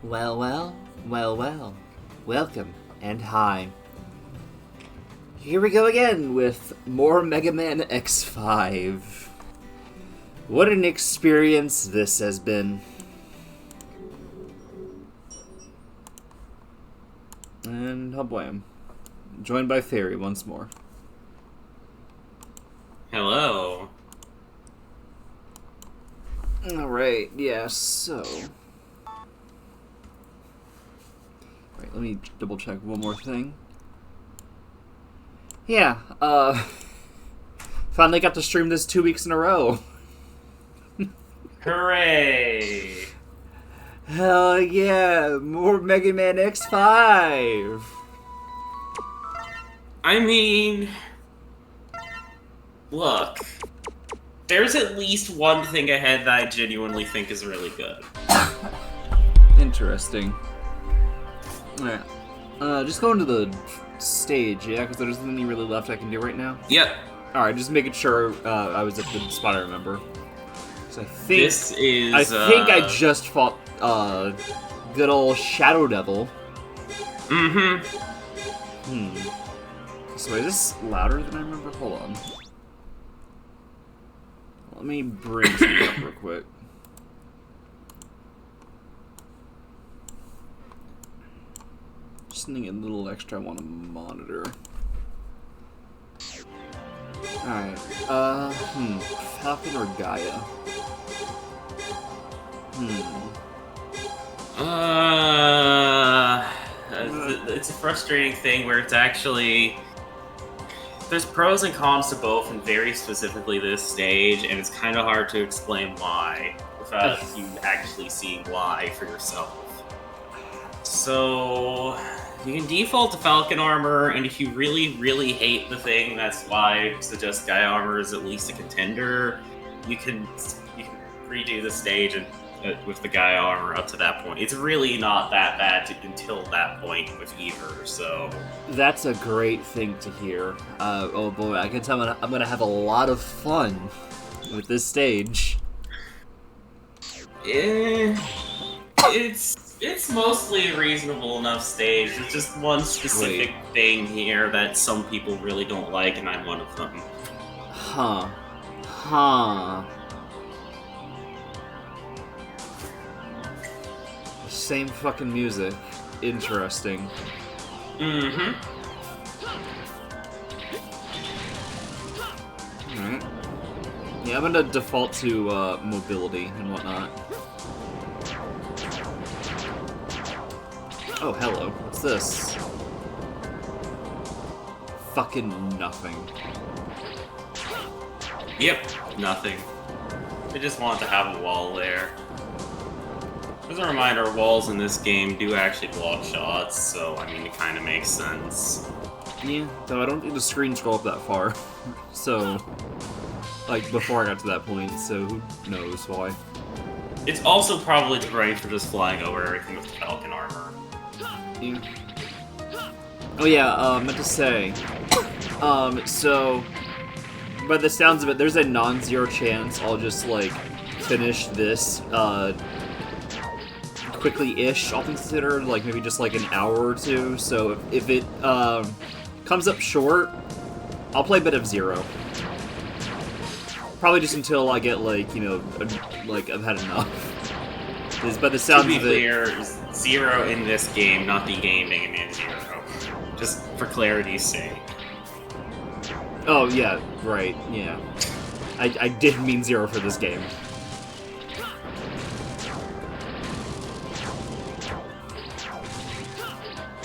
Well, well, well, well. Welcome and hi. Here we go again with more Mega Man X5. What an experience this has been. And hubwham. Joined by Fairy once more. Hello. Alright, yeah, so... Wait, let me double check one more thing. Yeah, finally got to stream this 2 weeks in a row. Hooray! Hell yeah, more Mega Man X5! I mean, look, there's at least one thing ahead that I genuinely think is really good. Interesting. Alright, just go into the stage, yeah? Because there isn't any really left I can do right now? Yep. Alright, just making sure I was at the spot I remember. So I think... This is, I think I just fought, good old Shadow Devil. Mm-hmm. So is this louder than I remember? Hold on. Let me bring something up real quick. Just need a little extra I want to monitor. Alright, Falcon or Gaia? It's a frustrating thing where it's actually... There's pros and cons to both, and very specifically this stage, and it's kind of hard to explain why, without you actually seeing why for yourself. So, you can default to Falcon Armor, and if you really, really hate the thing, that's why I suggest Gaia Armor is at least a contender. You can redo the stage and with the Gaia Armor up to that point. It's really not that bad until that point with either, so... That's a great thing to hear. Oh boy, I can tell I'm gonna have a lot of fun with this stage. It's mostly a reasonable enough stage. There's just one specific thing here that some people really don't like, and I'm one of them. Huh. Same fucking music. Interesting. Mm-hmm. Alright. Yeah, I'm gonna default to mobility and whatnot. Oh, hello. What's this? Fucking nothing. Yep, nothing. I just want to have a wall there. As a reminder, walls in this game do actually block shots, so, I mean, it kind of makes sense. Yeah, though I don't think the screen scroll up that far. So, like, before I got to that point, so who knows why. It's also probably right for just flying over everything with the Falcon Armor. Yeah. Oh yeah, meant to say, so, by the sounds of it, there's a non-zero chance I'll just, like, finish this, quickly-ish, all things considered, like, maybe just, like, an hour or two, so if it, comes up short, I'll play a bit of Zero. Probably just until I get, like, you know, like, I've had enough. Because by the sounds of it... To be clear, Zero in this game, not the gaming in Zero. Just for clarity's sake. Oh, yeah, right, yeah. I did mean Zero for this game.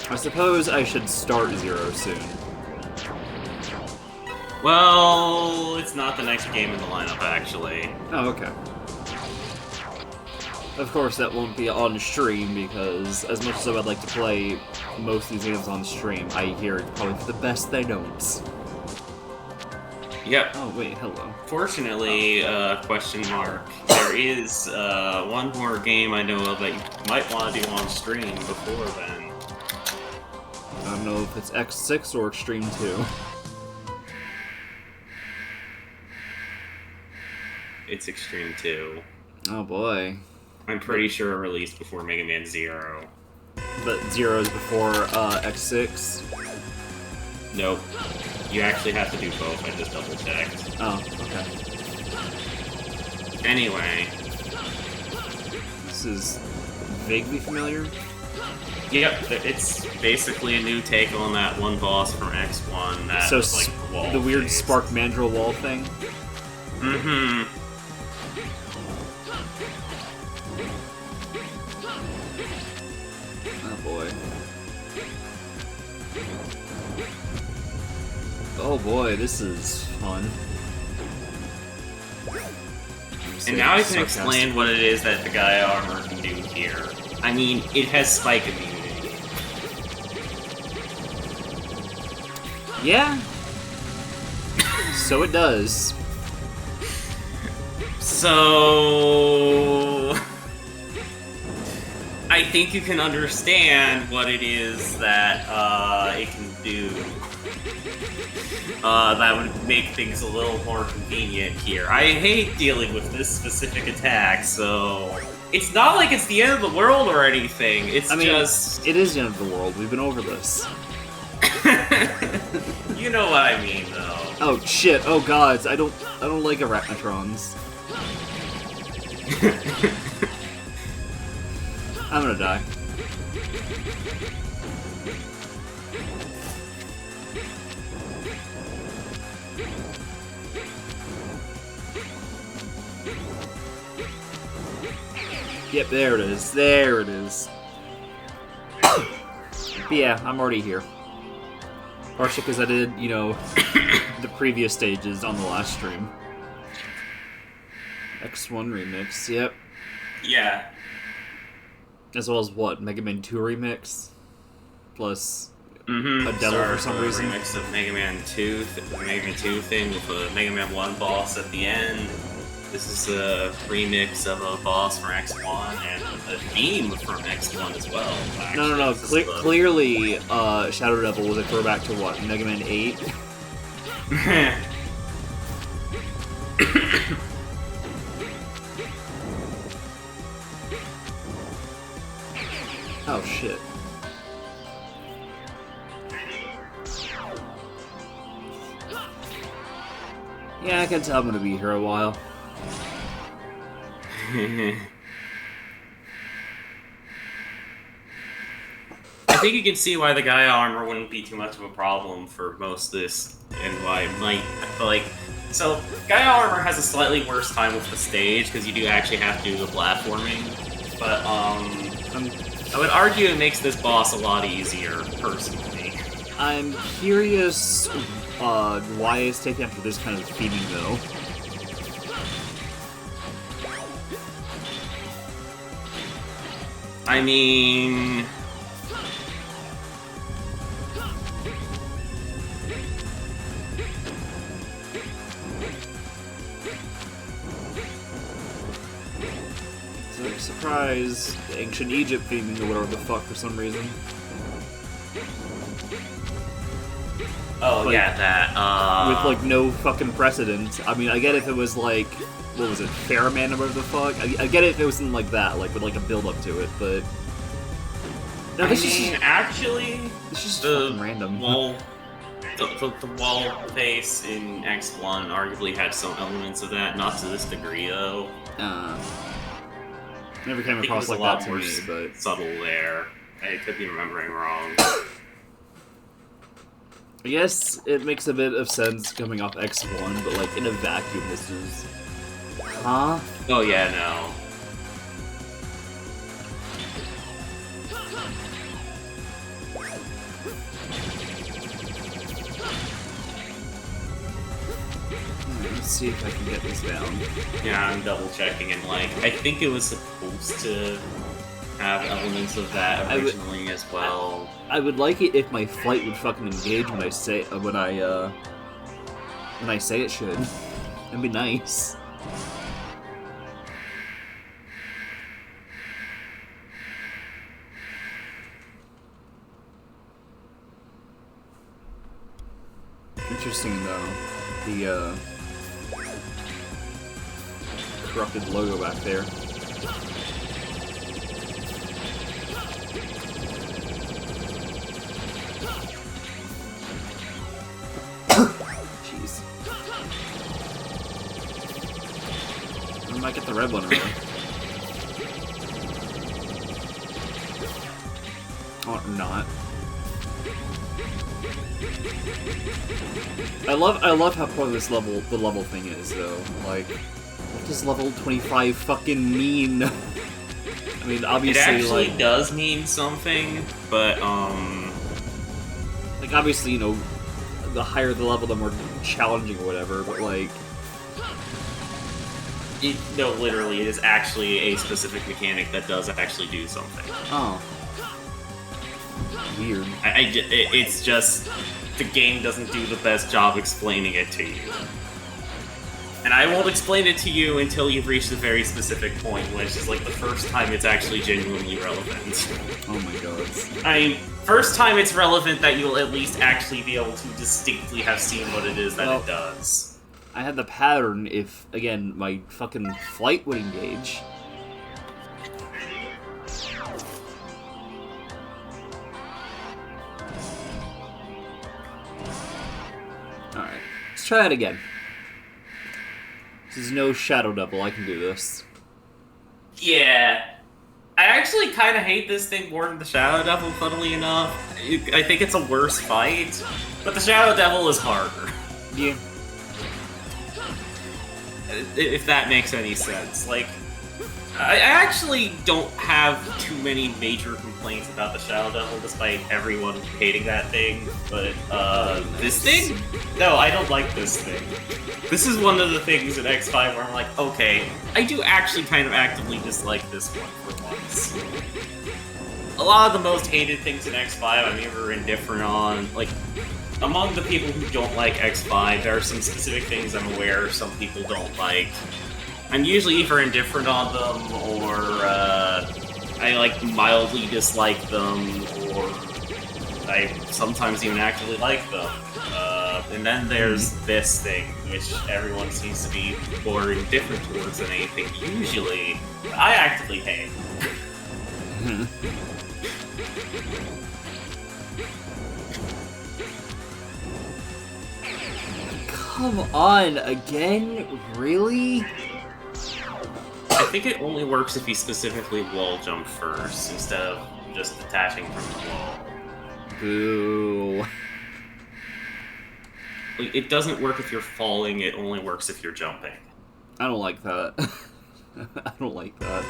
I suppose I should start Zero soon. Well, it's not the next game in the lineup, actually. Oh, okay. Of course, that won't be on stream, because as much as I would like to play most of these games on stream, I hear it's probably for the best they don't. Yep. Oh, wait, hello. Fortunately, question mark, there is one more game I know of that you might want to do on stream before then. I don't know if it's X6 or Extreme 2. It's Extreme 2. Oh boy. I'm pretty sure it released before Mega Man Zero. But Zero is before X6? Nope. You actually have to do both, I just double checked. Oh, okay. Anyway. This is vaguely familiar. Yep, it's basically a new take on that one boss from X1 that so was like wall the weird phase. Spark Mandrill wall thing? Mm-hmm. Oh boy. Oh boy, this is fun. And now I can explain what it is that the Gaia armor can do here. I mean, it has spike immunity. Yeah. So it does. So... I think you can understand what it is that it can do. That would make things a little more convenient here. I hate dealing with this specific attack, so... It's not like it's the end of the world or anything, it's just... It is the end of the world, we've been over this. You know what I mean, though. Oh shit, oh gods, I don't like arachnotrons. I'm gonna die. Yep, there it is. There it is. But yeah, I'm already here. Partially because I did, you know, the previous stages on the last stream. X1 remix, yep. Yeah. As well as what? Mega Man 2 remix? Plus a devil for some reason. Remix of Mega Man 2, Mega Man 2 thing with a Mega Man 1 boss at the end. This is a remix of a boss from X1 and a theme from X1 as well. Actually. No. Clearly, Shadow Devil was a throwback to what? Mega Man 8? Oh shit. Yeah, I can tell I'm gonna be here a while. I think you can see why the Gaia armor wouldn't be too much of a problem for most of this, and why it might, I feel like... So, Gaia armor has a slightly worse time with the stage, because you do actually have to do the platforming, but, I would argue it makes this boss a lot easier, personally. I'm curious why it's taking after this kind of feeding, though. I mean... Surprise, ancient Egypt theming or whatever the fuck for some reason. Oh, like, yeah, that, with, like, no fucking precedent. I mean, I get if it was, like, what was it, Fairman or whatever the fuck? I get it if it was something like that, like, with, like, a build-up to it, but... No, this is actually... It's just fucking random. Wall... The wall face in X1 arguably had some elements of that, not to this degree, though. Never came across like that to me, but... subtle there. I could be remembering wrong. I guess it makes a bit of sense coming off X1, but like in a vacuum this is... Huh? Oh yeah, no. Let's see if I can get this down. Yeah, I'm double checking and like, I think it was supposed to have elements of that originally as well. I would like it if my flight would fucking engage when I say when I say it should. That'd be nice. Interesting though, the corrupted logo back there. might get the red one early. Or not. I love how pointless the level thing is though. Like, what does level 25 fucking mean? I mean, obviously, it actually does mean something, but like obviously, you know, the higher the level, the more challenging or whatever. But like, no, literally, it is actually a specific mechanic that does actually do something. Oh, weird. It's just the game doesn't do the best job explaining it to you. And I won't explain it to you until you've reached a very specific point, which is like the first time it's actually genuinely relevant. Oh my god. I mean, first time it's relevant that you'll at least actually be able to distinctly have seen what it is that it does. I had the pattern if, again, my fucking flight would engage. Alright, let's try that again. This is no Shadow Devil, I can do this. Yeah. I actually kind of hate this thing more than the Shadow Devil, funnily enough. I think it's a worse fight, but the Shadow Devil is harder. Yeah. If that makes any sense. Like, I actually don't have too many major complaints about the Shadow Devil, despite everyone hating that thing, but, this thing? No, I don't like this thing. This is one of the things in X5 where I'm like, okay, I do actually kind of actively dislike this one for once. A lot of the most hated things in X5 I'm either indifferent on. Like, among the people who don't like X5, there are some specific things I'm aware some people don't like. I'm usually either indifferent on them, or I like mildly dislike them, or I sometimes even actively like them. And then there's this thing, which everyone seems to be more indifferent towards than anything usually. I actively hate. Come on, again? Really? I think it only works if you specifically wall jump first, instead of just detaching from the wall. Boo. Like, it doesn't work if you're falling, it only works if you're jumping. I don't like that. I don't like that.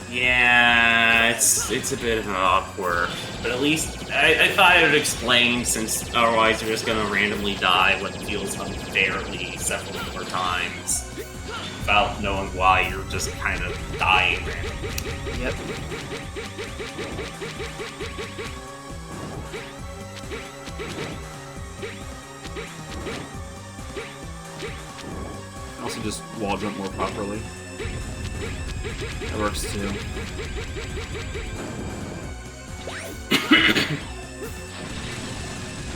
Yeah, it's a bit of an awkward, but at least I thought I would explain, since otherwise you're just gonna randomly die what feels unfairly several more times without knowing why you're just kind of dying randomly. Yep. Also just wall jump more properly. That works too.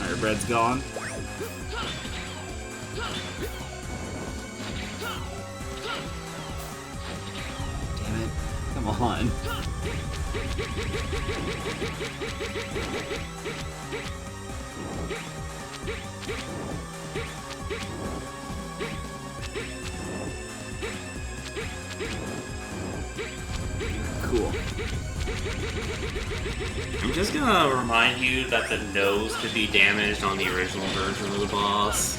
Alright, red's gone. Damn it. Come on. Cool. I'm just gonna remind you that the nose could be damaged on the original version of the boss.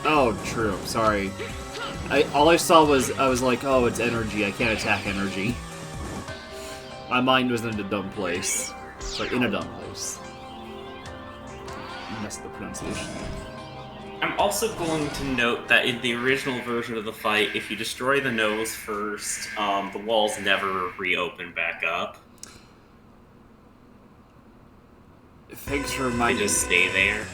Oh, true. Sorry. All I saw was, I was like, oh, it's energy. I can't attack energy. My mind was in a dumb place. Sorry, in a dumb place. I messed the pronunciation. I'm also going to note that in the original version of the fight, if you destroy the nose first, the walls never reopen back up. Thanks for reminding me. They just stay there.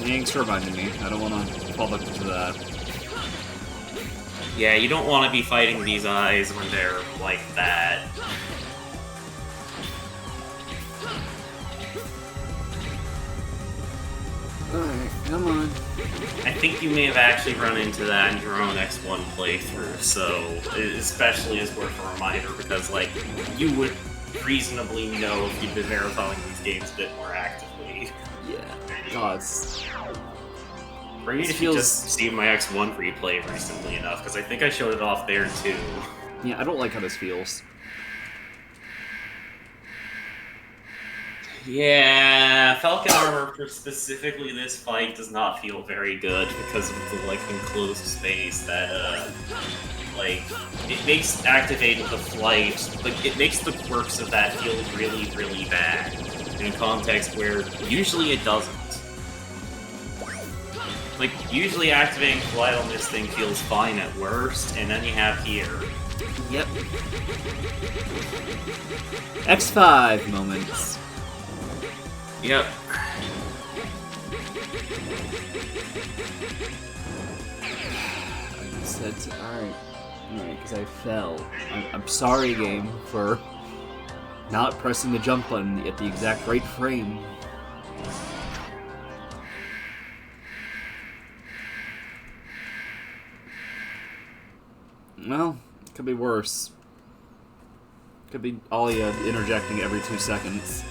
Thanks for reminding me. I don't want to fall victim to that. Yeah, you don't want to be fighting these eyes when they're like that. Alright, come on. I think you may have actually run into that in your own X1 playthrough, so it especially is worth a reminder, because, like, you would reasonably know if you'd been marathoning these games a bit more actively. Yeah. God, it's... Or even if you just see my X1 replay recently enough, because I think I showed it off there too. Yeah, I don't like how this feels. Yeah, Falcon armor for specifically this fight does not feel very good because of the, like, enclosed space that, like, it makes activating the flight, like, it makes the quirks of that feel really, really bad in a context where usually it doesn't. Like, usually activating flight on this thing feels fine at worst, and then you have here. Yep. X5 moments. Yep. I said, alright, because I fell. I'm sorry, game, for not pressing the jump button at the exact right frame. Well, it could be worse. Could be Alia interjecting every 2 seconds.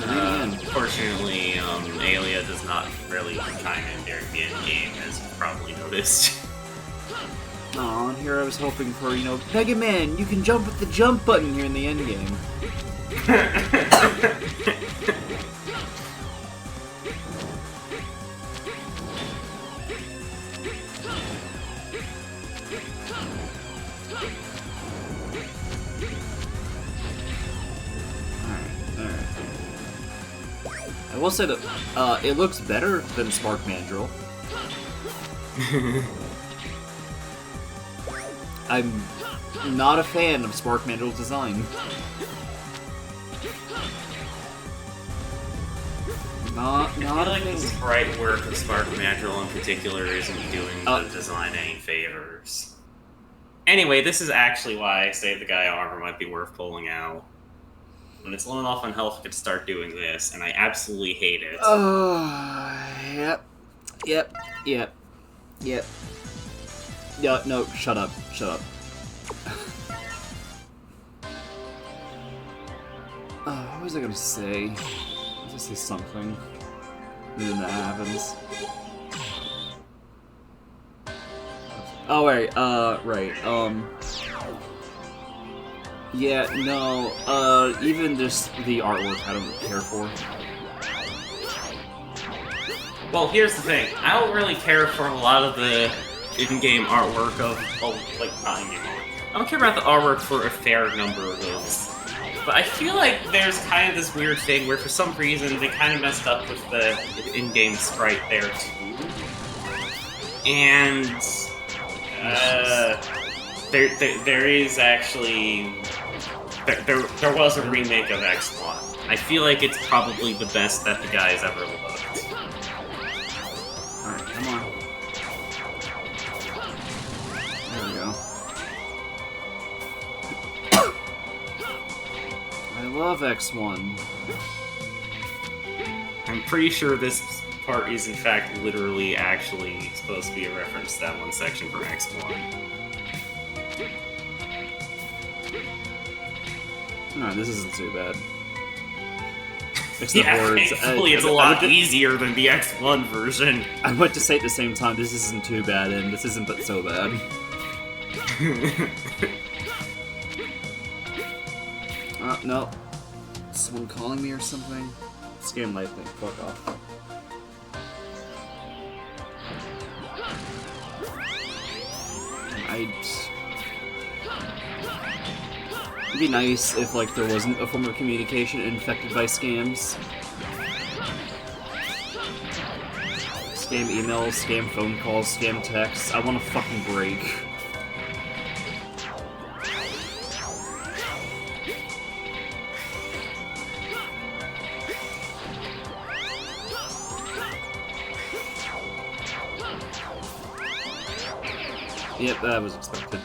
Unfortunately, Alia does not really chime in during the end game, as you've probably noticed. Aw, and here I was hoping for, you know, Mega Man, you can jump with the jump button here in the end game. I will say that it looks better than Spark Mandrill. I'm not a fan of Spark Mandrill's design. I feel like the sprite work of Spark Mandrill in particular isn't doing the design any favors. Anyway, this is actually why I say the guy armor might be worth pulling out. When it's low enough on health, it could start doing this, and I absolutely hate it. Yep. Yeah, no, shut up. What was I gonna say? I was gonna say something. And then that happens. Oh, wait, right, yeah, no, even just the artwork I don't care for. Well, here's the thing. I don't really care for a lot of the in-game artwork of, like, not in-game artwork. I don't care about the artwork for a fair number of those. But I feel like there's kind of this weird thing where for some reason they kind of messed up with the in-game sprite there too. And there is actually there was a remake of X1. I feel like it's probably the best that the guy's ever looked. Alright, come on. There we go. I love X1. I'm pretty sure this part is in fact literally actually supposed to be a reference to that one section from X1. No, this isn't too bad. It's the yeah, words. thankfully it's a lot easier than the X1 version. I went to say at the same time, this isn't too bad, and this isn't but so bad. No. Is someone calling me or something? Scam lightning. Fuck off. It'd be nice if, like, there wasn't a form of communication infected by scams. Scam emails, scam phone calls, scam texts. I want a fucking break. Yep, that was expected.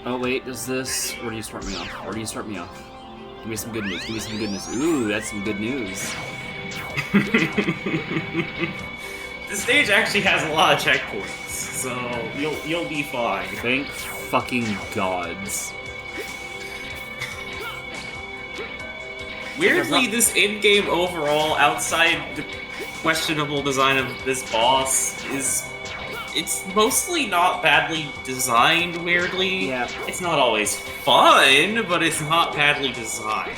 Oh wait, does this... Where do you start me off? Give me some good news. Give me some good news. Ooh, that's some good news. The stage actually has a lot of checkpoints, so you'll be fine. Thank fucking gods. Weirdly, this in-game overall, outside the questionable design of this boss, it's mostly not badly designed, weirdly. Yeah. It's not always fun, but it's not badly designed.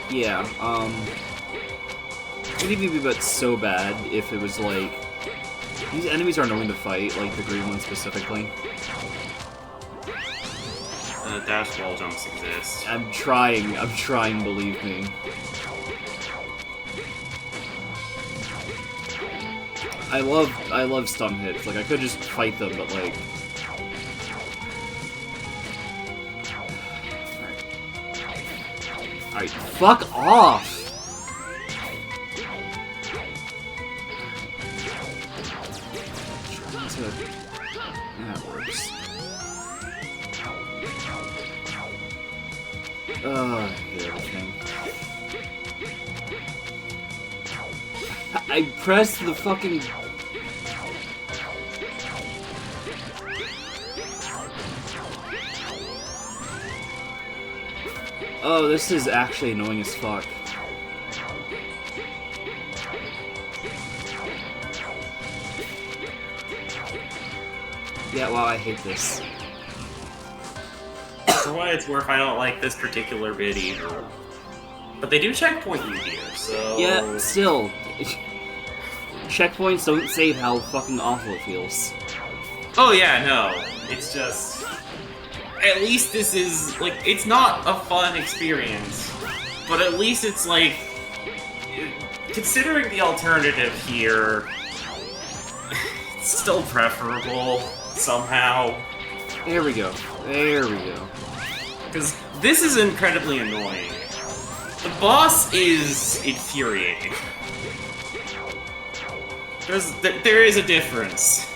Yeah, it would even be so bad if it was like... These enemies are annoying to fight, like the green ones specifically. Dash wall jumps exist. I'm trying, believe me. I love stun hits. Like, I could just fight them, but like... Alright, fuck off! That works. I hate everything. I pressed the fucking... Oh, this is actually annoying as fuck. Yeah, wow, I hate this. For what it's worth, I don't like this particular bit either. But they do checkpoint you here, so... Yeah, still. Checkpoints don't save how fucking awful it feels. Oh yeah, no. It's just... At least this is, like, it's not a fun experience. But at least it's, like... Considering the alternative here... It's still preferable, somehow. There we go. There we go. Because this is incredibly annoying. The boss is infuriating. There is a difference.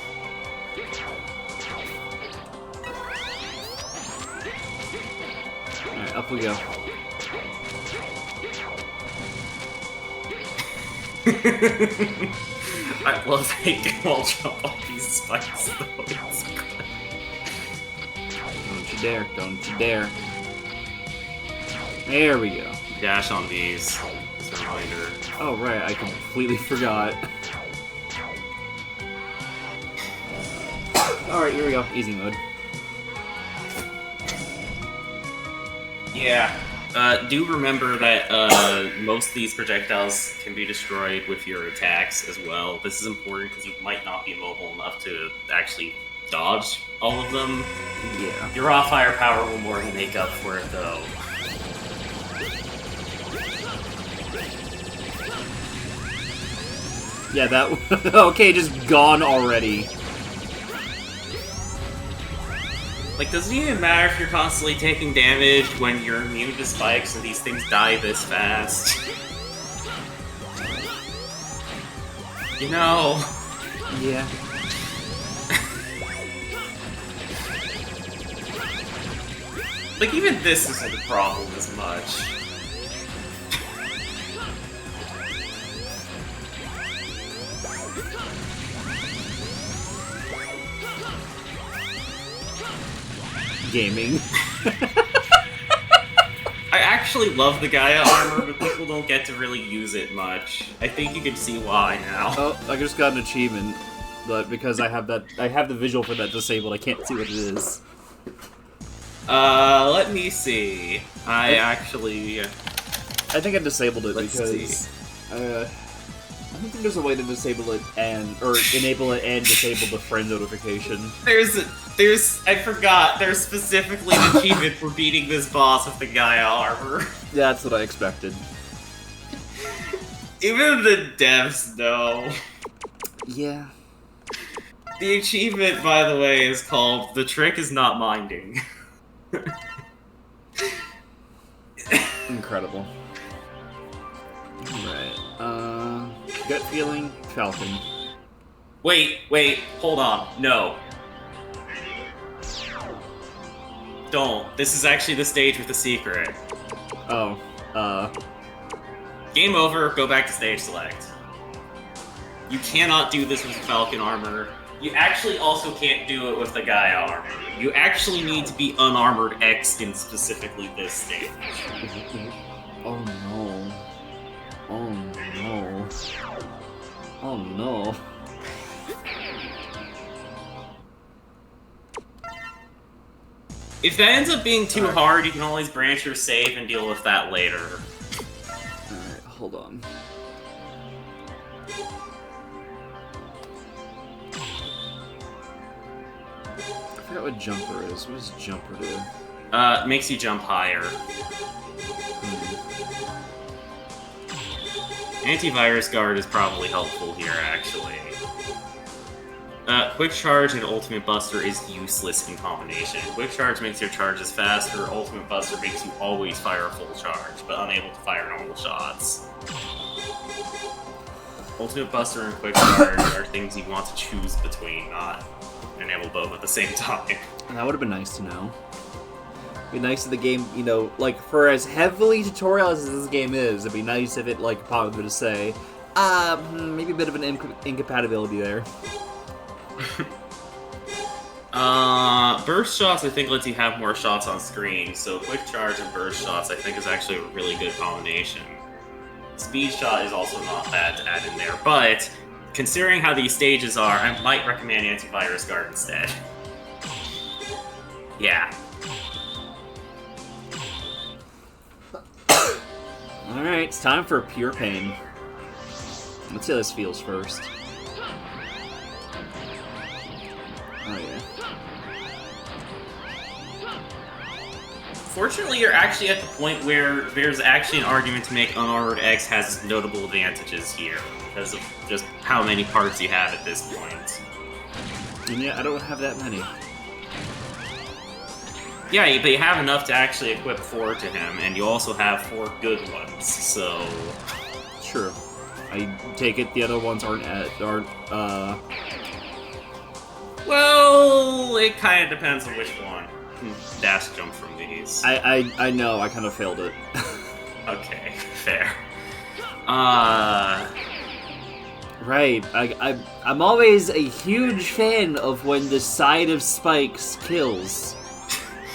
Alright, up we go. I love making wall jump off these spikes though. It's good. Don't you dare, don't you dare. There we go. Dash on these, as a reminder. Oh right, I completely forgot. Alright, here we go. Easy mode. Yeah. Do remember that most of these projectiles can be destroyed with your attacks as well. This is important because you might not be mobile enough to actually dodge all of them. Yeah. Your raw firepower will more than make up for it, though. Yeah, that... okay, just gone already. Like, does it even matter if you're constantly taking damage when you're immune to spikes and these things die this fast? You know... Yeah. Like, even this isn't a problem as much. Gaming. I actually love the Gaia armor, but people don't get to really use it much. I think you can see why now. Oh, I just got an achievement, but because I have the visual for that disabled, I can't see what it is. Let me see. I think I disabled it Let's because I don't think there's a way to disable it or enable it and disable the friend notification. I forgot, there's specifically an achievement for beating this boss with the Gaia armor. That's what I expected. Even the devs know. Yeah. The achievement, by the way, is called "The Trick Is Not Minding." Incredible. Alright, gut feeling, Falcon. Wait, hold on, no. Don't. This is actually the stage with the secret. Oh. Game over, go back to stage select. You cannot do this with Falcon armor. You actually also can't do it with the Gaia armor. You actually need to be unarmored X in specifically this stage. Oh no. Oh no. Oh no. If that ends up being too hard, you can always branch your save and deal with that later. Alright, hold on. I forgot what jumper is. What does jumper do? Makes you jump higher. Antivirus Guard is probably helpful here, actually. Quick Charge and Ultimate Buster is useless in combination. Quick Charge makes your charges faster, Ultimate Buster makes you always fire a full charge, but unable to fire normal shots. Ultimate Buster and Quick Charge are things you want to choose between, not enable both at the same time. That would have been nice to know. It'd be nice if the game, you know, like, for as heavily tutorial as this game is, it'd be nice if it, like, probably to say, maybe a bit of an incompatibility there. Burst Shots, I think, lets you have more shots on screen, so Quick Charge and Burst Shots, I think, is actually a really good combination. Speed Shot is also not bad to add in there, but considering how these stages are, I might recommend Antivirus Guard instead. Yeah. Alright, it's time for Pure Pain. Let's see how this feels first. Oh yeah. Fortunately, you're actually at the point where there's actually an argument to make Unarmored X has notable advantages here, because of just how many parts you have at this point. And yeah, I don't have that many. Yeah, but you have enough to actually equip 4 to him, and you also have 4 good ones, so... Sure. I take it the other ones aren't, Well, it kind of depends on which one. Dash jump from these. I know, I kind of failed it. Okay, fair. Right, I'm always a huge fan of when the side of spikes kills.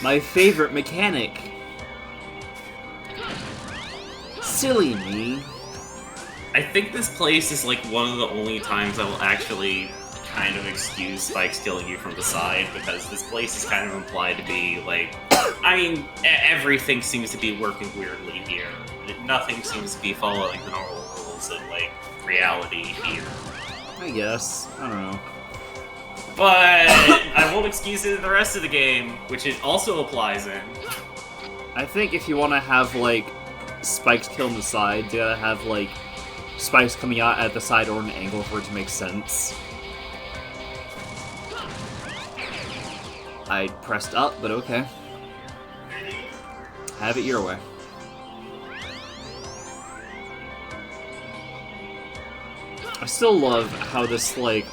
My favorite mechanic. Silly me. I think this place is like one of the only times I will actually kind of excuse spikes killing you from the side, because this place is kind of implied to be like... I mean, everything seems to be working weirdly here. Nothing seems to be following the normal rules of, like, reality here. I guess. I don't know. But I won't excuse it in the rest of the game, which it also applies in. I think if you want to have, like, spikes killing the side, you gotta have, like, spikes coming out at the side or an angle for it to make sense. I pressed up, but okay. Have it your way. I still love how this, like...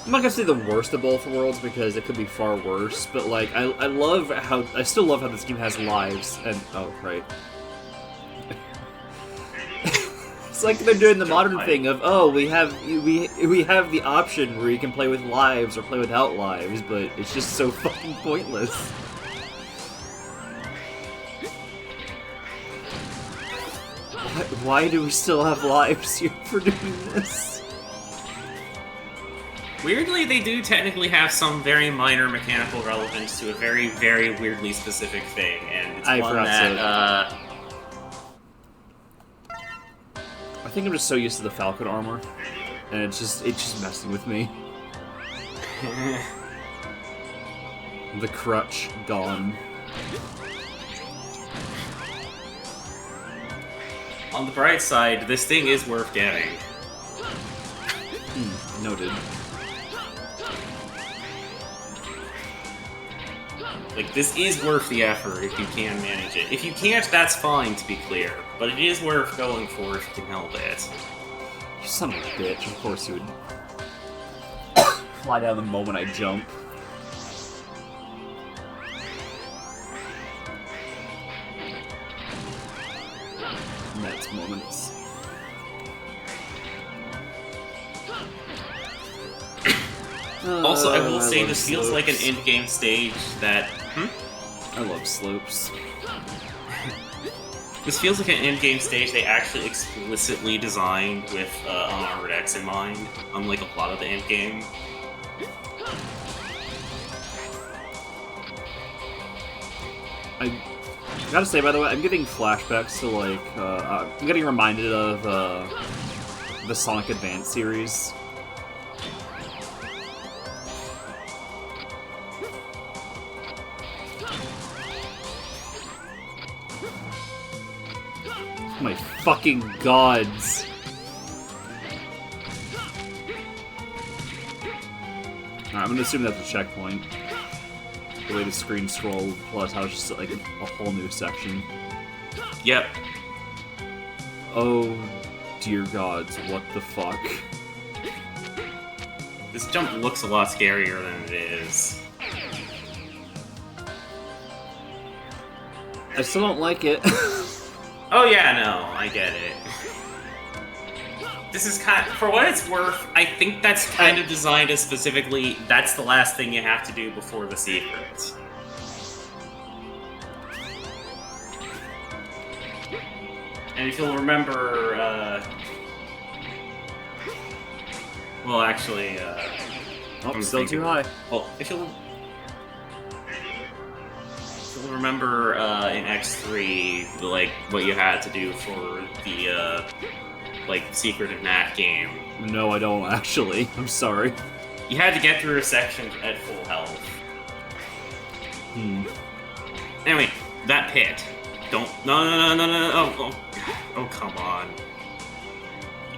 I'm not gonna say the worst of both worlds, because it could be far worse, but, like, I love how... I still love how this game has lives, and... Oh, right. It's like they're doing the modern thing of, oh, we have the option where you can play with lives or play without lives, but it's just so fucking pointless. Why do we still have lives here for doing this? Weirdly, they do technically have some very minor mechanical relevance to a very, very weirdly specific thing, and it's one that, I think I'm just so used to the Falcon armor, and it's just messing with me. The crutch gone. On the bright side, this thing is worth getting. Noted. Like, this is worth the effort if you can manage it. If you can't, that's fine, to be clear. But it is worth going for if you can help it. You son of a bitch, of course you would fly down the moment I jump. best moments. Also, I will say love this feels like an slopes. in-game stage that... I love slopes. This feels like an in-game stage they actually explicitly designed with Unarmored X in mind, unlike a lot of the end-game. I gotta say, by the way, I'm getting flashbacks to, like, I'm getting reminded of, the Sonic Advance series. Oh my fucking gods. Alright, I'm gonna assume that's a checkpoint. The way the screen scrolled, plus how it's just like a whole new section. Yep. Oh dear gods, what the fuck? This jump looks a lot scarier than it is. I still don't like it. Oh yeah, no, I get it. This is kind of, for what it's worth, I think that's kind of designed as specifically, that's the last thing you have to do before the secret. And if you'll remember, well actually, Oh, still too high. Well, if you'll remember in X3, like what you had to do for the like secret in that game. No, I don't actually. I'm sorry. You had to get through a section at full health. Anyway, that pit. Don't. No. Oh, come on.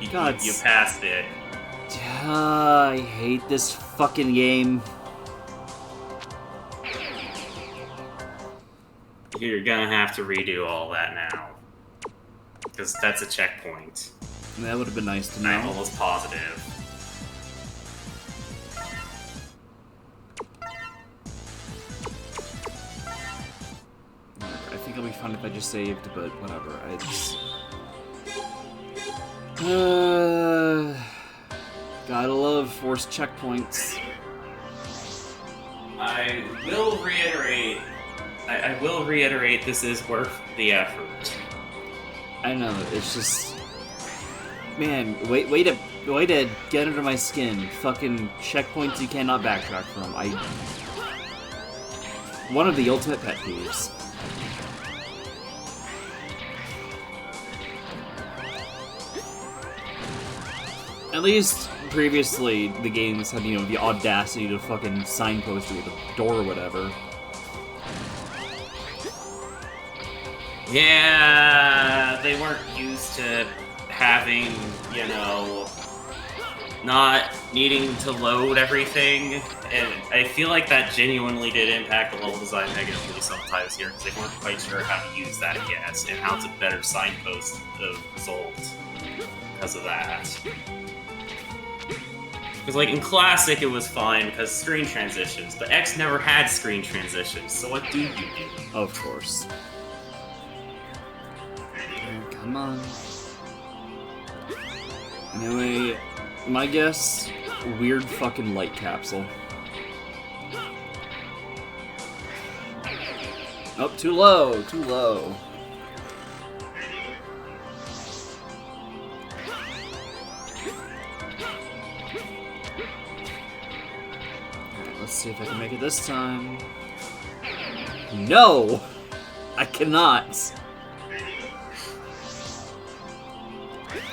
You passed it. I hate this fucking game. You're gonna have to redo all that now. Because that's a checkpoint. That would have been nice to know. I'm almost positive. I think it'll be fun if I just saved, but whatever. I just... gotta love forced checkpoints. I will reiterate this is worth the effort. I know, it's just... Man, way to get under my skin. Fucking checkpoints you cannot backtrack from. One of the ultimate pet peeves. At least previously, the games had, the audacity to fucking signpost you with a door or whatever. Yeah, they weren't used to having, not needing to load everything, and I feel like that genuinely did impact the level design negatively sometimes here, because they weren't quite sure how to use that yet, and how to better signpost the result because of that. Because, like, in Classic, it was fine because screen transitions, but X never had screen transitions, so what do you do? Of course. Come on. Anyway, my guess, weird fucking light capsule. Oh, too low, too low. Let's see if I can make it this time. No! I cannot!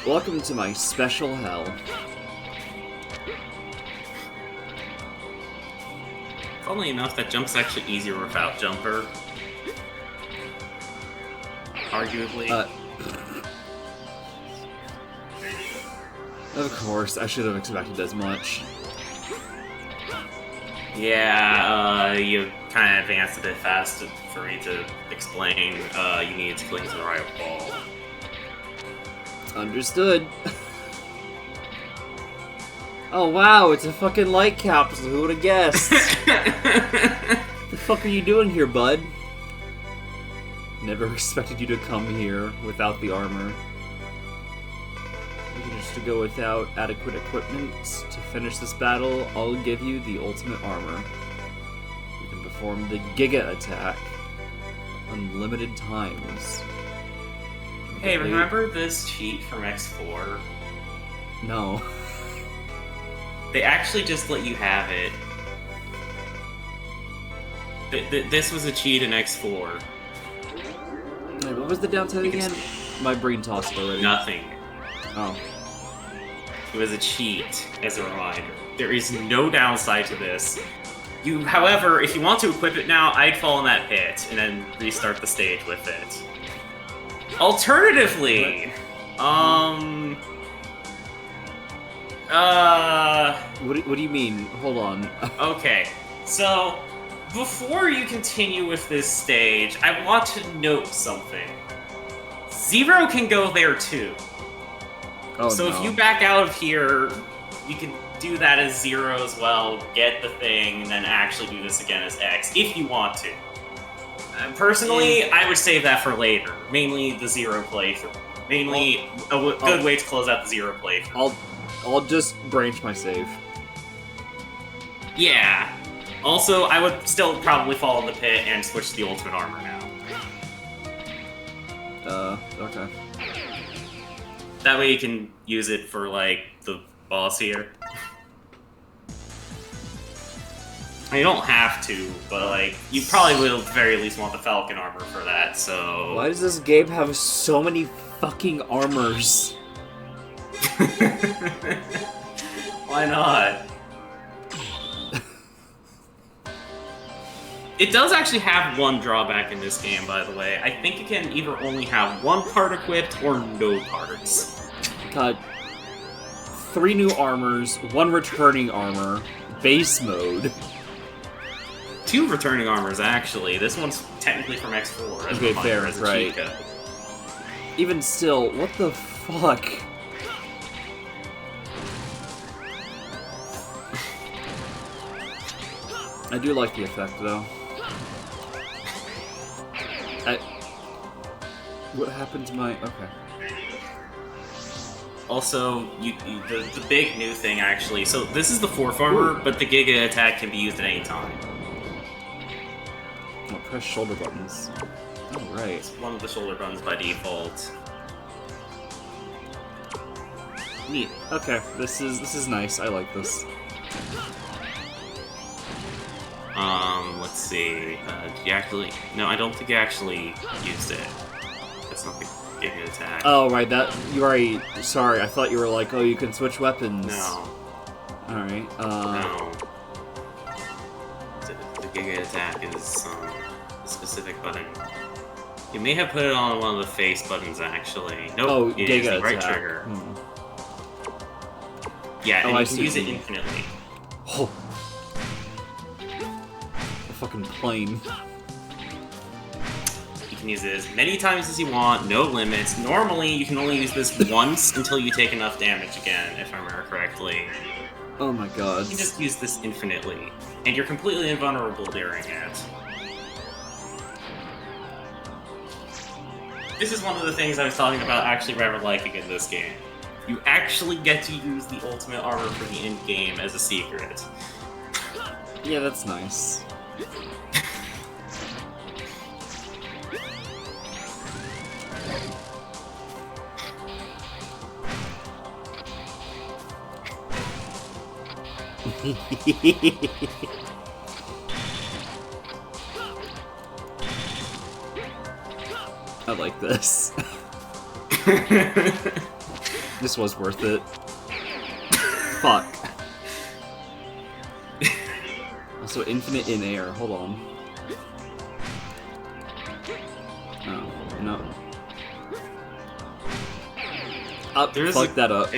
Welcome to my special hell. Funnily enough, that jump's actually easier without jumper. Arguably. Of course, I should have expected as much. Yeah, you kind of advanced a bit fast for me to explain. You needed to cling to the right wall. Understood. Oh wow, it's a fucking light capsule, who would've guessed? What the fuck are you doing here, bud? Never expected you to come here without the armor. choose to go without adequate equipment to finish this battle, I'll give you the ultimate armor. You can perform the Giga attack unlimited times. Hey, remember this cheat from X4? No. They actually just let you have it. This was a cheat in X4. Wait, what was the downside again? My brain tossed already. Nothing. Oh. It was a cheat, as a reminder. There is no downside to this. However, if you want to equip it now, I'd fall in that pit and then restart the stage with it. Alternatively, What do you mean? Hold on. Okay, so before you continue with this stage, I want to note something. Zero can go there too. Oh, so no. if you back out of here, you can do that as Zero as well, get the thing, and then actually do this again as X, if you want to. Personally, I would save that for later. Mainly the Zero playthrough. Mainly a good way to close out the Zero playthrough. I'll just branch my save. Yeah. Also, I would still probably fall in the pit and switch to the ultimate armor now. Okay. That way you can use it for, like, the boss here. You don't have to, but, like, you probably will at the very least want the Falcon armor for that, so... Why does this game have so many fucking armors? Why not? It does actually have one drawback in this game, by the way. I think you can either only have one part equipped or no parts. Got 3 new armors, 1 returning armor, base mode. 2 returning armors, actually. This one's technically from X4. As Okay, fair, as a right. cheat code. Even still, what the fuck? I do like the effect, though. What happened to my... Okay. Also, the big new thing, actually... So, this is the 4th armor, but the Giga attack can be used at any time. Oh, press shoulder buttons. Oh, right. It's one of the shoulder buttons by default. Neat. Okay, this is nice. I like this. Let's see. Did you actually... No, I don't think you actually used it. That's not the Giga attack. Oh, right, that... You already... Sorry, I thought you were like, oh, you can switch weapons. No. Alright, No. The Giga attack is, a specific button. You may have put it on one of the face buttons, actually. Nope, oh, it Giga is the right attack. trigger. Hmm. Yeah, Oh, and I you can see use what it you mean. infinitely. Oh. A fucking plane. You can use it as many times as you want, no limits. Normally, you can only use this once until you take enough damage again, if I remember correctly. Oh my god. You can just use this infinitely, and you're completely invulnerable during it. This is one of the things I was talking about actually rather liking in this game. You actually get to use the ultimate armor for the end game as a secret. Yeah, that's nice. I like this. This was worth it. Fuck. Also, infinite in air. Hold on. Oh, no. Fuck that up.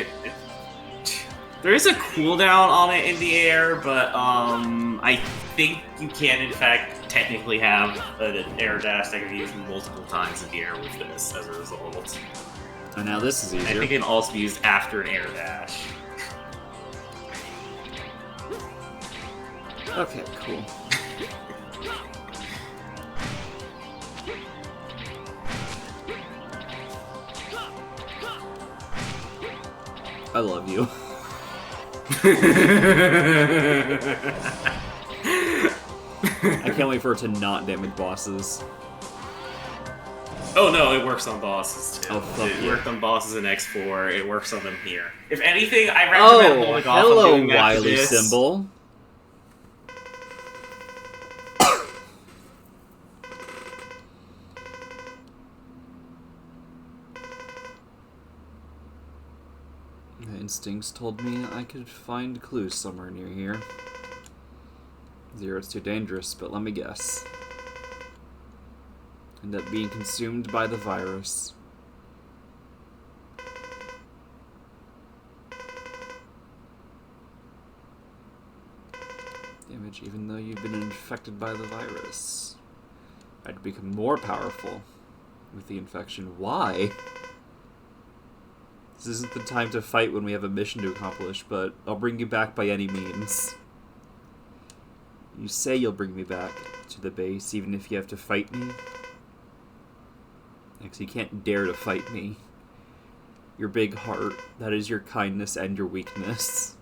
There is a cooldown on it in the air, but I think you can, in fact, technically have an air dash that can be used multiple times in the air with this as a result. And now this is easier. I think it can also be used after an air dash. Okay, cool. I love you. I can't wait for it to not damage bosses. Oh no, it works on bosses too. Oh, fuck It yeah. worked on bosses in X4, it works on them here. If anything, I recommend holding off on hello, doing that for Wily this. symbol. My instincts told me I could find clues somewhere near here. Zero's too dangerous, but let me guess. End up being consumed by the virus. Damage even though you've been infected by the virus. I'd become more powerful with the infection. Why? This isn't the time to fight when we have a mission to accomplish, but I'll bring you back by any means. You say you'll bring me back to the base, even if you have to fight me? Because you can't dare to fight me. Your big heart, that is your kindness and your weakness.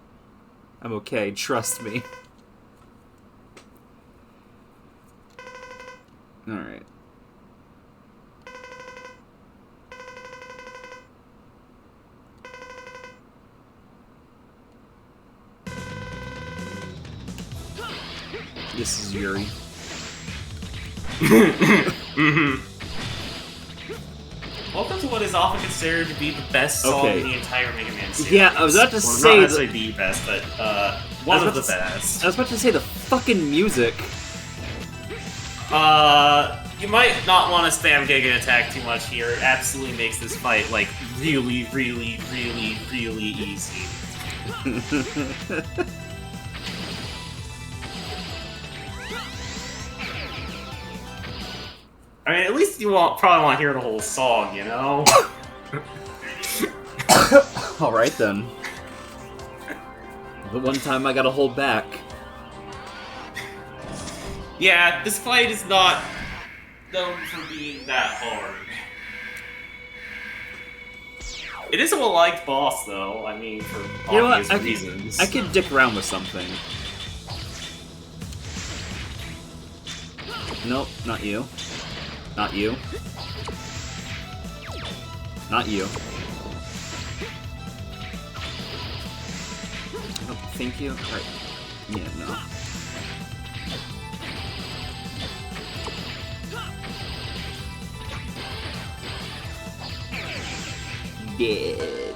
I'm okay, trust me. Alright. This is Yuri. Welcome to what is often considered to be the best song in the entire Mega Man series. Yeah, I was about to say... Not necessarily the best, but one of the best. I was about to say the fucking music. You might not want to spam Giga Attack too much here. It absolutely makes this fight, like, really, really, really, really easy. I mean, at least you probably want to hear the whole song, you know? Alright then. The one time I gotta hold back. Yeah, this fight is not known for being that hard. It is a well-liked boss, though. I mean, for obvious reasons. I could dick around with something. Nope, not you. Not you. Not you. Oh, thank you. Alright. Yeah, no. Dead.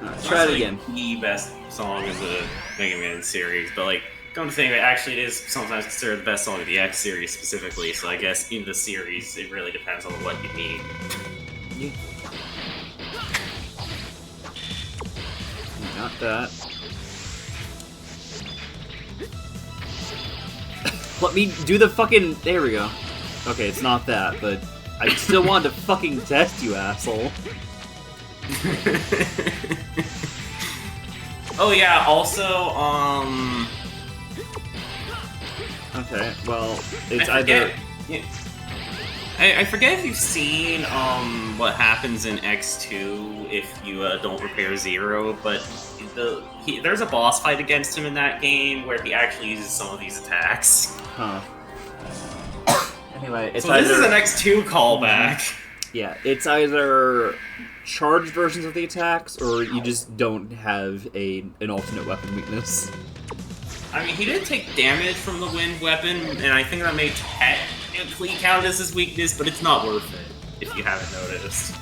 Alright, try it again. The best song in the Mega Man series, but like, come to think of it, actually it is sometimes considered the best song of the X series specifically, so I guess in the series it really depends on what you mean. Yeah. Not that. Let me do the fucking... There we go. Okay, it's not that, but I still wanted to fucking test you, asshole. Oh yeah, also, Okay, well, it's I forget if you've seen, what happens in X2 if you, don't repair Zero, but there's a boss fight against him in that game where he actually uses some of these attacks. Huh. Anyway, it's so this is an X2 callback. Yeah, it's either charged versions of the attacks, or you just don't have an alternate weapon weakness. I mean, he did take damage from the wind weapon, and I think that may technically count as his weakness, but it's not worth it, if you haven't noticed.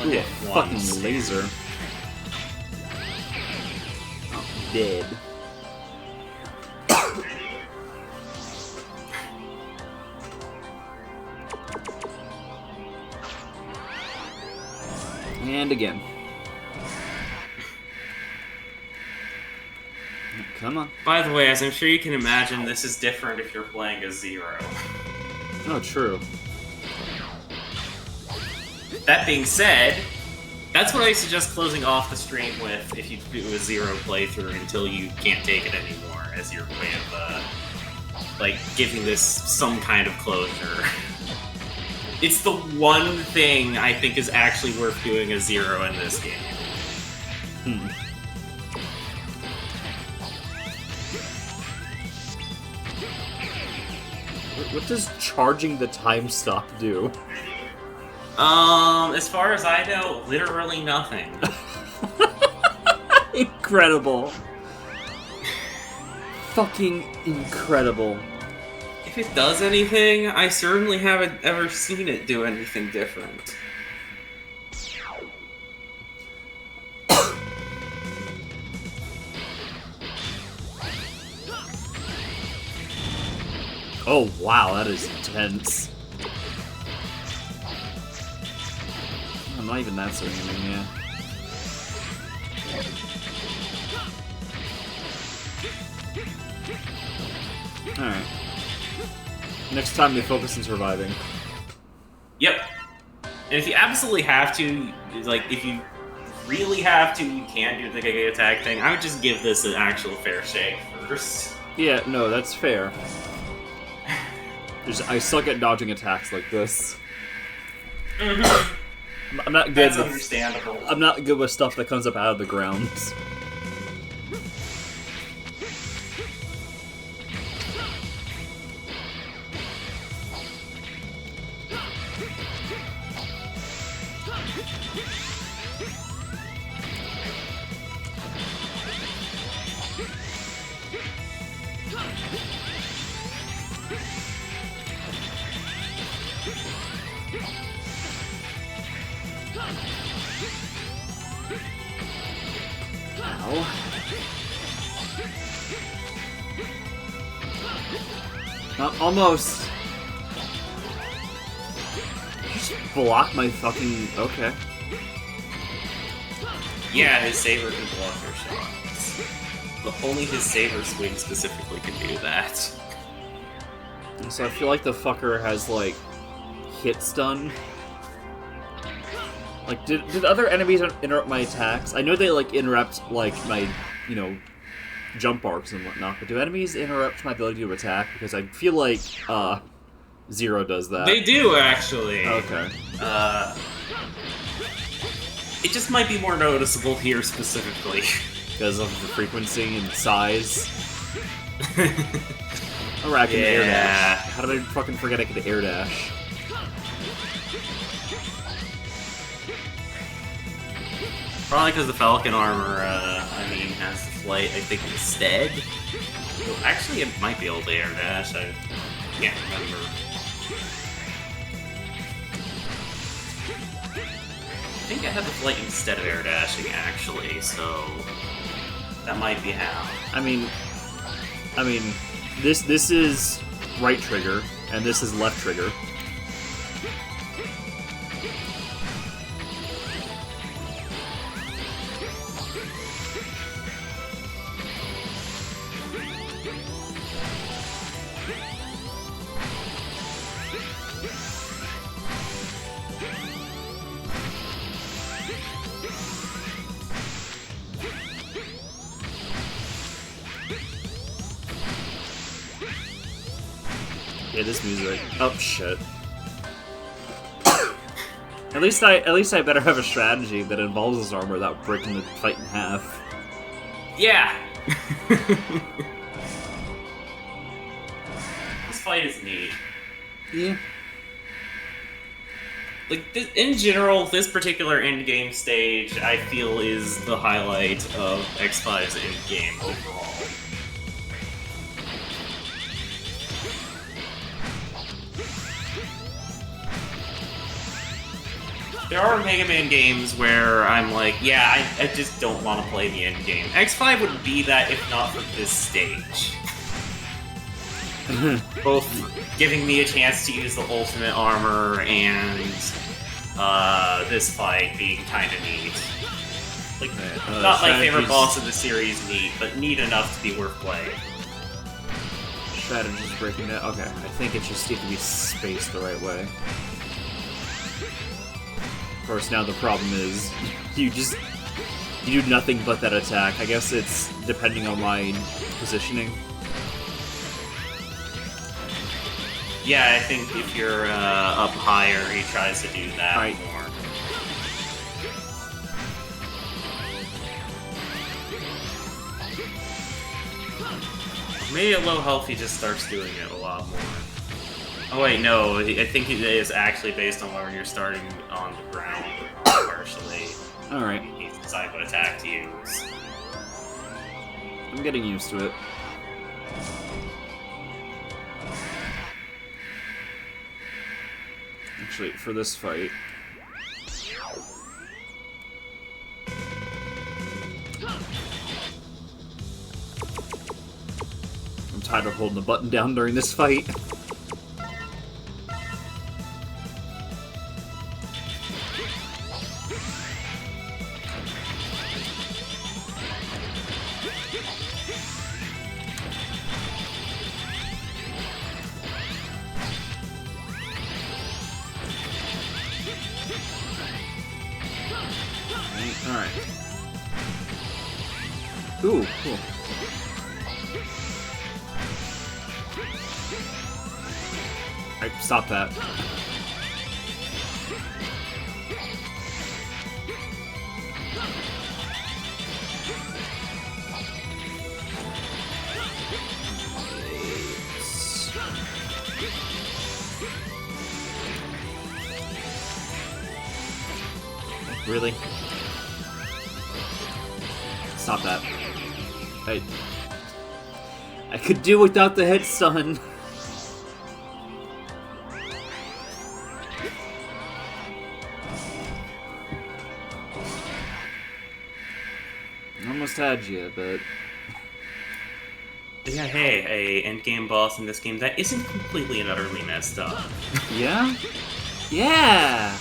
Ooh, a fucking laser. Oh, dead. And again. Come on. By the way, as I'm sure you can imagine, this is different if you're playing as Zero. Oh, true. That being said, that's what I suggest closing off the stream with if you do a Zero playthrough until you can't take it anymore, as your way of, like, giving this some kind of closure. It's the one thing I think is actually worth doing a Zero in this game. What does charging the time stop do? As far as I know, literally nothing. Incredible. Fucking incredible. If it does anything, I certainly haven't ever seen it do anything different. Oh wow, that is intense. I'm not even that swinging, yeah. Alright. Next time they focus on surviving. Yep. And if you absolutely have to, like, if you really have to, you can't do the Giga Attack thing, I would just give this an actual fair shake first. Yeah, no, that's fair. I suck at dodging attacks like this. Mm-hmm. I'm not good. That's understandable. I'm not good with stuff that comes up out of the ground. Almost. Just block my fucking... Okay. Yeah, his saber can block your shots. But only his saber swing specifically can do that. So I feel like the fucker has, like, hit stun. Like, did other enemies interrupt my attacks? I know they, like, interrupt, like, my, you know, jump arcs and whatnot, but do enemies interrupt my ability to attack? Because I feel like, Zero does that. They do, actually. Okay. It just might be more noticeable here specifically. Because of the frequency and size. Or I can air dash. How did I fucking forget I could air dash? Probably because the Falcon armor, has the flight, I think, instead. Well, actually, it might be able to air dash. I can't remember. I think I had the flight instead of air dashing, actually, so that might be how. I mean, this is right trigger, and this is left trigger. Yeah, this music. Oh shit. At least I better have a strategy that involves this armor without breaking the fight in half. Yeah. This fight is neat. Yeah. Like, in general, this particular endgame stage, I feel, is the highlight of X5's endgame overall. There are Mega Man games where I'm like, yeah, I just don't want to play the end game. X5 would be that if not for this stage. Both giving me a chance to use the ultimate armor and this fight being kind of neat. Like, Okay, not my favorite strategies- boss of the series, neat, but neat enough to be worth playing. Strategy's breaking down. Okay, I think it just needs to be spaced the right way. Of course, now the problem is you do nothing but that attack. I guess it's depending on my positioning. Yeah, I think if you're up higher, he tries to do that Right. more. Maybe at low health he just starts doing it a lot more. Oh wait, no, I think it is actually based on where you're starting on the ground, partially. Alright, He's decided what attack to use. I'm getting used to it. Actually, for this fight... I'm tired of holding the button down during this fight. Alright. Ooh, cool. Alright, stop that. Really? Stop that. I could do without the head stun. Almost had you, but... Yeah, hey, a endgame boss in this game that isn't completely and utterly messed up. Yeah? Yeah!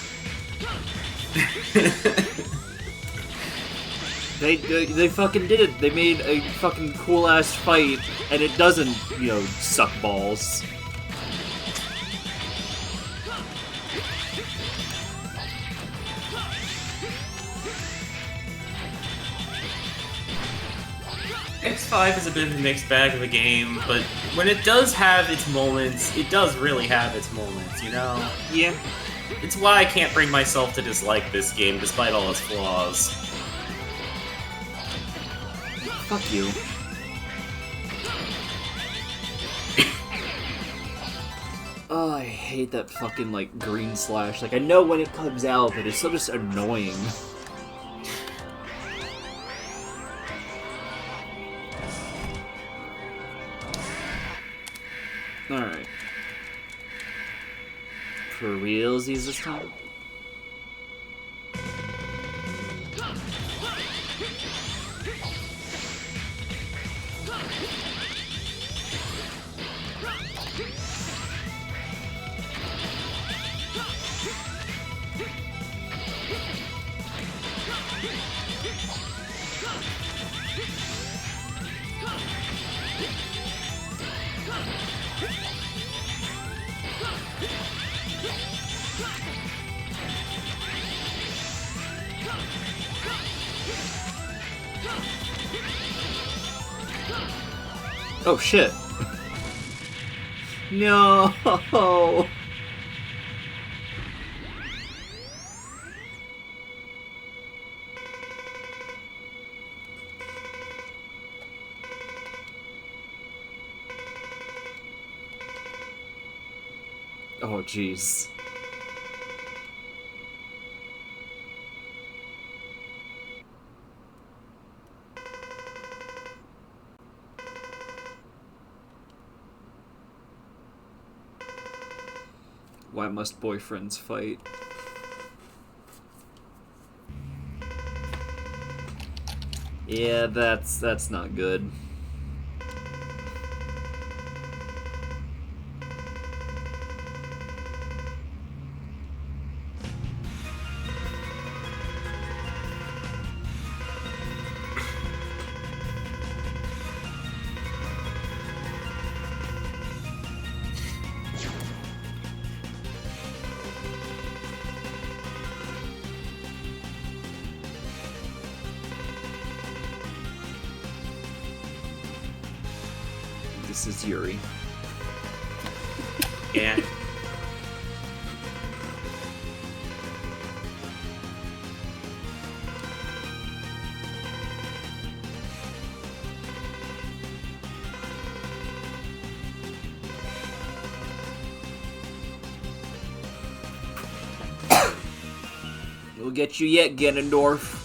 They fucking did it. They made a fucking cool-ass fight, and it doesn't, you know, suck balls. X5 is a bit of a mixed bag of a game, but when it does have its moments, it does really have its moments, you know? Yeah. It's why I can't bring myself to dislike this game, despite all its flaws. Fuck you. Oh, I hate that fucking, like, green slash. Like, I know when it comes out, but it's still just annoying. Alright. For realsies this time? Oh shit. No. Oh jeez. Why must boyfriends fight? Yeah, that's not good. says Yuri. Yeah. We'll get you yet, Ganondorf.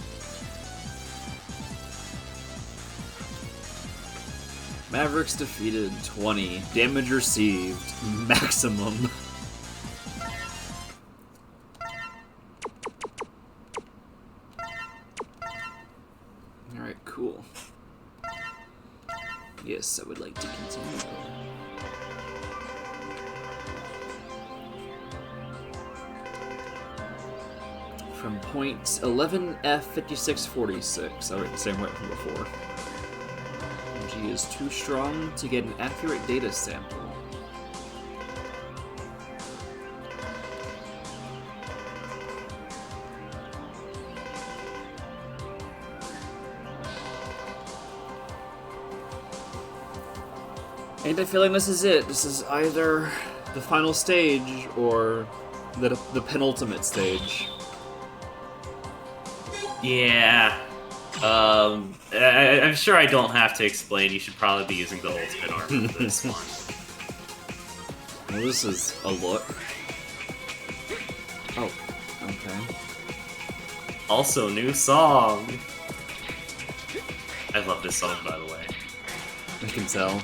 Mavericks defeated, 20. Damage received, maximum. Alright, cool. Yes, I would like to continue. From point 11F5646. Oh, wait, the same way from before. G is too strong to get an accurate data sample. Ain't I feeling this is it? This is either the final stage or the penultimate stage. Yeah. I'm sure I don't have to explain. You should probably be using the ultimate armor for this one. Well, this is a look. Oh, okay. Also, new song. I love this song, by the way. I can tell.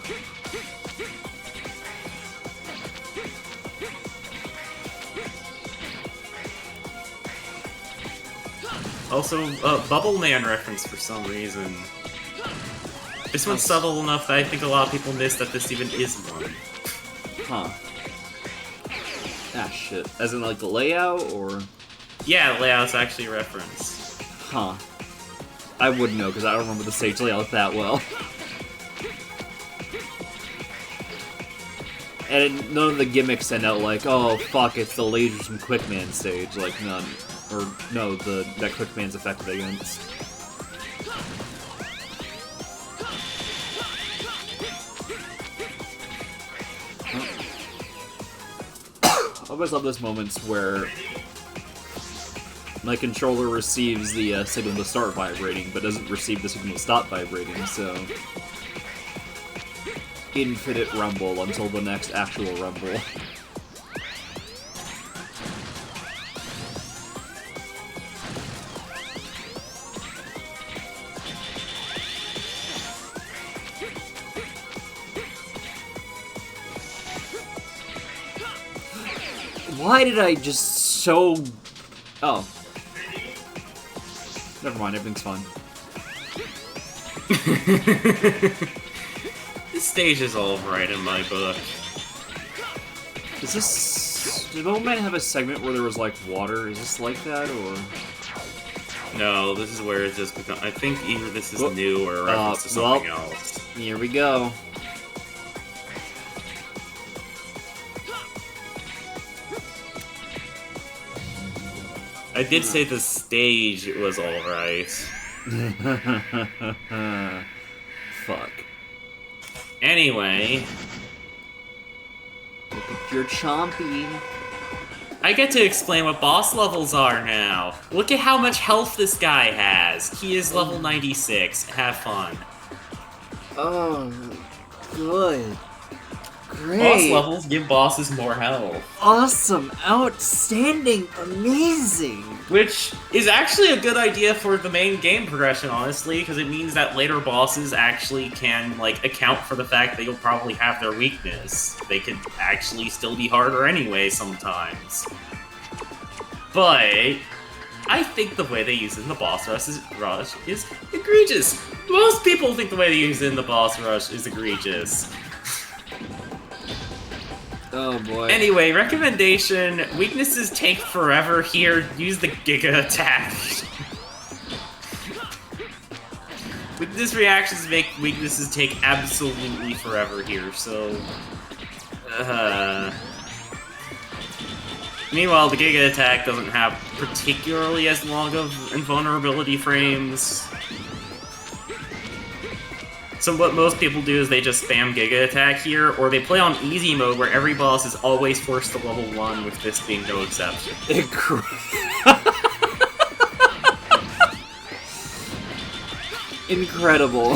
Also, Bubble Man reference for some reason. This one's subtle enough that I think a lot of people miss that this even is one. Huh. Ah, shit. As in, like, the layout, or...? Yeah, the layout's actually a reference. Huh. I wouldn't know, because I don't remember the stage layout that well. And none of the gimmicks send out, like, oh, fuck, it's the lasers from Quickman stage. Like, none. Or, no, that Quickman's affected against. I always love those moments where my controller receives the signal to start vibrating, but doesn't receive the signal to stop vibrating, so... Infinite rumble until the next actual rumble. Why did I just so... Oh. Never mind, everything's fine. This stage is alright in my book. Is this... Did Bubble Man have a segment where there was, like, water? Is this like that, or...? No, this is where it just becomes... I think either this is new or a reference to something else. Here we go. I did say the stage was alright. Fuck. Anyway... Look at your chompy. I get to explain what boss levels are now. Look at how much health this guy has. He is level 96. Have fun. Oh, good. Great. Boss levels give bosses more health. Awesome. Outstanding. Amazing. Which is actually a good idea for the main game progression, honestly, because it means that later bosses actually can, like, account for the fact that you'll probably have their weakness. They could actually still be harder anyway sometimes. But I think the way they use it in the boss rush is egregious. Most people think the way they use it in the boss rush is egregious. Oh boy. Anyway, recommendation, weaknesses take forever here, use the Giga attack. Weakness reactions make weaknesses take absolutely forever here, so... Meanwhile, the Giga attack doesn't have particularly as long of invulnerability frames. So what most people do is they just spam Giga Attack here, or they play on easy mode where every boss is always forced to level 1, with this being no exception. Incredible.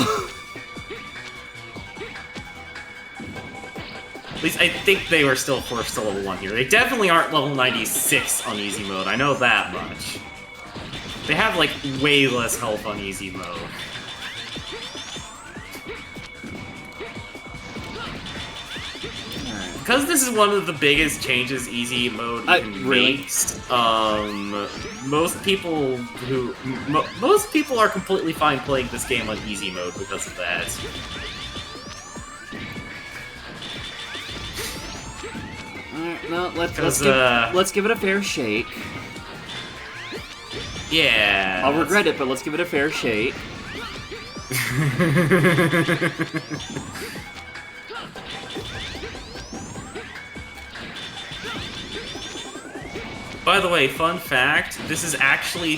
At least I think they were still forced to level 1 here. They definitely aren't level 96 on easy mode, I know that much. They have, like, way less health on easy mode. Because this is one of the biggest changes easy mode makes, most people are completely fine playing this game on easy mode because of that. Alright, no, let's give it a fair shake. Yeah. I'll regret it, but let's give it a fair shake. By the way, fun fact, this is actually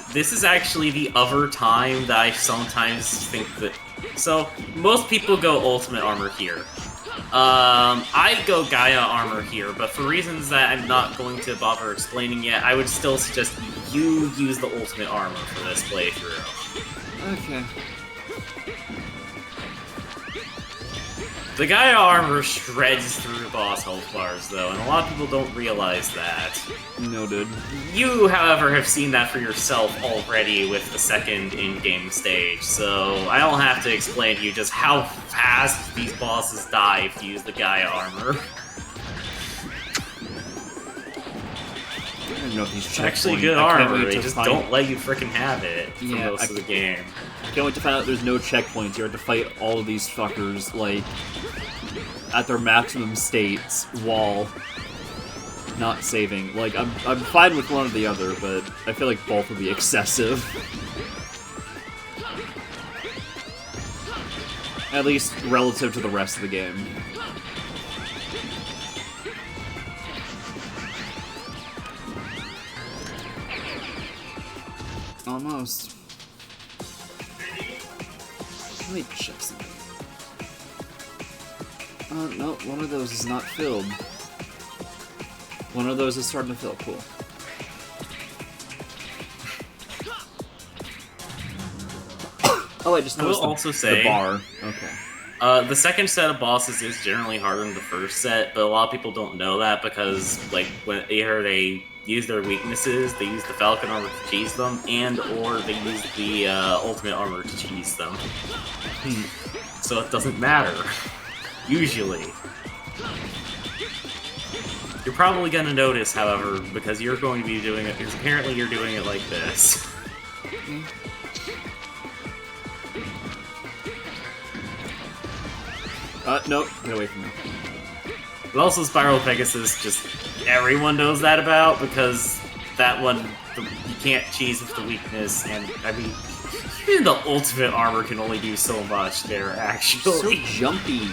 the other time that I sometimes think that... So, most people go Ultimate Armor here. I'd go Gaia Armor here, but for reasons that I'm not going to bother explaining yet, I would still suggest you use the Ultimate Armor for this playthrough. Okay. The Gaia Armor shreds through boss health bars, though, and a lot of people don't realize that. Noted. You, however, have seen that for yourself already with the second in-game stage, so I don't have to explain to you just how fast these bosses die if you use the Gaia Armor. I don't know if these It's actually good armor, they just don't let you frickin' have it for most of the game. Can't wait to find out there's no checkpoints. You have to fight all of these fuckers, like, at their maximum states, while not saving. Like, I'm fine with one or the other, but I feel like both would be excessive. At least relative to the rest of the game. Almost. Let me check something. No, one of those is not filled. One of those is starting to fill. Cool. Oh, I just noticed the bar. Okay. The second set of bosses is generally harder than the first set, but a lot of people don't know that because, like, when either they use their weaknesses, they use the Falcon Armor to cheese them, or they use the Ultimate Armor to cheese them. So it doesn't matter. Usually. You're probably gonna notice, however, because you're going to be doing it, because apparently you're doing it like this. Nope, get away from me. But also Spiral Pegasus, just everyone knows that about, because that one, you can't cheese with the weakness, and, I mean, even the Ultimate Armor can only do so much there, actually. So jumpy.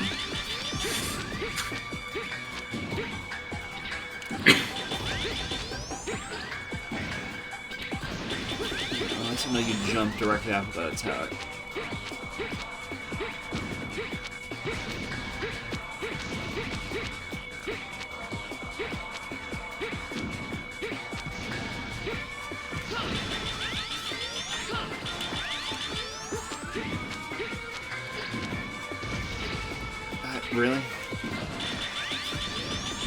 That's how you jump directly after that attack. Really?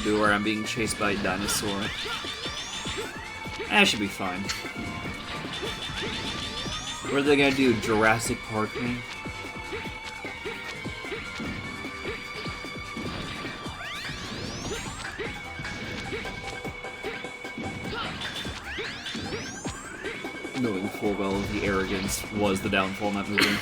Do where I'm being chased by a dinosaur. That should be fine. What are they gonna do? Jurassic Park me? Knowing full well the arrogance was the downfall in that movie.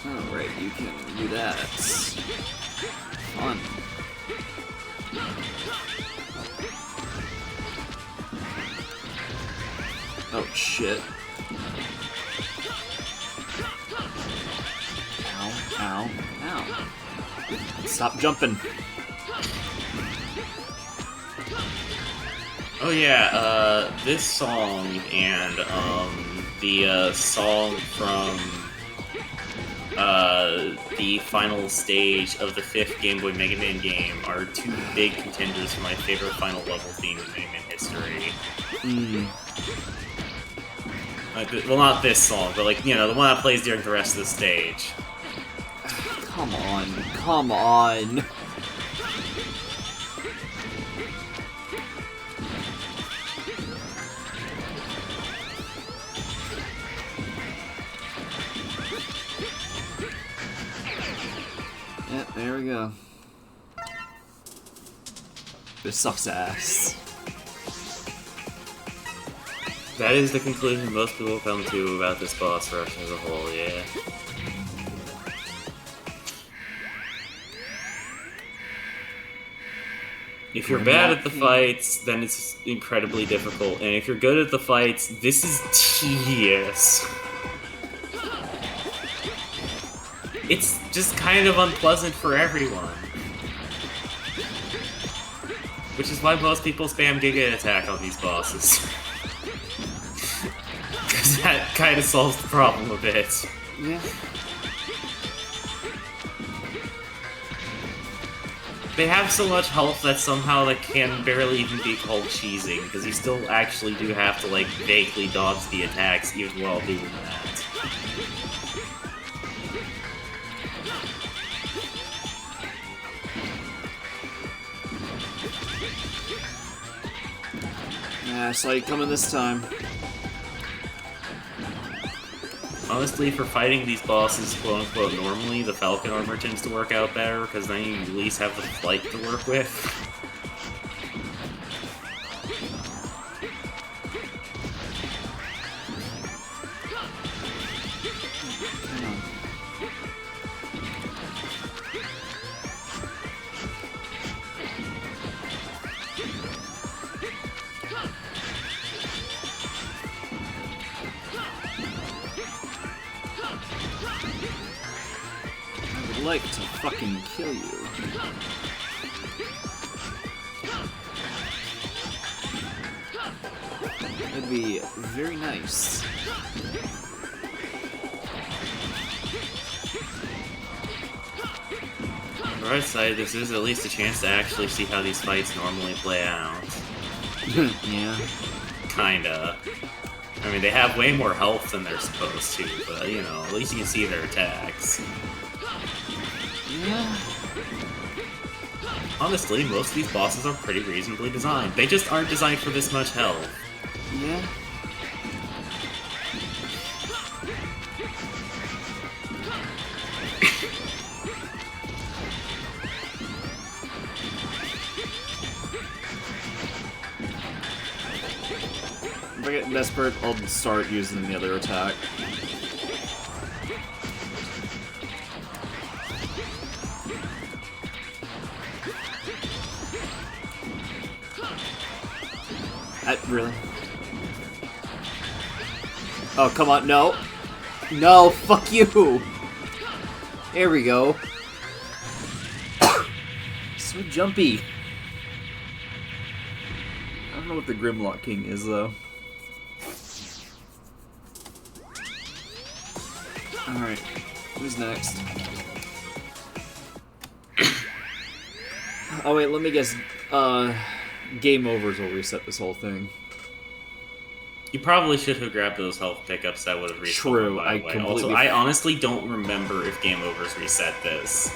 Alright, you can do that. Fun. Oh shit. Ow, ow, ow. Stop jumping. Oh yeah, this song and the song from the final stage of the 5th Game Boy Mega Man game are two big contenders for my favorite final level theme in Mega Man history. Well, not this song, but like, you know, the one that plays during the rest of the stage. Come on, come on. Yep, there we go. This sucks ass. That is the conclusion most people come to about this boss rush as a whole, yeah. If you're bad at the fights, then it's incredibly difficult, and if you're good at the fights, this is tedious. It's just kind of unpleasant for everyone. Which is why most people spam Giga Attack on these bosses. Because that kind of solves the problem a bit. Yeah. They have so much health that somehow that can barely even be called cheesing, because you still actually do have to, like, vaguely dodge the attacks even while doing that. Yeah, I saw you coming this time. Honestly, for fighting these bosses, quote-unquote, normally, the Falcon armor tends to work out better, because then you at least have the flight to work with. I'd like to fucking kill you. That'd be very nice. On the right side, this is at least a chance to actually see how these fights normally play out. Yeah. Kinda. I mean, they have way more health than they're supposed to, but, you know, at least you can see their attacks. Yeah. Honestly, most of these bosses are pretty reasonably designed. They just aren't designed for this much health. Yeah. If I get desperate, I'll start using the other attack. Really? Oh, come on, no. No, fuck you! There we go. So jumpy. I don't know what the Grimlock King is, though. Alright, who's next? Oh wait, let me guess. Game overs will reset this whole thing. You probably should have grabbed those health pickups that would have reset. True, I completely. Also, I honestly don't remember if game overs reset this.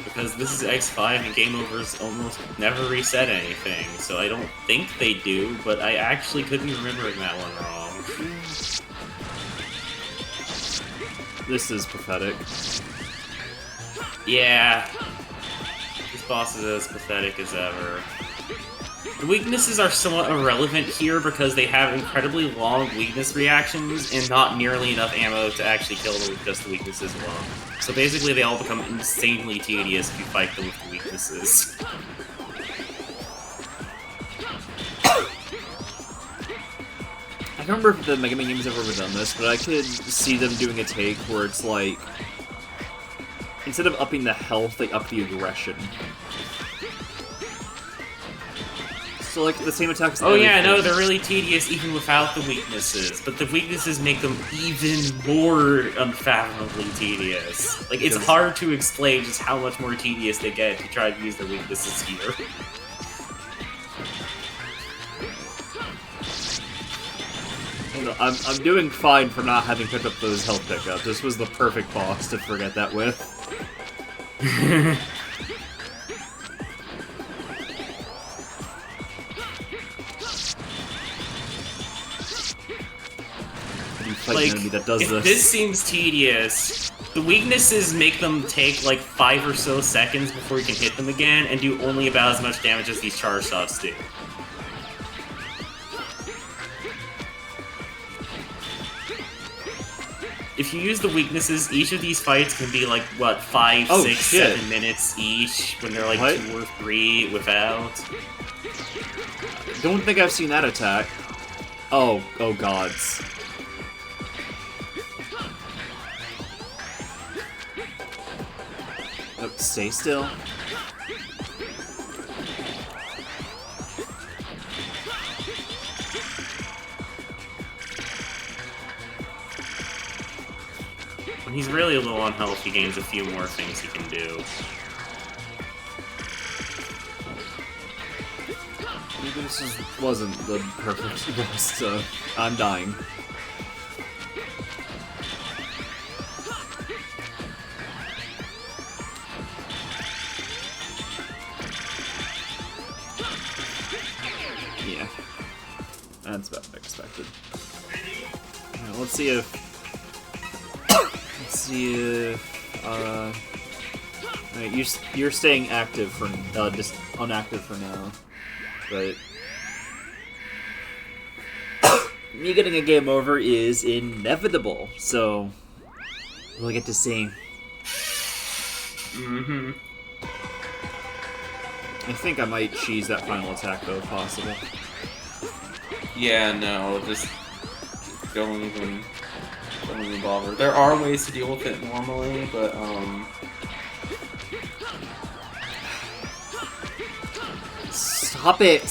Because this is X5 and game overs almost never reset anything, so I don't think they do, but I actually could be remembering that one wrong. This is pathetic. Yeah. This boss is as pathetic as ever. The weaknesses are somewhat irrelevant here because they have incredibly long weakness reactions and not nearly enough ammo to actually kill them with just the weaknesses alone. So basically they all become insanely tedious if you fight them with the weaknesses. I I don't remember if the Mega Man games have ever done this, but I could see them doing a take where it's like, instead of upping the health, they up the aggression. So, like, the same attacks... Oh yeah, no, they're really tedious even without the weaknesses, but the weaknesses make them even more unfathomably tedious. Like, it's hard to explain just how much more tedious they get if you try to use their weaknesses here. I'm doing fine for not having picked up those health pickups. This was the perfect boss to forget that with. Like, that does if this seems tedious, the weaknesses make them take like 5 or so seconds before you can hit them again, and do only about as much damage as these charge shots do. If you use the weaknesses, each of these fights can be like, what, 5, 6, 7 minutes each, when they're like 2 or 3 without. Don't think I've seen that attack. Oh gods. Oh, stay still. When he's really low on health, he gains a few more things he can do. Maybe this wasn't the perfect boss, so I'm dying. Yeah. That's about expected. Right, let's see if... Alright, you're staying active for... just unactive for now. But... me getting a game over is inevitable, so... we'll get to see. Mm-hmm. I think I might cheese that final attack, though, if possible. Yeah, no, just don't even bother. There are ways to deal with it normally, but, Stop it!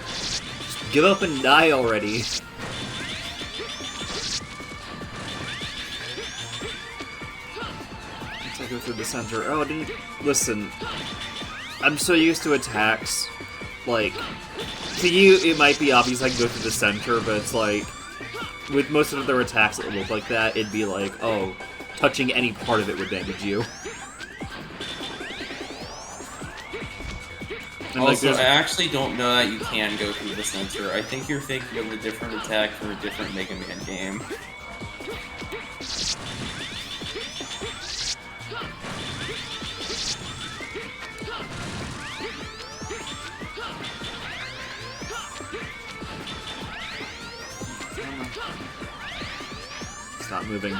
Just give up and die already. I go through the center. Oh, listen. I'm so used to attacks. Like, to you, it might be obvious I can go through the center, but it's like, with most of their attacks that look like that, it'd be like, oh, touching any part of it would damage you. And also, like, I actually don't know that you can go through the center. I think you're thinking of a different attack from a different Mega Man game. Stop moving.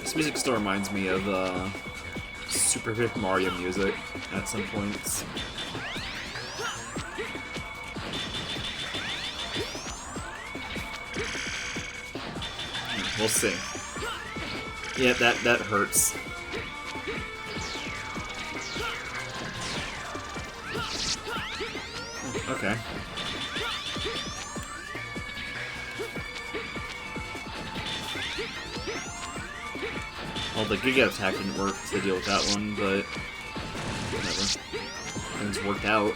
This music still reminds me of Super Paper Mario music at some points. We'll see. Yeah, that hurts. Okay. Well, the Giga attack didn't work to deal with that one, but whatever. Things worked out.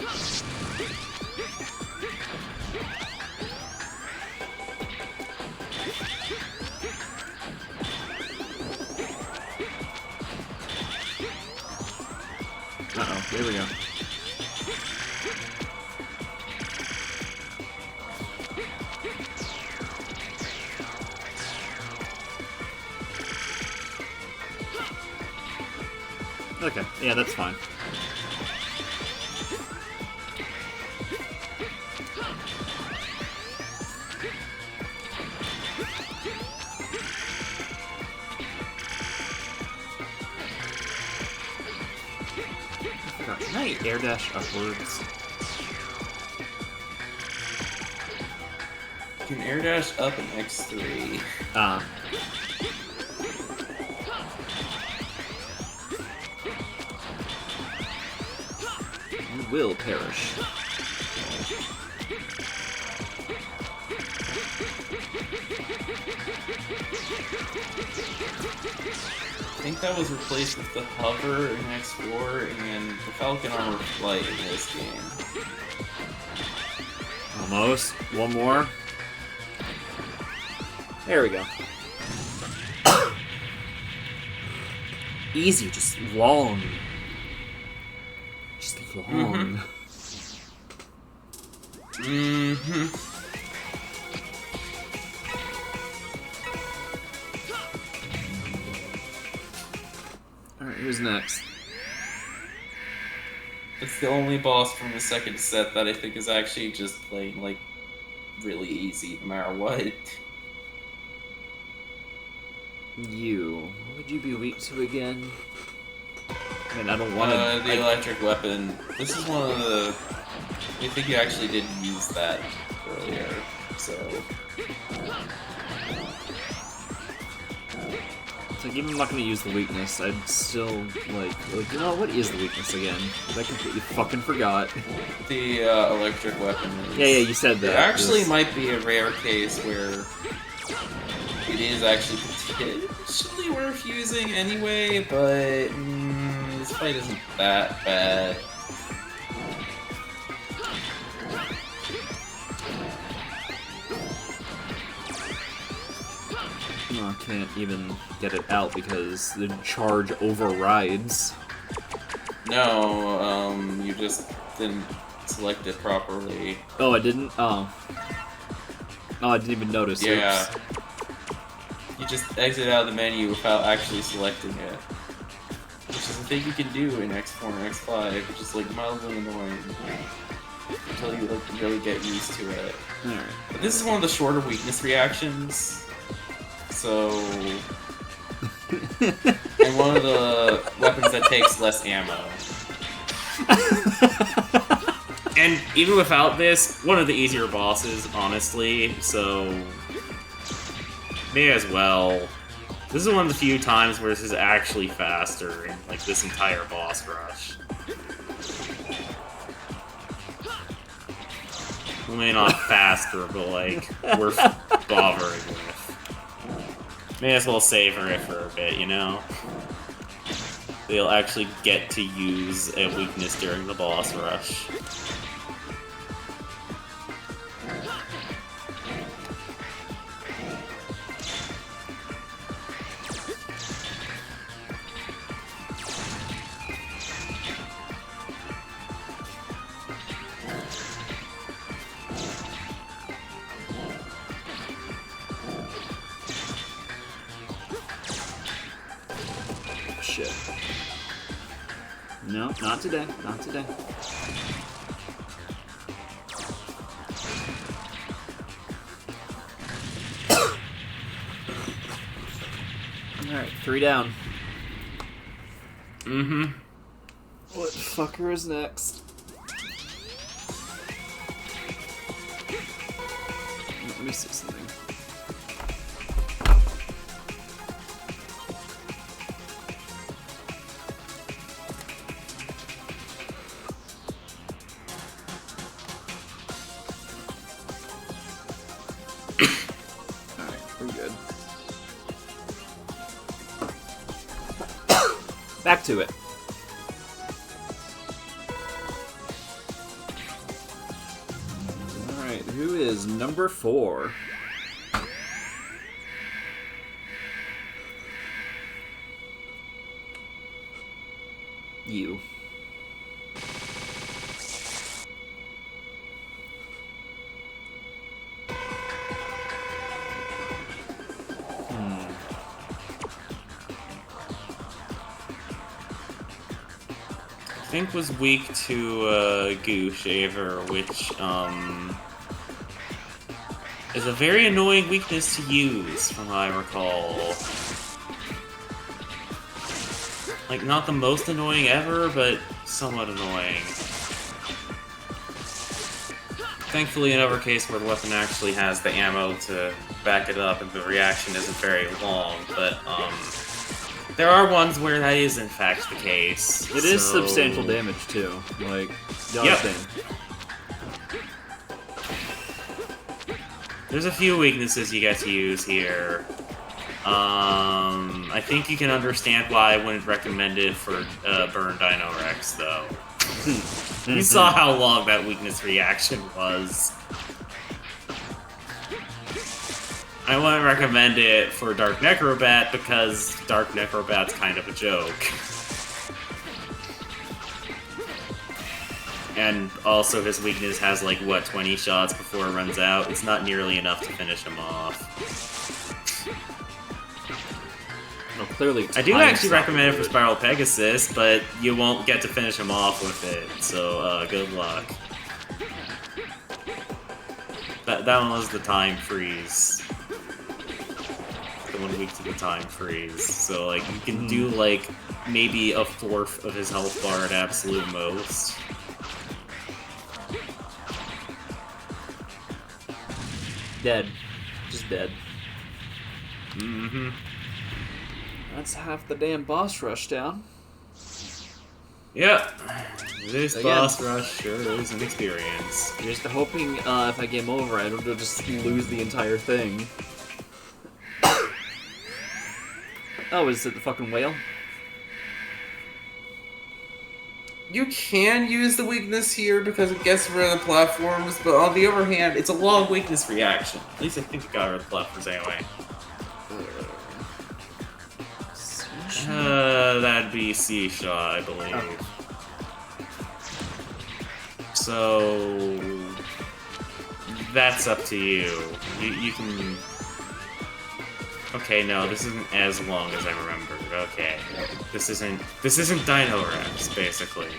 Uh-oh, there we go. Okay, yeah, that's fine. God, can I air dash upwards? You can air dash up in X3. You will perish. I think that was replaced with the hover in X4 and the Falcon Armor Flight in this game. Almost. One more. There we go. Easy, just long. Just long. Alright, who's next? It's the only boss from the second set that I think is actually just playing, like, really easy no matter what. You. What would you be weak to again? I mean, I don't want to... The electric weapon. This is one of the... I think you actually did use that earlier, so... It's like, even if I'm not going to use the weakness, I'd still, like, you know, what is the weakness again? I completely fucking forgot. The electric weapon is... Yeah, you said that. It actually might be a rare case where it is actually potentially worth using anyway, but this fight isn't that bad. No, I can't even get it out because the charge overrides. No, you just didn't select it properly. Oh, I didn't? Oh. Oh, I didn't even notice. Yeah. Oops. You just exit out of the menu without actually selecting it. Which is a thing you can do in X4 and X5, which is like mildly annoying. Until you like really get used to it. Alright. But this is one of the shorter weakness reactions. So... and one of the weapons that takes less ammo. And even without this, one of the easier bosses, honestly, so... may as well. This is one of the few times where this is actually faster in, like, this entire boss rush. Well, maybe not faster, but, like, worth bothering with. May as well savor it for a bit, you know? They'll actually get to use a weakness during the boss rush. Shit. No, not today. Not today. Alright, 3 down. Mm-hmm. What fucker is next? Let me see something. Back to it. Alright, who is number 4? You. I think was weak to Goo Shaver, which is a very annoying weakness to use, from what I recall. Like, not the most annoying ever, but somewhat annoying. Thankfully, in every case where the weapon actually has the ammo to back it up and the reaction isn't very long, but, there are ones where that is, in fact, the case. It is substantial damage, too. Like, you understand. There's a few weaknesses you get to use here. I think you can understand why I wouldn't recommend it for Burn Dino Rex, though. You saw how long that weakness reaction was. I wouldn't recommend it for Dark Necrobat because Dark Necrobat's kind of a joke. And also his weakness has like, what, 20 shots before it runs out? It's not nearly enough to finish him off. Well, clearly I do actually recommend it for Spiral Pegasus, but you won't get to finish him off with it, so good luck. That one was the time freeze. The 1 week to the time freeze. So, like, you can do, like, maybe a fourth of his health bar at absolute most. Dead. Just dead. Mm-hmm. That's half the damn boss rush down. Yep. This boss rush sure is an experience. I'm just hoping if I game over, I don't just lose the entire thing. Oh, is it the fucking whale? You can use the weakness here because it gets rid of the platforms, but on the other hand, it's a long weakness reaction. At least I think it got rid of the platforms anyway. That'd be C-Shot, I believe. Oh. So... that's up to you. You can... Okay, no, this isn't as long as I remembered. Okay. This isn't Dino Rex, basically.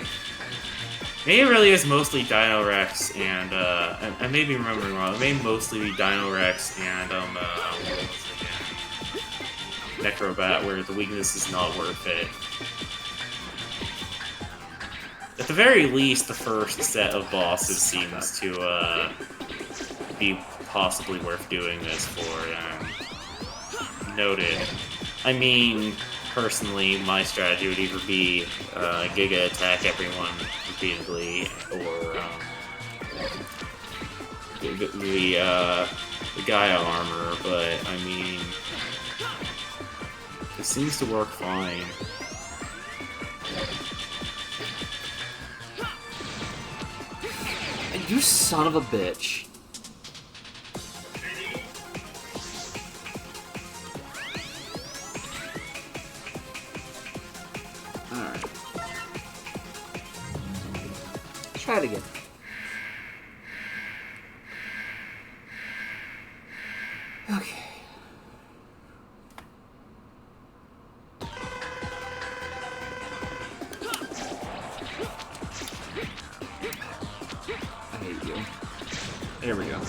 Maybe it really is mostly Dino Rex and, I may be remembering wrong. It may mostly be Dino Rex and, what was it again? Necrobat, where the weakness is not worth it. At the very least, the first set of bosses seems to, be possibly worth doing this for, noted. I mean, personally, my strategy would either be Giga attack everyone repeatedly, or the Gaia armor, but I mean, it seems to work fine. You son of a bitch. Alright. Try it again. Okay. I hate you. There we go.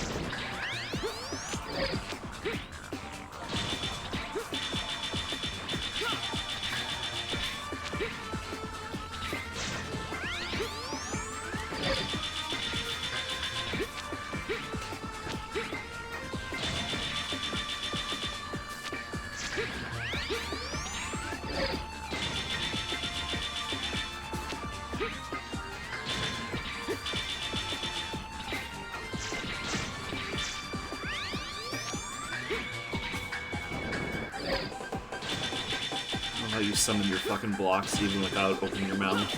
How you summon your fucking blocks even without opening your mouth.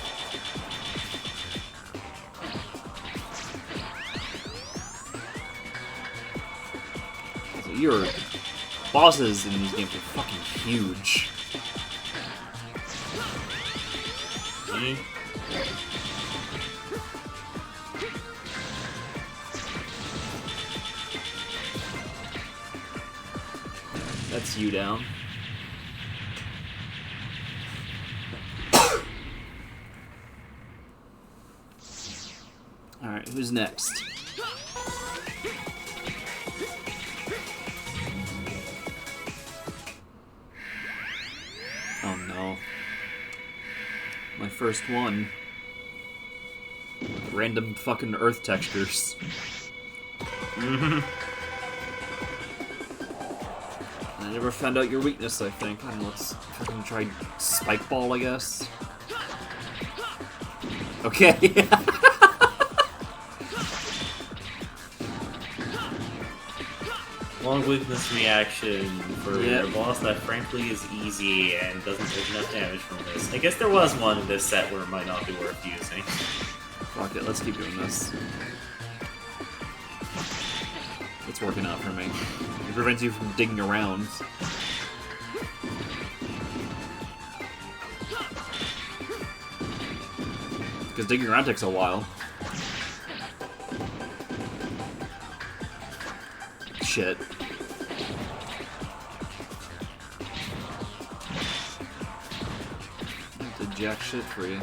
So your bosses in these games are fucking huge. That's you down. Alright, who's next? Oh no. My first one. Random fucking earth textures. Mm-hmm. I never found out your weakness, I think. I don't know, let's fucking try Spike Ball, I guess. Okay. Long weakness reaction for Yep. a boss that frankly is easy and doesn't take enough damage from this. I guess there was one in this set where it might not be worth using. Fuck it, let's keep doing this. It's working out for me. It prevents you from digging around. Because digging around takes a while. Shit. I did jack shit for you.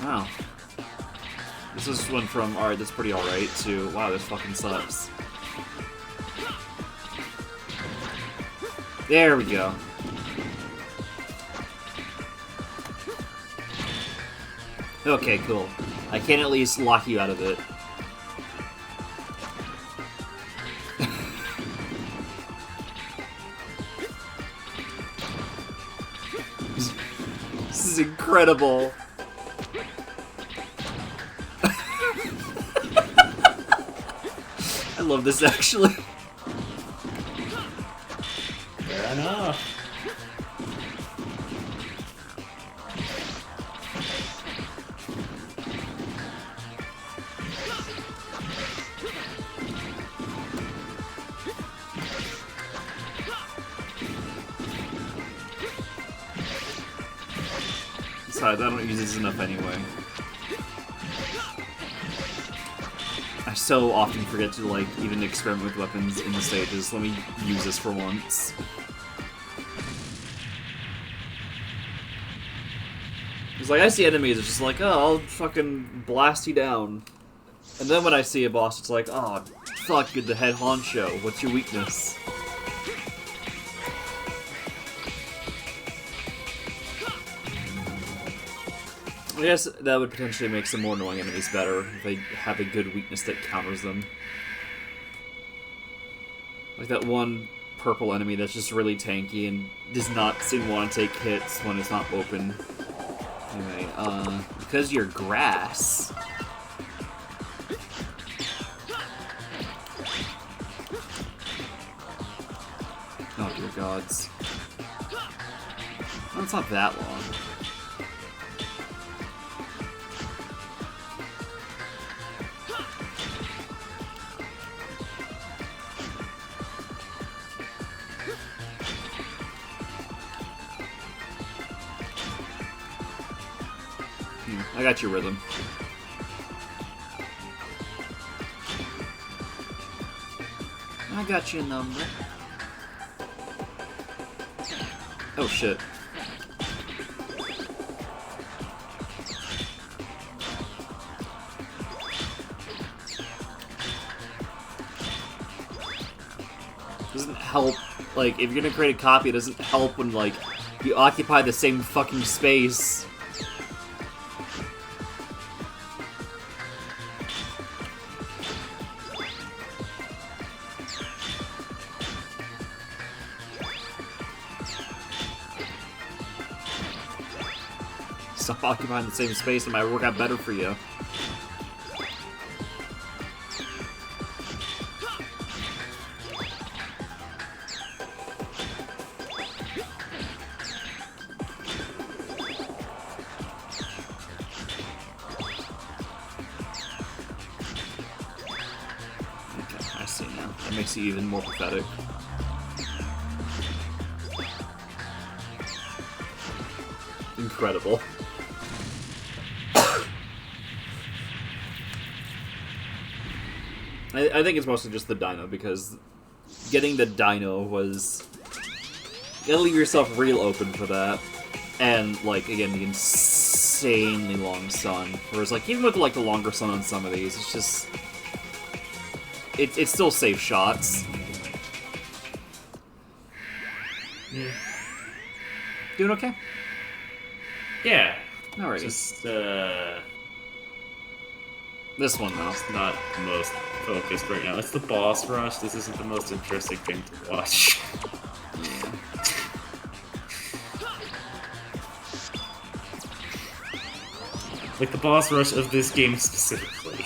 Wow. This is went from, alright, that's pretty alright, to, wow, this fucking sucks. There we go. Okay, cool. I can at least lock you out of it. This is incredible. I love this, actually. Fair enough. Besides, I don't use this enough anyway. I so often forget to, like, even experiment with weapons in the stages. Let me use this for once. It's like, I see enemies, it's just like, oh, I'll fucking blast you down. And then when I see a boss, it's like, oh, fuck, you're the head honcho. What's your weakness? I guess that would potentially make some more annoying enemies better if they have a good weakness that counters them. Like that one purple enemy that's just really tanky and does not seem to want to take hits when it's not open. Anyway, because you're grass. Oh dear gods. Well, it's not that long. I got your rhythm. I got your number. Oh shit. Doesn't help, like, if you're gonna create a copy, it doesn't help when, like, you occupy the same fucking space. Stop occupying the same space, it might work out better for you. Okay, I see now. That makes you even more pathetic. Incredible. I think it's mostly just the dino, because getting the dino was... You gotta leave yourself real open for that. And, like, again, the insanely long sun. Whereas, like, even with, like, the longer sun on some of these, it's just... It's still safe shots. Yeah. Doing okay? Yeah. Alrighty. Just, This one, though. It's not the most focused right now. It's the boss rush. This isn't the most interesting thing to watch. Yeah. Like the boss rush of this game specifically.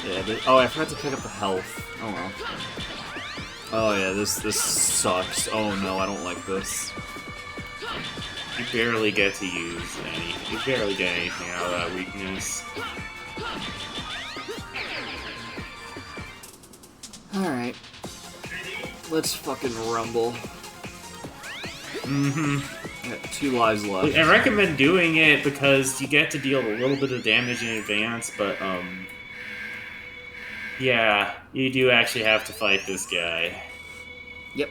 Yeah, oh, I forgot to pick up the health. Oh well. Oh yeah, this sucks. Oh no, I don't like this. You barely get to use any. You barely get anything out of that weakness. Alright. Let's fucking rumble. Mm-hmm. Got 2 lives left. I recommend doing it because you get to deal a little bit of damage in advance, but, yeah, you do actually have to fight this guy. Yep.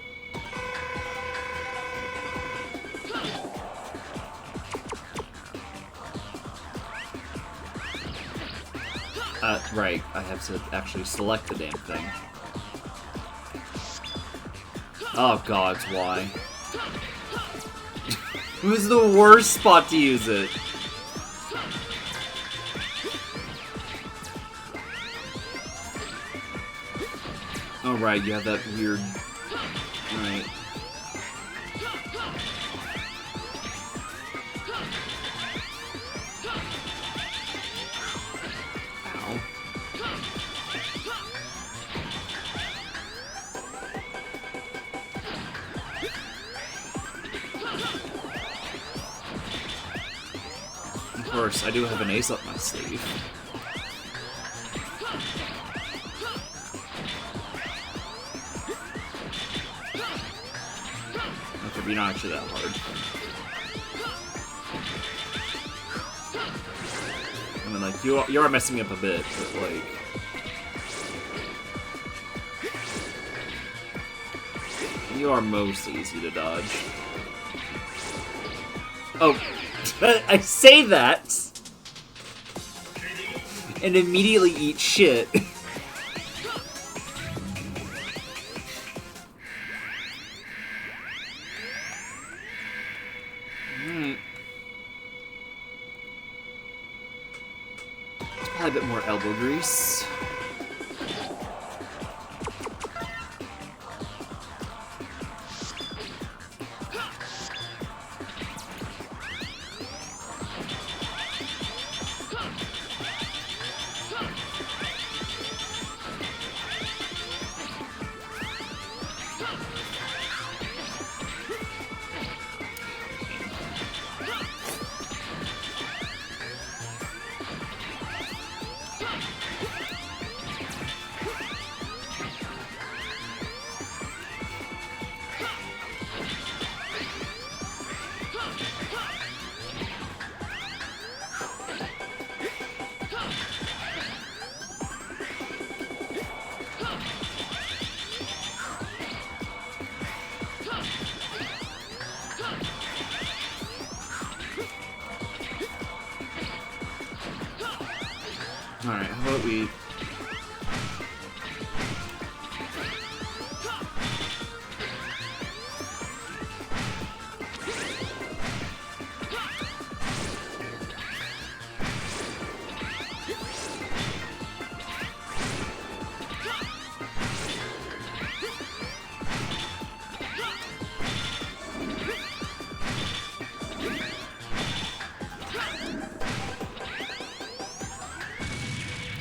Right. I have to actually select the damn thing. Oh god, why? It was the worst spot to use it. Oh right, you have that weird... Right. Ow. Of course, I do have an ace up my sleeve. Okay, but you're not actually that hard. I mean, like, you are messing me up a bit, but, like... You are most easy to dodge. Oh, I say that! And immediately eat shit. A bit more elbow grease. Alright, how about we...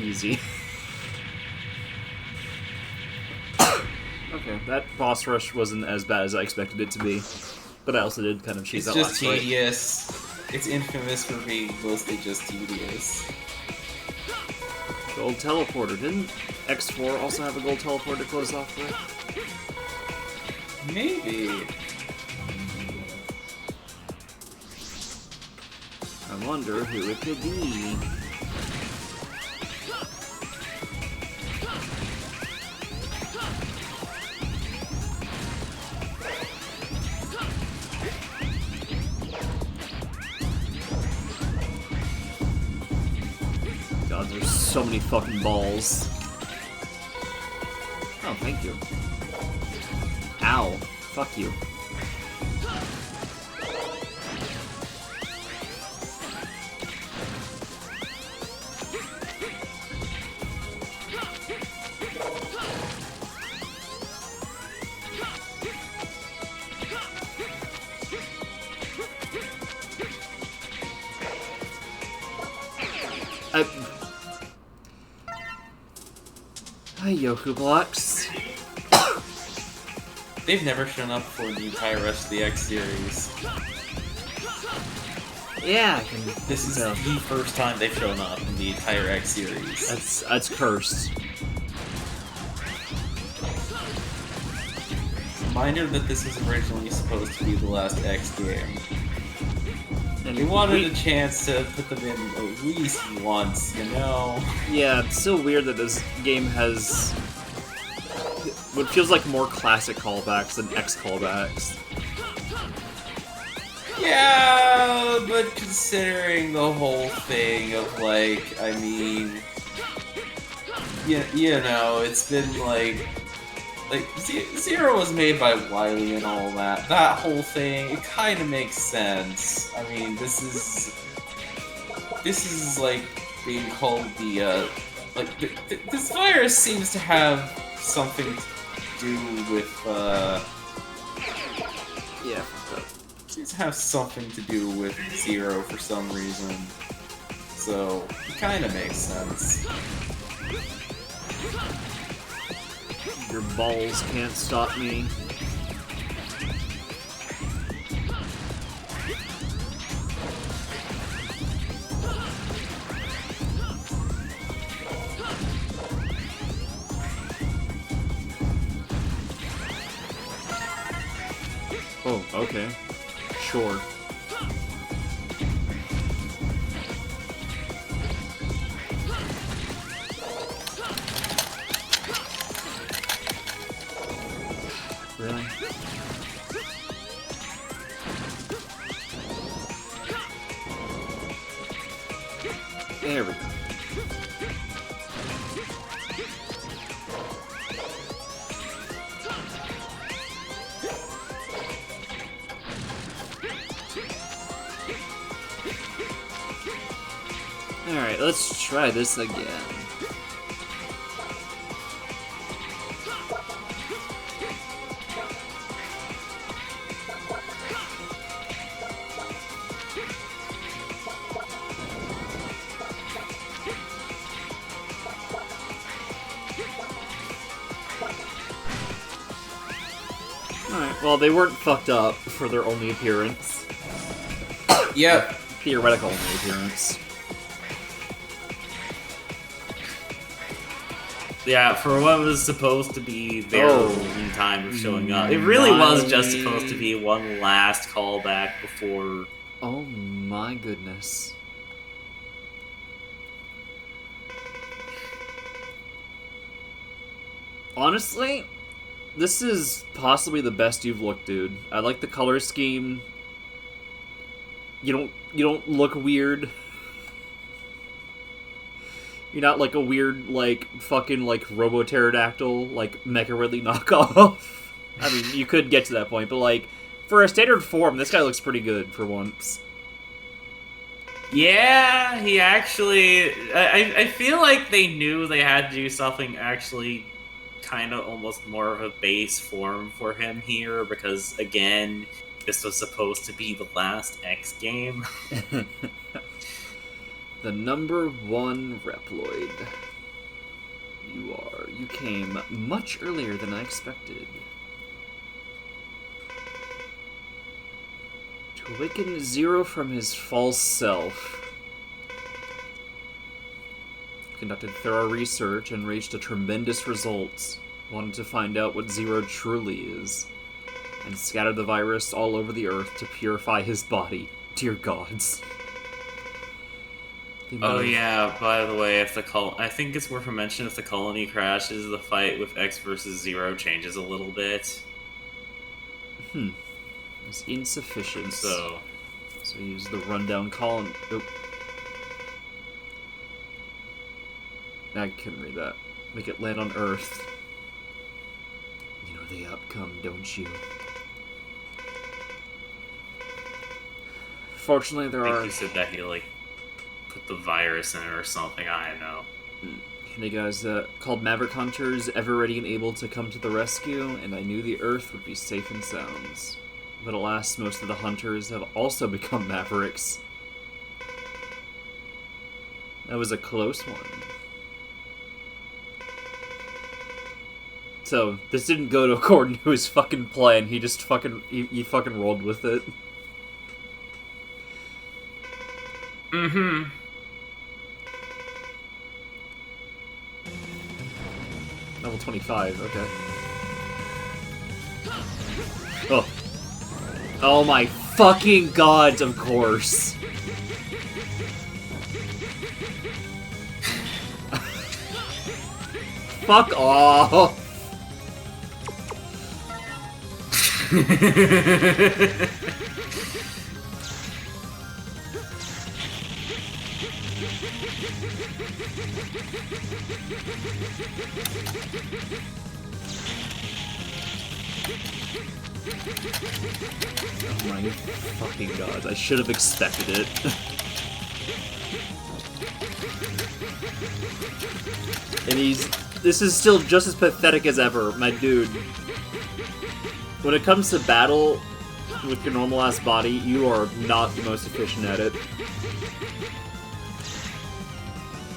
Easy. Okay, that boss rush wasn't as bad as I expected it to be, but I also did kind of cheese It's that just last fight. tedious. It's infamous for being mostly just tedious. Gold teleporter. Didn't X4 also have a gold teleporter to close off with? Maybe. I wonder who it could be. God, there's so many fucking balls. Oh, thank you. Ow. Fuck you. Hi, Yoku blocks. They've never shown up for the entire rest of the X series. Yeah, This is the first time they've shown up in the entire X series. That's cursed. Reminder that this was originally supposed to be the last X game. And They wanted a chance to put them in at least once, you know? Yeah, it's so weird that this game has what feels like more classic callbacks than X callbacks. Yeah, but considering the whole thing of, like, I mean... You know, it's been, like, Zero was made by Wily and all that. That whole thing, it kind of makes sense. I mean, this is like being called the this virus seems to have something to do with Yeah. seems to have something to do with Zero for some reason. So it kind of makes sense. Your balls can't stop me. Oh, okay. Sure. Really? There we go. Alright, let's try this again. Alright, well, they weren't fucked up for their only appearance. Yep. Theoretical only appearance. Yeah, for what was supposed to be their own time of showing up. It really was just supposed to be one last callback before... Oh my goodness. Honestly, this is possibly the best you've looked, dude. I like the color scheme. You don't look weird. You're not like a weird, like, fucking, like, Robo-Pterodactyl, like, Mecha Ridley knockoff. I mean, you could get to that point, but, like, for a standard form, this guy looks pretty good for once. Yeah, he actually... I feel like they knew they had to do something actually kind of almost more of a base form for him here, because, again, this was supposed to be the last X game. The number one Reploid. You came much earlier than I expected. To awaken Zero from his false self. Conducted thorough research and reached a tremendous results. Wanted to find out what Zero truly is. And scattered the virus all over the earth to purify his body. Dear gods. Oh yeah, by the way, if the I think it's worth a mention, if the colony crashes, the fight with X versus Zero changes a little bit. It's insufficient. So use the rundown colony. Oh. I couldn't read that. Make it land on Earth. You know the outcome. outcome, don't you? Fortunately, there I think are... he said that he, like, put the virus in it or something, I don't know. Hey guys, called Maverick Hunters, ever ready and able to come to the rescue, and I knew the Earth would be safe and sound. But alas, most of the hunters have also become Mavericks. That was a close one. So, this didn't go to according to his fucking plan, he just fucking, he fucking rolled with it. Mm-hmm. Level 25, okay. Oh. Oh my fucking god, of course. Fuck off. Oh my fucking god, I should have expected it. And this is still just as pathetic as ever, my dude. When it comes to battle with your normal-ass body, you are not the most efficient at it.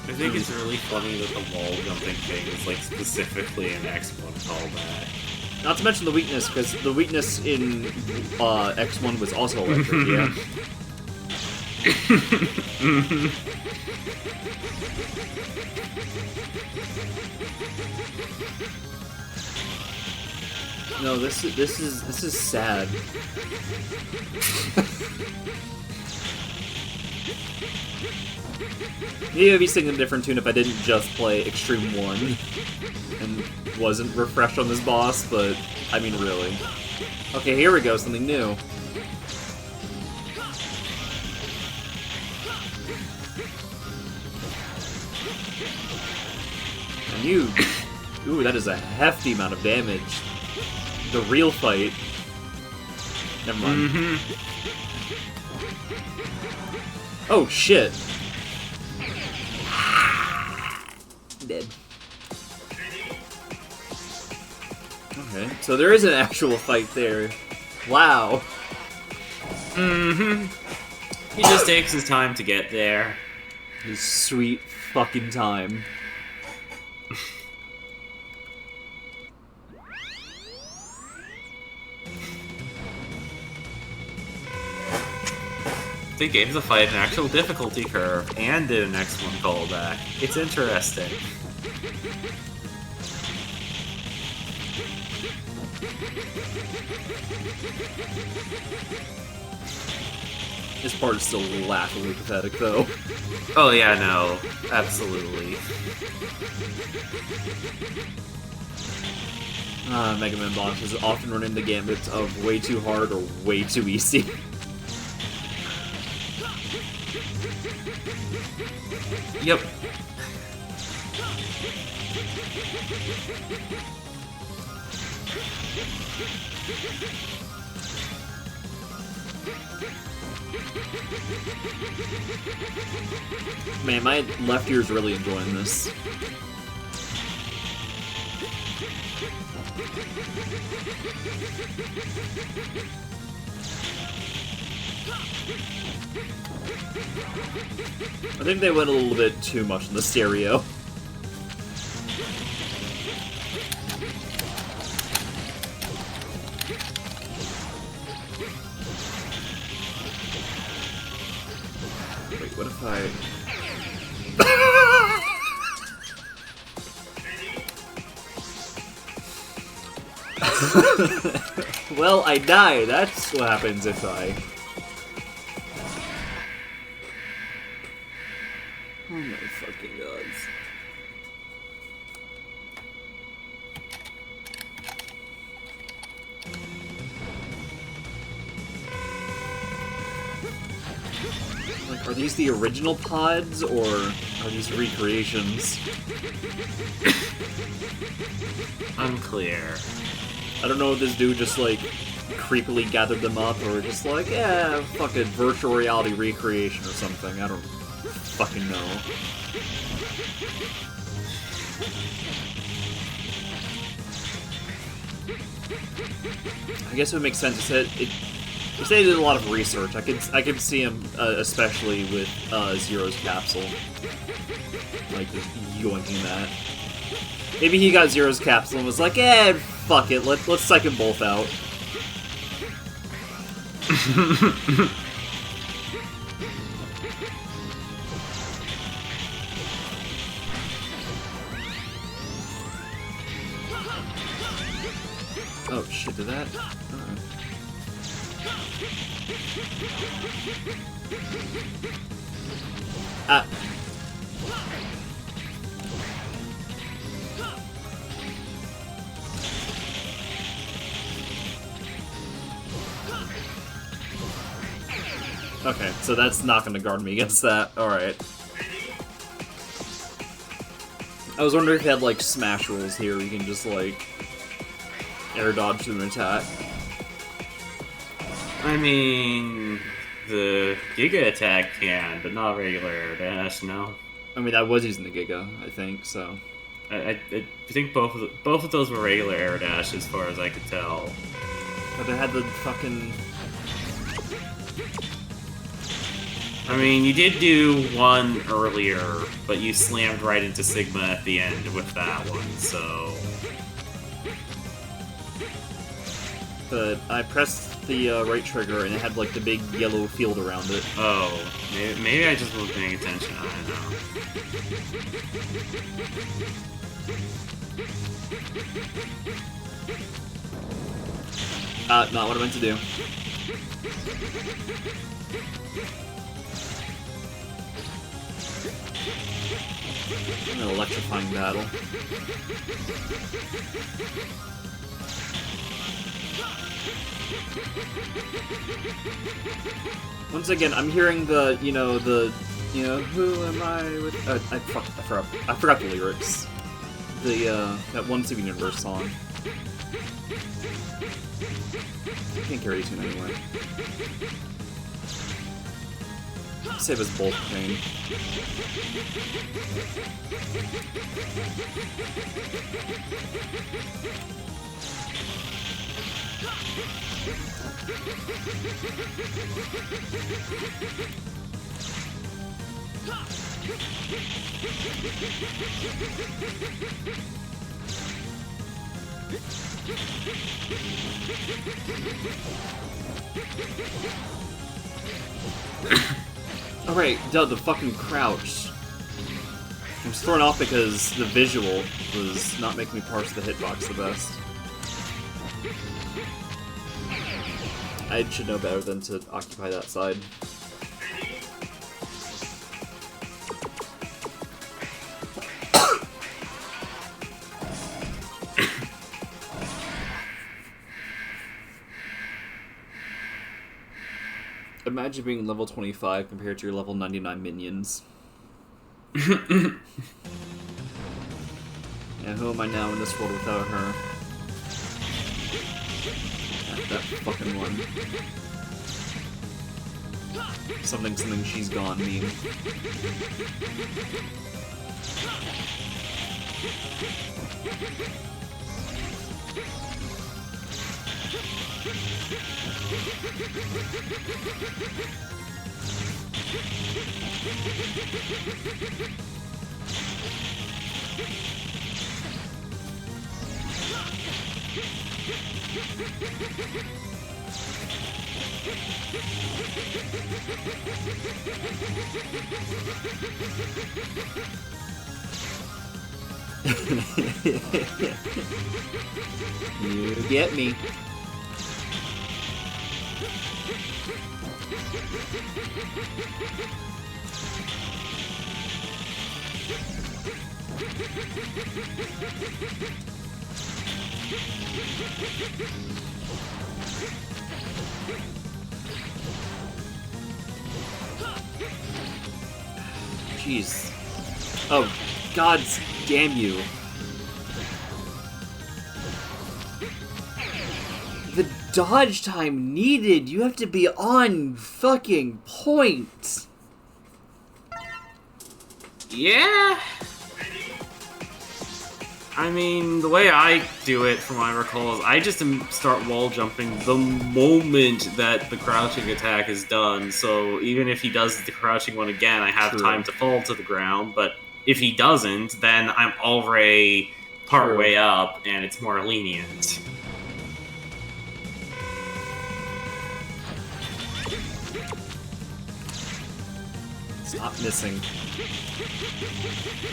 I think it's really funny that the wall jumping thing is, like, specifically an X1 callback. Not to mention the weakness, because the weakness in X1 was also electric, yeah. No, this is sad. Maybe I'd be singing a different tune if I didn't just play Extreme 1 and wasn't refreshed on this boss, but I mean, really. Okay, here we go, something new. And you... Ooh, that is a hefty amount of damage. The real fight. Never mind. Mm-hmm. Oh, shit. Dead. Okay, so there is an actual fight there. Wow. Mm-hmm. He just takes his time to get there. His sweet fucking time. They gave the fight an actual difficulty curve and did an X1 callback. It's interesting. This part is still laughably pathetic, though. Oh yeah, no. Absolutely. Mega Man bosses often run into gambits of way too hard or way too easy. Yep. Man, my left ear's really enjoying this. I think they went a little bit too much in the stereo. Wait, what if I... Well, I die. That's what happens if I... Oh my fucking gods. Like, are these the original pods, or are these recreations? Unclear. I don't know if this dude just, like, creepily gathered them up, or just like, yeah, fucking virtual reality recreation or something. I don't fucking know. I guess it would make sense. It they did a lot of research. I could see him, especially with Zero's capsule, like just yoinking that. Maybe he got Zero's capsule and was like, eh, fuck it, let's psych them both out. Oh shit, did that? Alright. Ah. Okay, so that's not gonna guard me against that. Alright. I was wondering if it had, like, smash rules here, you can just, like, air dodge to an attack. I mean, the Giga attack can, but not regular air dash, no. I mean, I was using the Giga, I think, so... I think both of those were regular air dash, as far as I could tell. But it had the fucking... I mean, you did do one earlier, but you slammed right into Sigma at the end with that one, so... But I pressed the right trigger and it had like the big yellow field around it. Oh, maybe I just wasn't paying attention, I don't know. Not what I meant to do. An electrifying battle. Once again, I'm hearing the, who am I with? I forgot the lyrics. That one Steven Universe song. I can't carry tune anyway. Save us both pain. Alright, the fucking crouch. I'm just thrown off because the visual was not making me parse the hitbox the best. I should know better than to occupy that side. Imagine being level 25 compared to your level 99 minions. And who am I now in this world without her? That fucking one. Something she's gone meme. You get me. Jeez. Oh, God damn you. the dodge time needed. You have to be on fucking point. Yeah. I mean, the way I do it, from what I recall, is I just start wall jumping the moment that the crouching attack is done. So even if he does the crouching one again, I have time to fall to the ground. But if he doesn't, then I'm already partway up, and it's more lenient. Stop missing.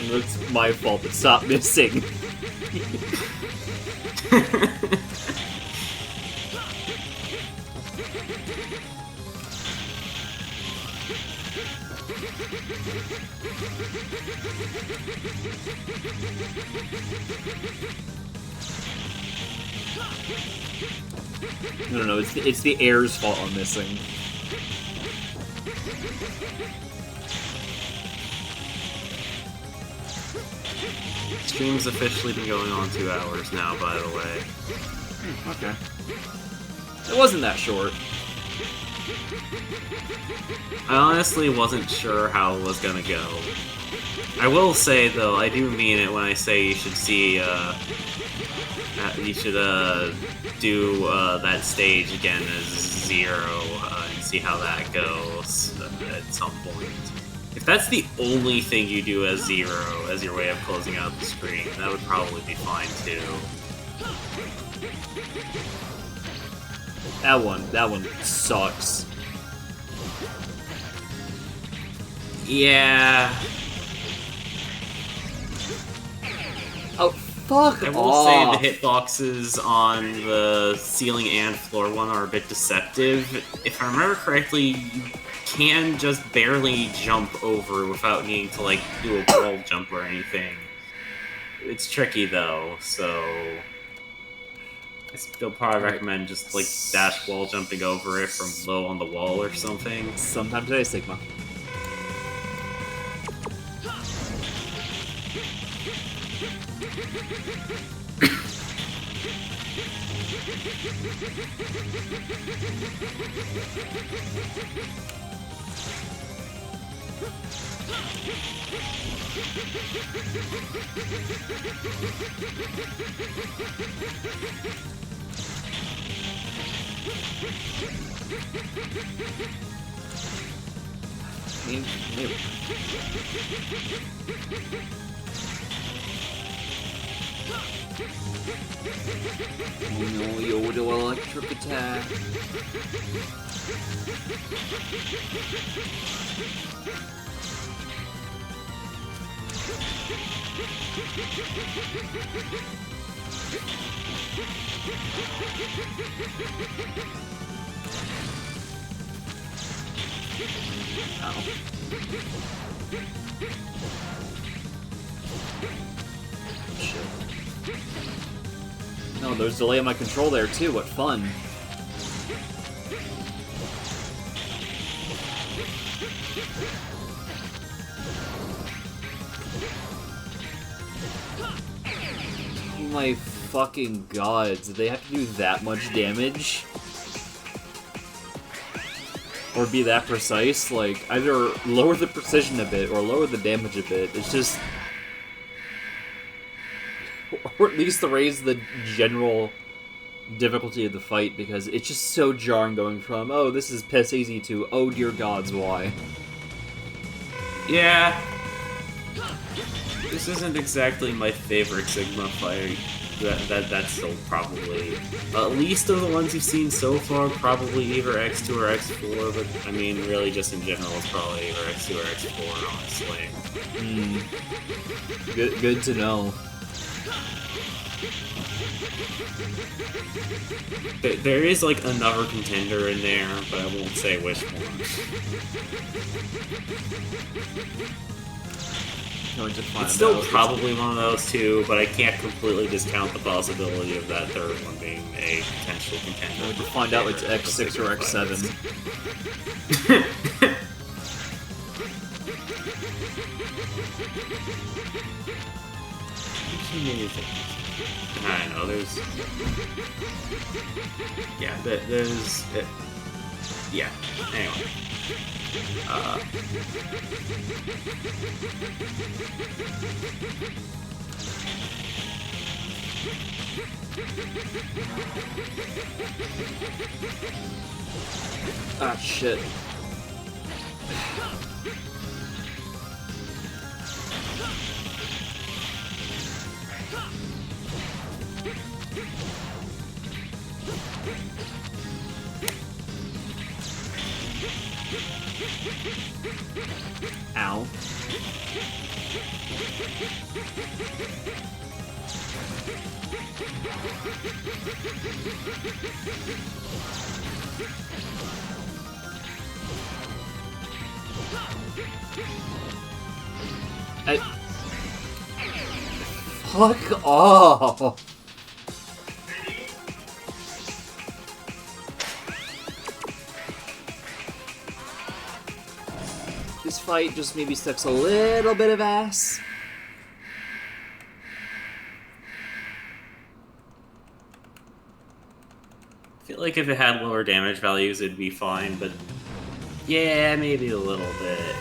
It's my fault, but stop missing. No, it's the air's fault I'm missing. Stream's officially been going on 2 hours now, by the way. Okay. It wasn't that short. I honestly wasn't sure how it was gonna go. I will say, though, I do mean it when I say you should see, do that stage again as Zero, and see how that goes at some point. If that's the only thing you do as Zero, as your way of closing out the screen, that would probably be fine, too. That one sucks. Yeah. Oh, fuck I will off. say the hitboxes on the ceiling and floor one are a bit deceptive. If I remember correctly, you can just barely jump over without needing to, like, do a wall jump or anything. It's tricky, though, so I still probably recommend just, like, dash wall jumping over it from low on the wall or something. Sometime today, Sigma. Oh no, Yoda electric attack. Shit. No, there's delay on my control there too, what fun. Oh my fucking god, do they have to do that much damage? Or be that precise? Like, either lower the precision a bit or lower the damage a bit. It's just... Or at least raise the general difficulty of the fight, because it's just so jarring going from, oh, this is piss easy to, oh dear gods, why? Yeah. This isn't exactly my favorite Sigma fight. That's still probably, at least of the ones you've seen so far, probably either X2 or X4, but I mean, really just in general, it's probably either X2 or X4, honestly. Good to know. There is, like, another contender in there, but I won't say which one. It's still probably one of those two, but I can't completely discount the possibility of that third one being a potential contender. We'll find out it's X6 or X7. I know, there's... Yeah, there's... Yeah, anyway. Ah, shit. Ow. Fuck off! This fight just maybe sucks a little bit of ass. I feel like if it had lower damage values, it'd be fine, but... Yeah, maybe a little bit.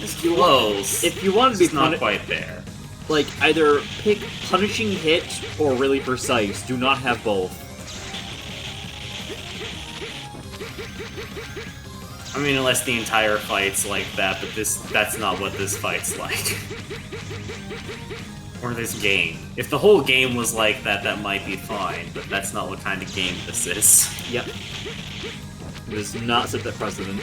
It's close. If you want to be It's not quite there. like, either pick punishing hit or really precise. Do not have both. I mean, unless the entire fight's like that, but that's not what this fight's like. Or this game. If the whole game was like that, that might be fine, but that's not what kind of game this is. Yep. It does not set that precedent.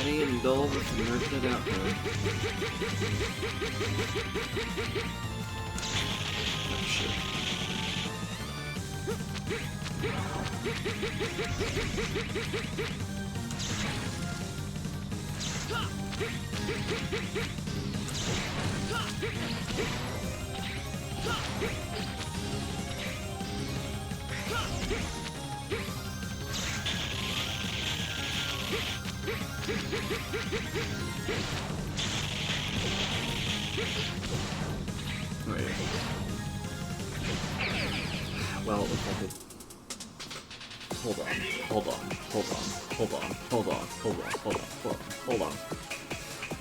Eddie and Dole with nerfed it out though. Oh shit. Wait. Well, if I could...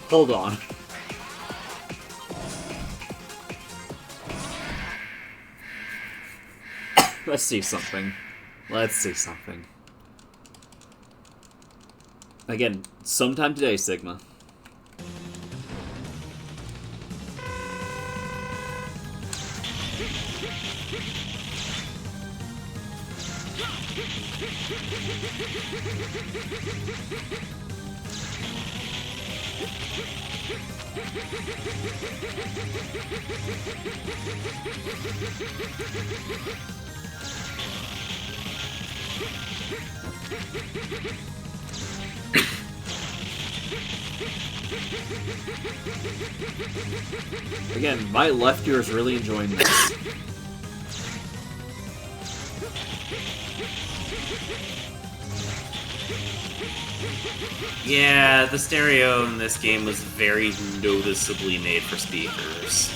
Hold on. Let's see something. Again, sometime today, Sigma. Again, my left ear is really enjoying this. Yeah, the stereo in this game was very noticeably made for speakers.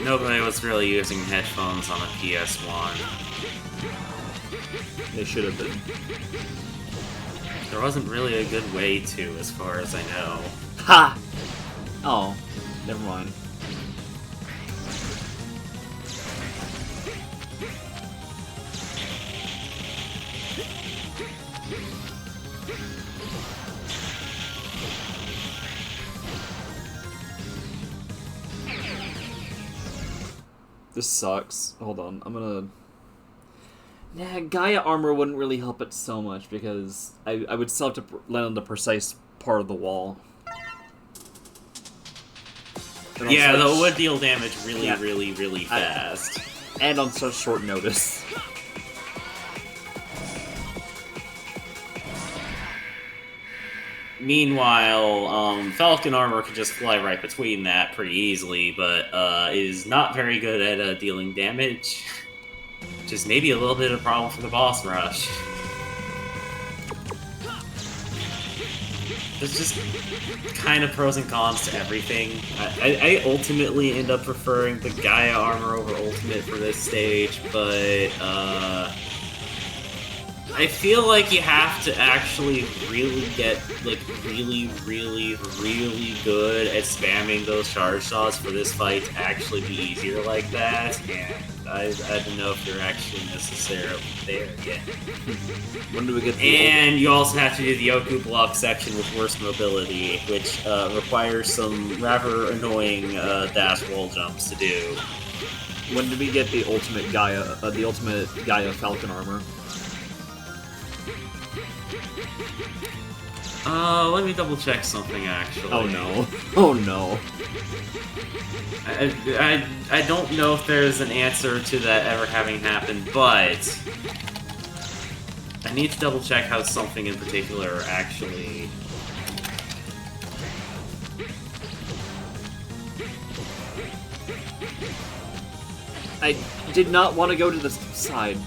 Nobody was really using headphones on a PS1. They should have been. There wasn't really a good way to, as far as I know. Ha! Oh, never mind. This sucks. Hold on, I'm gonna... Nah, Gaia armor wouldn't really help it so much, because I would still have to land on the precise part of the wall. And Yeah, on though such- it would deal damage really, Yeah. really fast. And on such short notice. Meanwhile, Falcon Armor can just fly right between that pretty easily, but is not very good at dealing damage, which is maybe a little bit of a problem for the boss rush. There's just kind of pros and cons to everything. I ultimately end up preferring the Gaia Armor over Ultimate for this stage, but I feel like you have to actually really get, like, really good at spamming those charge shots for this fight to actually be easier like that, and I don't know if you're actually necessarily there yet. When do we get the And you also have to do the Yoku block section with worse mobility, which requires some rather annoying dash wall jumps to do. When do we get the ultimate Gaia Falcon Armor? Let me double check something actually. Oh no. Oh no. I don't know if there's an answer to that ever having happened, but I need to double check how something in particular actually. I did not want to go to the side.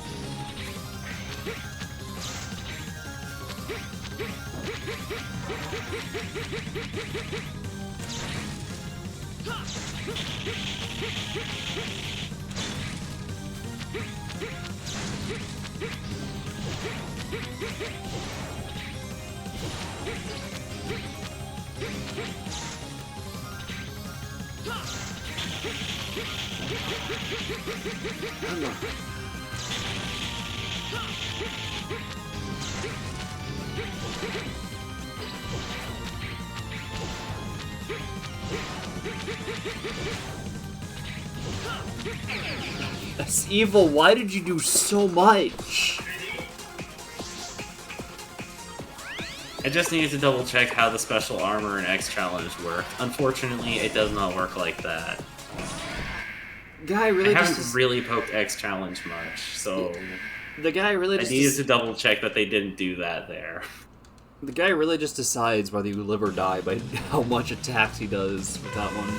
That's evil. Why did you do so much? I just needed to double check how the special armor and X challenge worked. Unfortunately, it does not work like that. Guy really I haven't really poked X challenge much, so the guy really just I needed to double check that they didn't do that there. The guy really just decides whether you live or die by how much attacks he does with that one.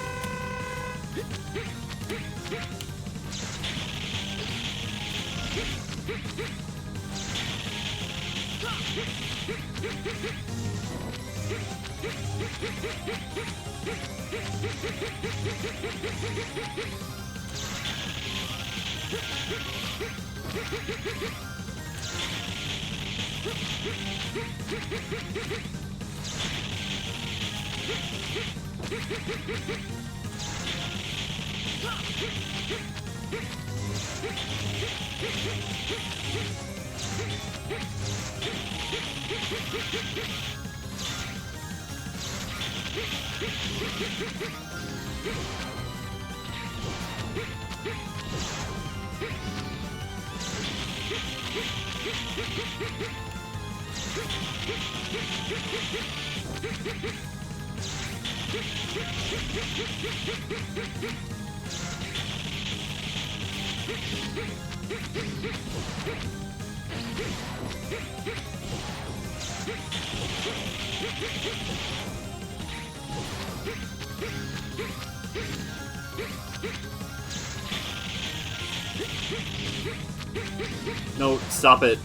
No, stop it.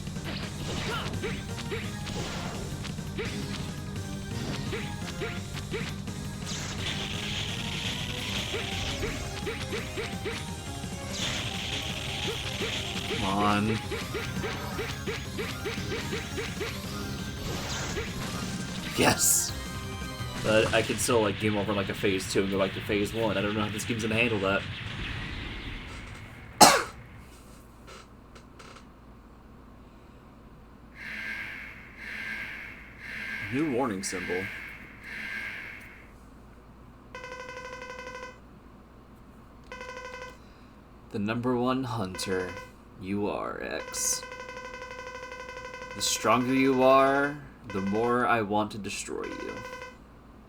Come on. Yes! But I can still, like, game over like a phase 2 and go back to phase 1. I don't know how this game's gonna handle that. New warning symbol. The #1 hunter. You are X. The stronger you are, the more I want to destroy you.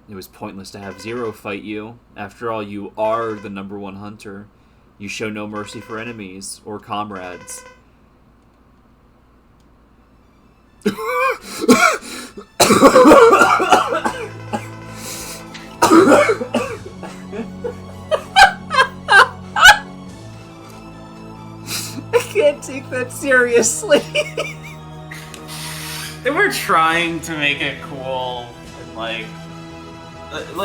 It was pointless to have Zero fight you. After all, you are the #1 hunter. You show no mercy for enemies or comrades. that seriously. They were trying to make it cool and like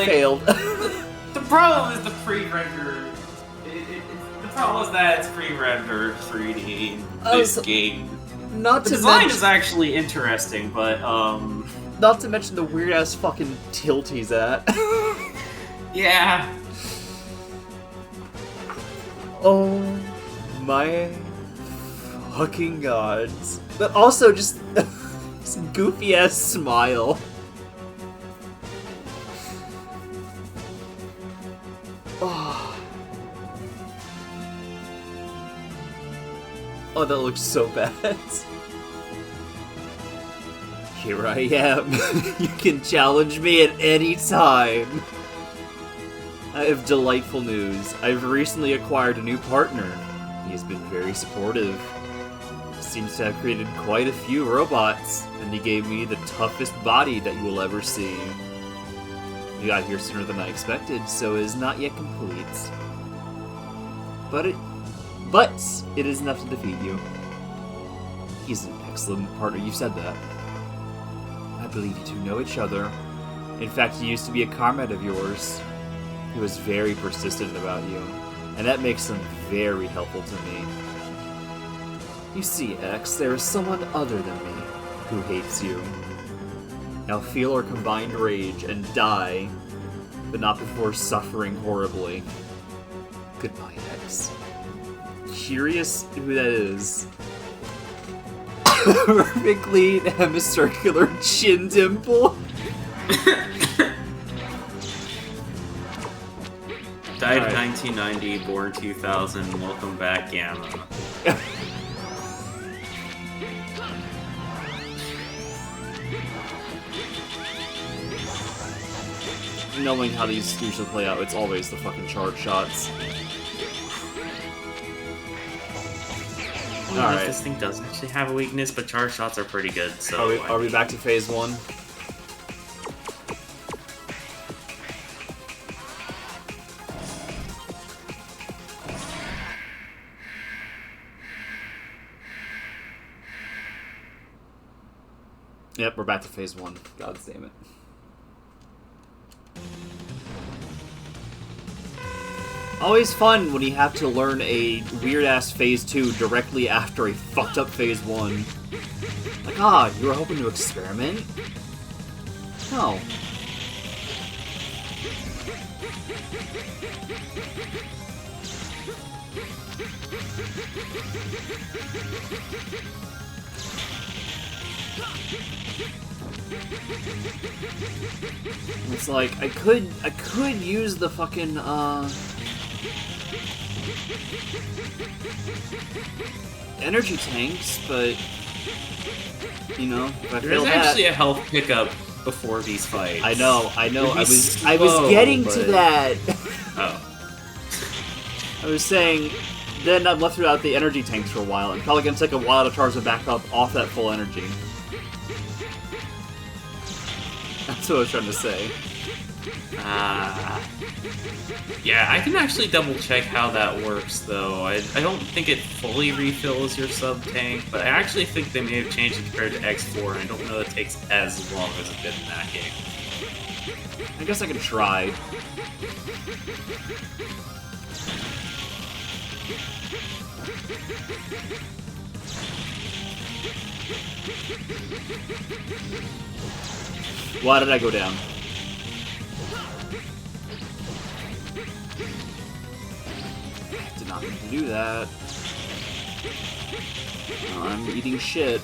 Failed. The problem is the pre-rendered. The problem is that it's pre-rendered 3D. This game. Not The to design mention, is actually interesting, but not to mention the weird ass fucking tilt he's at. yeah. Oh my fucking gods! But also just this goofy ass smile. Oh, that looks so bad. Here I am. You can challenge me at any time. I have delightful news. I've recently acquired a new partner. He has been very supportive. Seems to have created quite a few robots, and he gave me the toughest body that you will ever see. We got here sooner than I expected, so it is not yet complete. But it is enough to defeat you. He's an excellent partner, you said that. I believe you two know each other. In fact, he used to be a comrade of yours. He was very persistent about you, and that makes him very helpful to me. You see, X, there is someone other than me who hates you. Now feel our combined rage and die, but not before suffering horribly. Goodbye, X. Curious who that is. Perfectly hemicircular chin dimple. Died Alright. 1990, born 2000. Welcome back, Gamma. Knowing how these usually play out, it's always the fucking charge shots. Alright. This thing does actually have a weakness, but charge shots are pretty good. So Are we back to phase 1? Yep, we're back to phase 1. God damn it. Always fun when you have to learn a weird-ass phase 2 directly after a fucked-up phase 1. Like, you were hoping to experiment? No. It's like, I could use the fucking, energy tanks, but, you know, if I fail There's that... actually a health pickup before these fights. I know, I It'd be was slow, getting to but- that! Oh. I was saying, then I'm left without the energy tanks for a while, and probably gonna take a while to charge them back up off that full energy. That's what I was trying to say. Yeah, I can actually double check how that works, though. I don't think it fully refills your sub-tank, but I actually think they may have changed it compared to X4, and I don't know it takes as long as it did in that game. I guess I can try. Why did I go down? Did not mean to do that. I'm eating shit.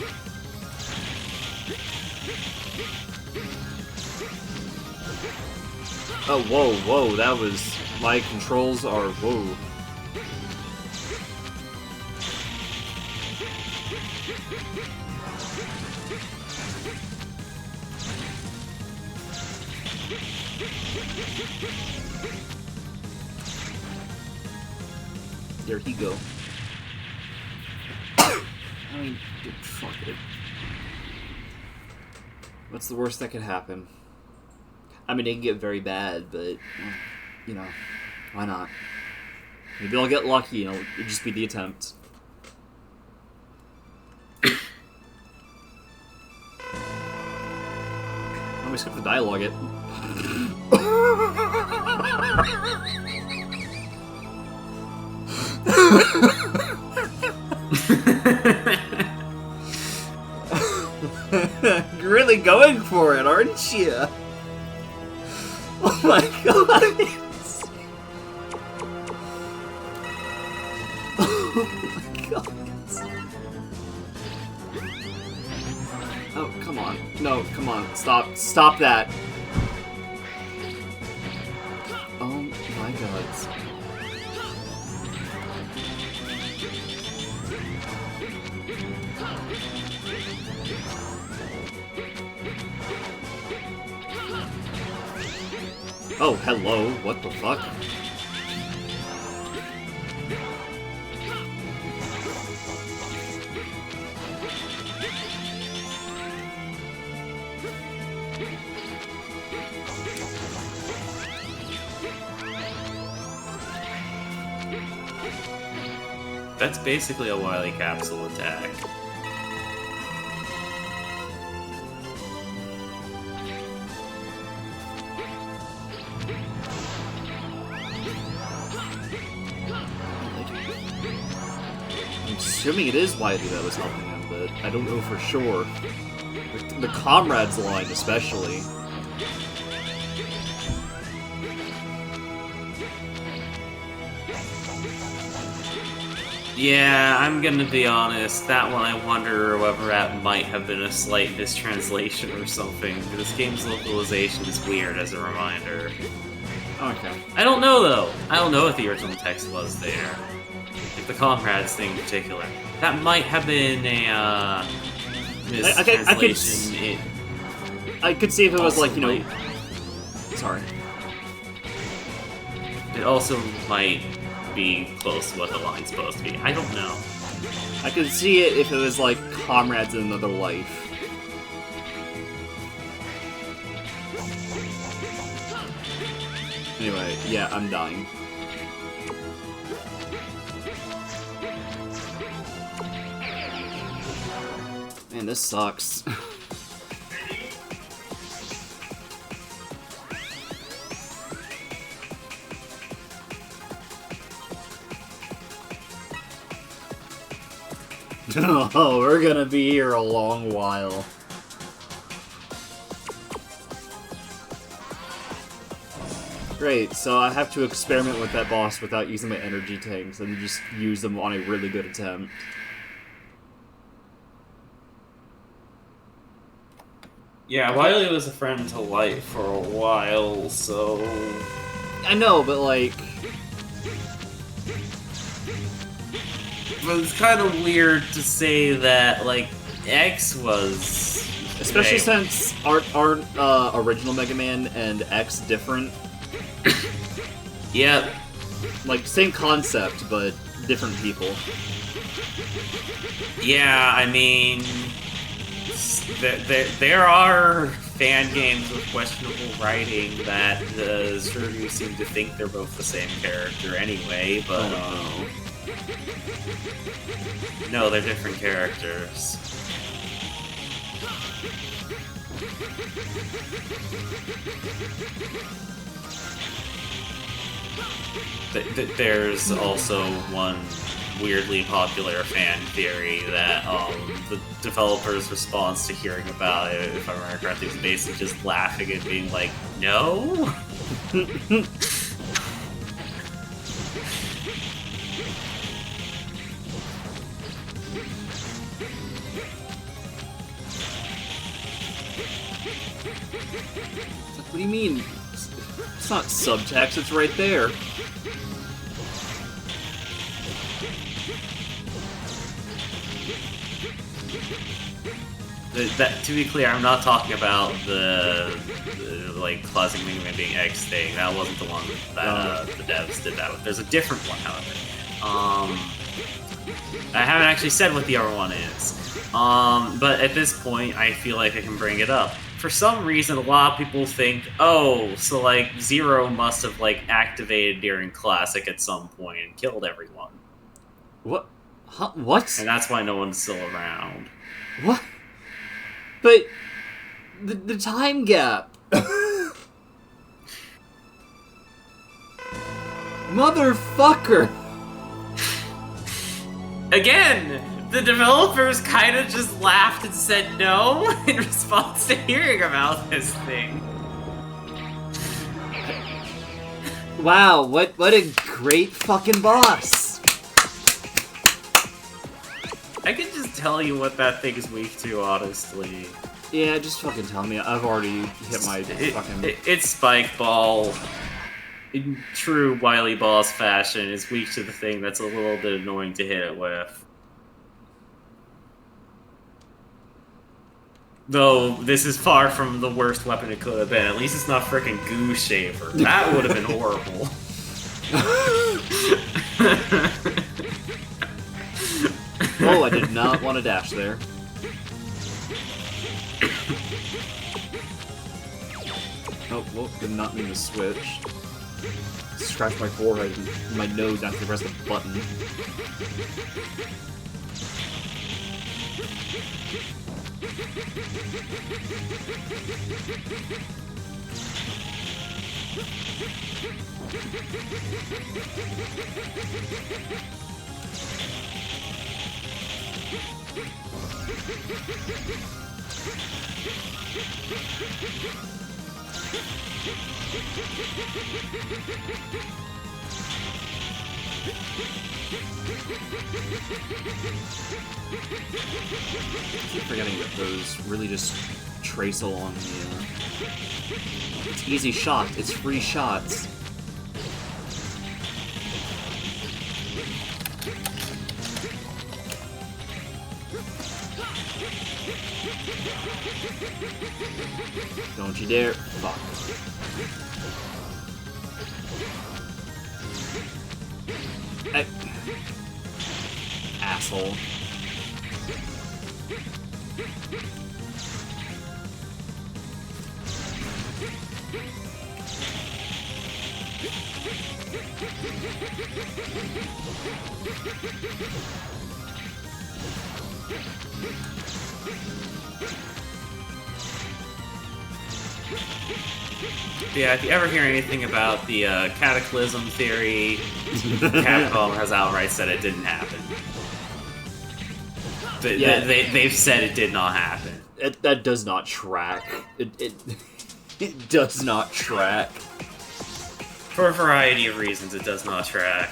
Oh, whoa, that was... My controls are... Whoa. There he go. I mean, dude, fuck it. What's the worst that could happen? I mean, it can get very bad, but, you know, why not? Maybe I'll get lucky and it'll just be the attempt. just have to dialogue it. You're really going for it, aren't you? Oh my god! Oh my god! Oh, come on. No, come on. Stop. Stop that. Oh my god. Oh, hello. What the fuck? That's basically a Wily Capsule attack. I'm assuming it is Wily that was helping him, but I don't know for sure. The comrades line, especially. Yeah, I'm gonna be honest, that one I wonder whether that might have been a slight mistranslation or something. This game's localization is weird, as a reminder. Okay. I don't know, though. I don't know what the original text was there. Like the comrades thing in particular. That might have been a mistranslation. I could see if it was Also like, you know... might- Sorry. It also might be close to what the line's supposed to be. I don't know. I could see it if it was like comrades in another life. Anyway, yeah, I'm dying. Man, this sucks. Oh, we're gonna be here a long while. Great, so I have to experiment with that boss without using my energy tanks and just use them on a really good attempt. Yeah, Wily was a friend to Light for a while, so... I know, but like... But it's kind of weird to say that, like, X was... Especially Hey. since aren't original Mega Man and X different? Yep. Like, same concept, but different people. Yeah, I mean... There are fan games with questionable writing that sure do seem to think they're both the same character anyway, but no, they're different characters. There's also one weirdly popular fan theory that the developer's response to hearing about it, if I remember correctly, was basically just laughing and being like, no? What do you mean? It's not subtext, it's right there. To be clear, I'm not talking about the like causing Mega Man being X thing. That wasn't the one that the devs did that with. There's a different one, however. I haven't actually said what the other one is. But at this point, I feel like I can bring it up. For some reason, a lot of people think, oh, so like Zero must have like activated during Classic at some point and killed everyone. What? Huh? What? And that's why no one's still around. What? But the time gap. Motherfucker. Again, the developers kind of just laughed and said no in response to hearing about this thing. Wow, what a great fucking boss. I can just tell you what that thing is weak to, honestly. Yeah, just fucking tell me. I've already hit my fucking... It's Spike Ball. In true Wily boss fashion, is weak to the thing that's a little bit annoying to hit it with. Though, this is far from the worst weapon it could have been. At least it's not frickin' Goo Shaver. That would have been horrible. Oh, I did not want to dash there. Oh, well, did not mean to switch. Scratch my forehead and my nose after I press the button. I keep forgetting that those really just trace along the, It's easy shot, it's free shots. Don't you dare. Fuck. Asshole. Yeah, if you ever hear anything about the Cataclysm theory, Capcom has outright said it didn't happen. They've said it did not happen. That does not track. It does not track. For a variety of reasons, it does not track.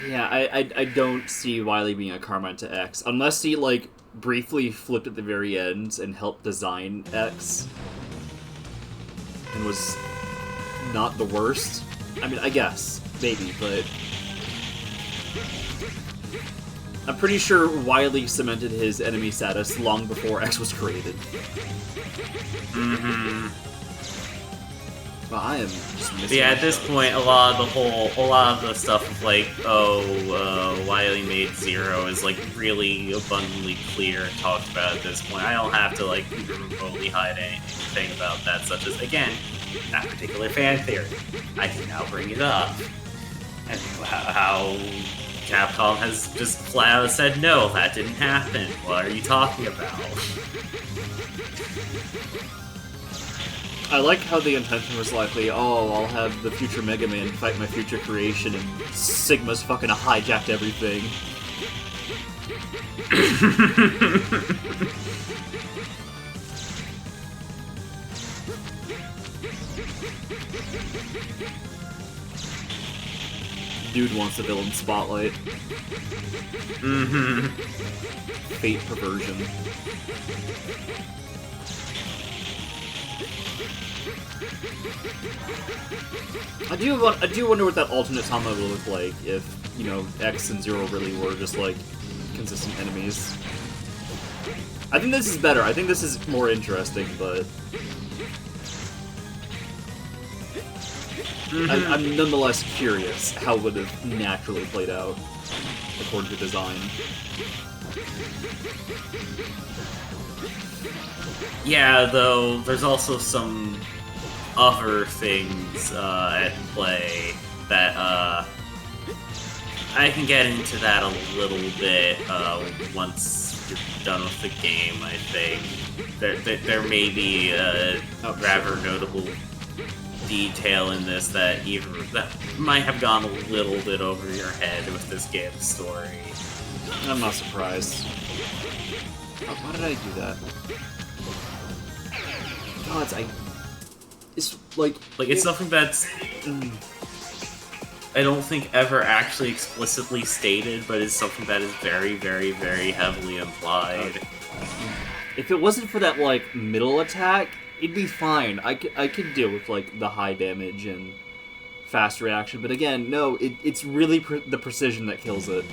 Yeah, I don't see Wily being a Carmine to X. Unless he, like, briefly flipped at the very end and helped design X. And was not the worst. I mean, I guess. Maybe, but... I'm pretty sure Wily cemented his enemy status long before X was created. Mm-hmm. Well, I am just missing. Yeah, at this point, a lot of the stuff of like, Wily made Zero is like really abundantly clear and talked about at this point. I don't have to like even remotely hide anything about that, such as again, that particular fan theory. I can now bring it up, and how Capcom has just flat out said no, that didn't happen. What are you talking about? I like how the intention was likely, oh, I'll have the future Mega Man fight my future creation, and Sigma's fucking hijacked everything. Dude wants the villain spotlight. Mm-hmm. Fate perversion. I do wonder what that alternate Tama will look like if, you know, X and Zero really were just, like, consistent enemies. I think this is better. I think this is more interesting, but... I'm nonetheless curious how it would have naturally played out, according to design. Yeah, though, there's also some other things at play that I can get into that a little bit once you're done with the game, I think. There may be a rather notable detail in this that might have gone a little bit over your head with this game's story. I'm not surprised. Oh, why did I do that? God, it's like it's something that's I don't think ever actually explicitly stated, but it's something that is very, very, very heavily implied. If it wasn't for that like middle attack, it'd be fine. I could deal with like the high damage and fast reaction, but again, no, it's really the precision that kills it.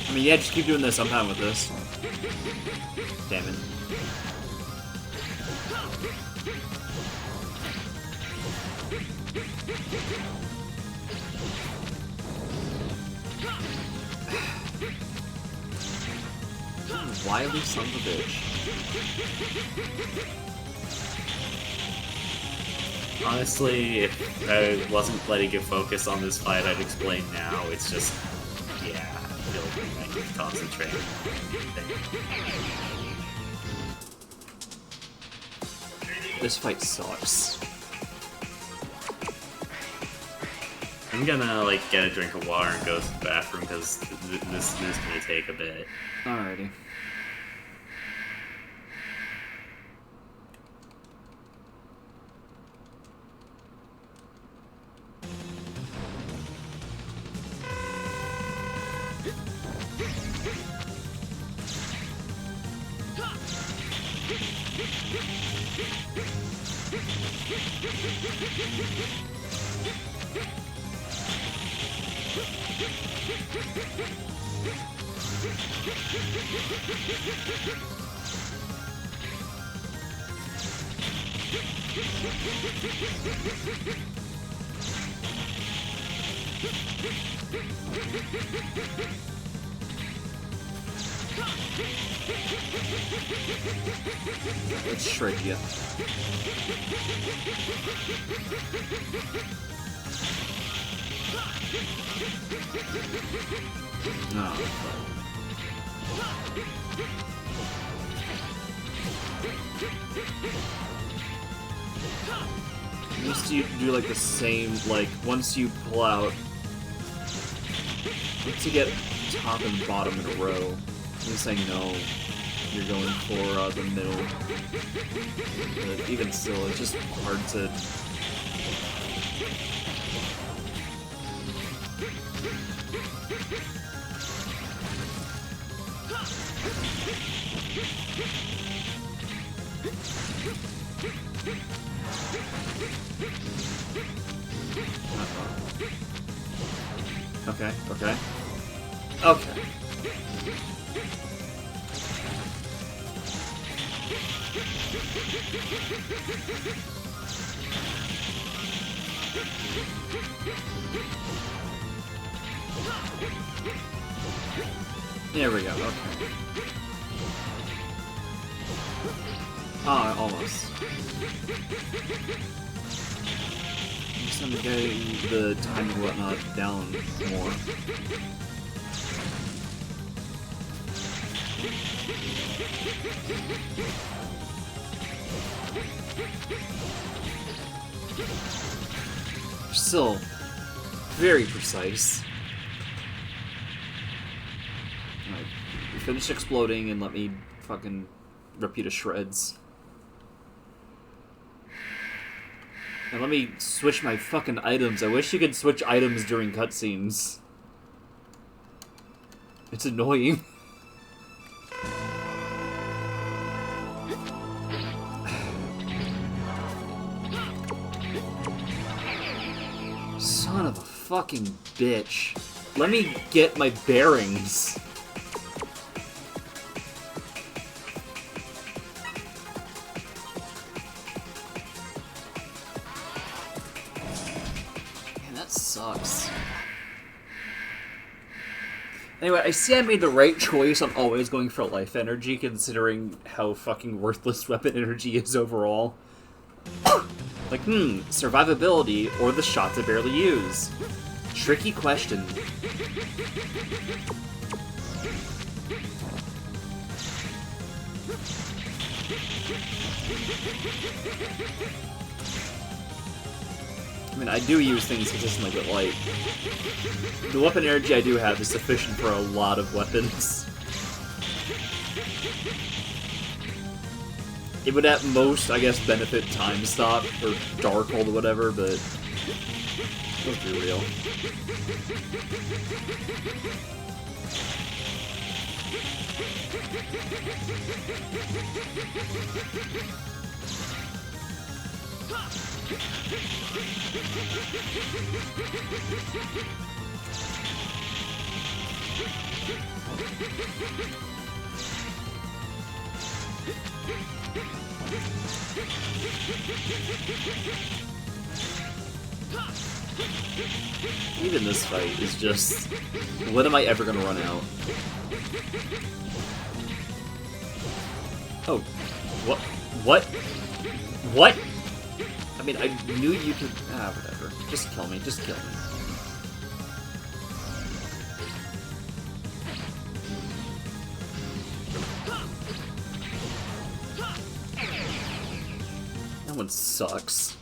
I mean, yeah, just keep doing this. I'm fine with this. Damn it. Wily son of a bitch. Honestly, if I wasn't letting you focus on this fight, I'd explain now. It's just, yeah, I feel like I need to concentrate on anything. This fight sucks. I'm gonna, like, get a drink of water and go to the bathroom, because this is gonna take a bit. Alrighty. Let's shred you. No. Once you do like the same, like once you pull out, once you get top and bottom in a row, at least I know you're going for the middle. But even still, it's just hard to. Okay, okay. Okay. There we go, okay. Ah, almost. Just I'm getting the time and whatnot down more. Still very precise. Alright, finish exploding and let me fucking rip you to shreds. And let me switch my fucking items. I wish you could switch items during cutscenes. It's annoying. Son of a fucking bitch. Let me get my bearings. Man, that sucks. Anyway, I see I made the right choice on always going for life energy, considering how fucking worthless weapon energy is overall. Like, survivability or the shot to barely use? Tricky question. I mean, I do use things consistently, but, like, the weapon energy I do have is sufficient for a lot of weapons. It would at most, I guess, benefit Time Stop or Darkhold or whatever, but let's be real. Even this fight is just, when am I ever gonna run out? Oh, what? What? What? I mean, I knew you could. Whatever. Just kill me. Just kill me. That one sucks.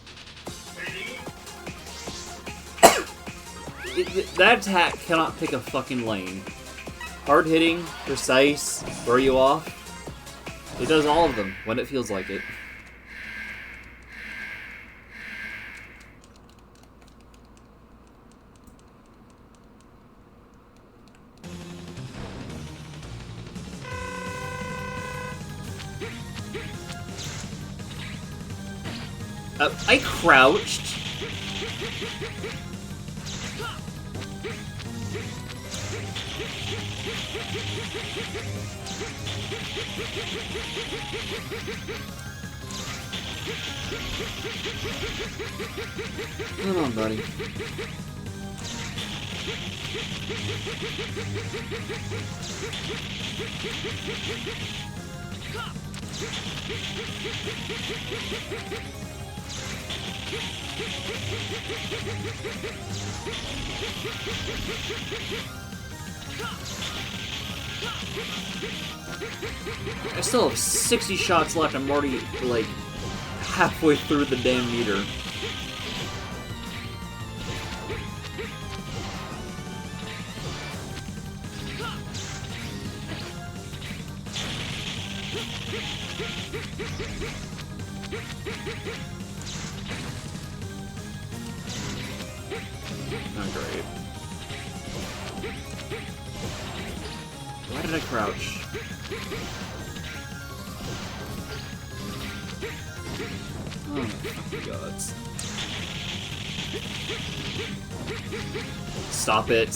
That attack cannot pick a fucking lane. Hard hitting, precise, throw you off. It does all of them when it feels like it. I crouched. Come on, buddy. I still have 60 shots left. I'm already, like, halfway through the damn meter. Not great. Why did I crouch? Oh my fucking gods. Stop it.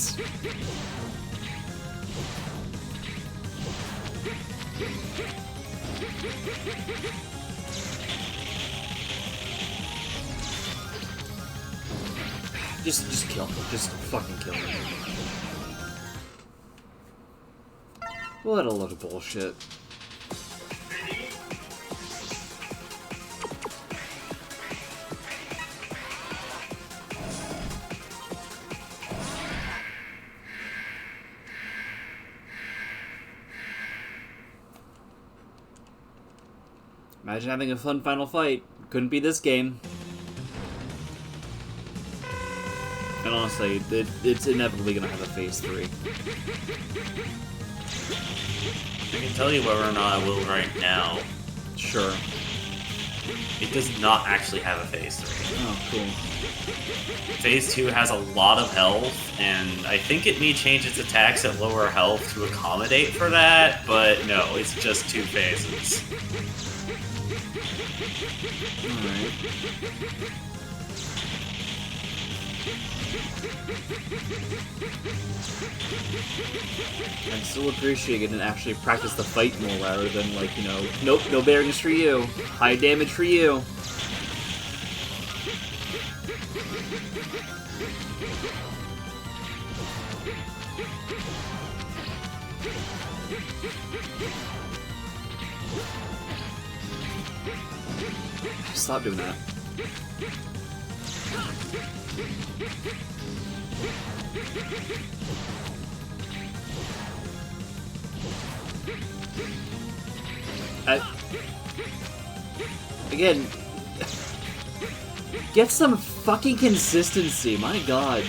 Just kill me. Just fucking kill me. What a load of bullshit. Imagine having a fun final fight. Couldn't be this game. And honestly, it's inevitably gonna have a phase 3. I can tell you whether or not I will right now. Sure. It does not actually have a phase 3. Oh, cool. Phase 2 has a lot of health, and I think it may change its attacks at lower health to accommodate for that, but no, it's just 2 phases. Alright. I still appreciate it and actually practice the fight more rather than, like, you know, nope, no bearings for you. High damage for you. Stop doing that. Again, get some fucking consistency, my god.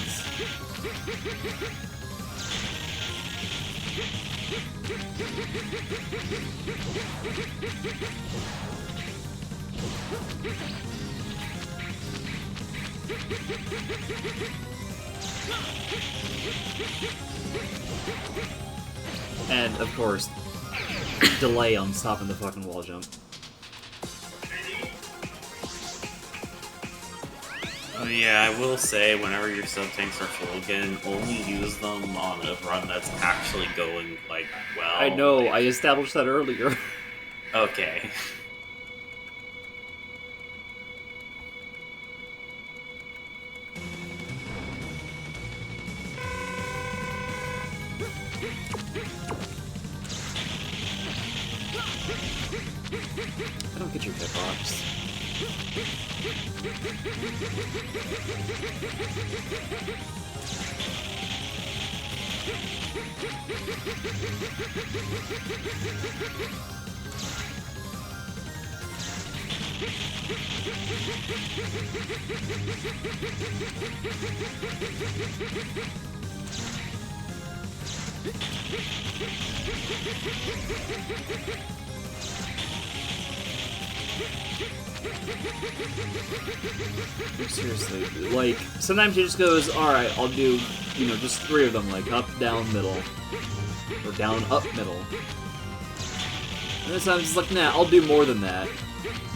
And, of course, delay on stopping the fucking wall jump. Oh yeah, I will say, whenever your sub-tanks are full again, only use them on a run that's actually going, like, well. I know, I established that earlier. Okay. I don't get your hitbox. Seriously, like, sometimes it just goes, alright, I'll do, you know, just 3 of them, like, up, down, middle. Or down, up, middle. And then sometimes it's like, nah, I'll do more than that.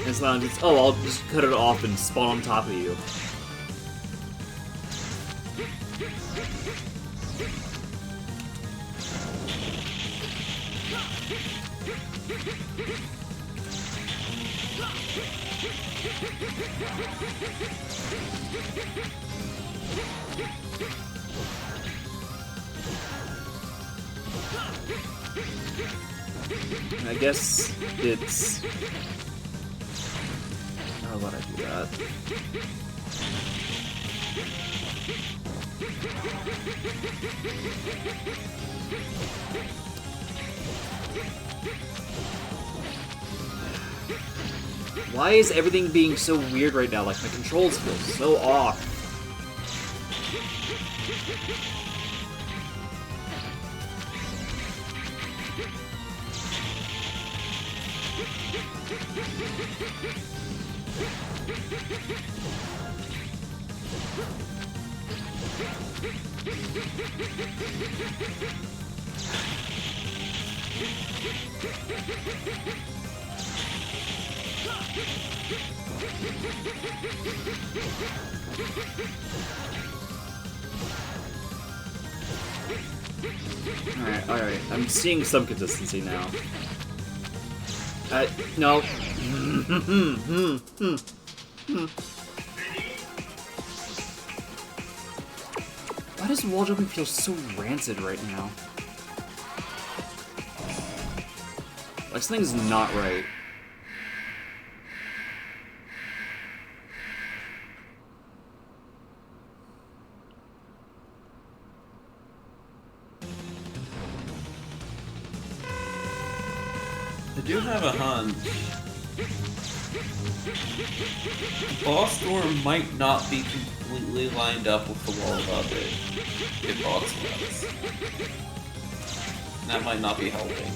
And sometimes it's, oh, I'll just cut it off and spawn on top of you. And I guess it's... Oh, why'd I do that? Why is everything being so weird right now? Like, my controls feel so off. Alright, I'm seeing some consistency now. No. Why does wall jumping feel so rancid right now? Like, something's not right. I do have a hunch Boss door might not be completely lined up with the wall above it. If boss was. That might not be helping.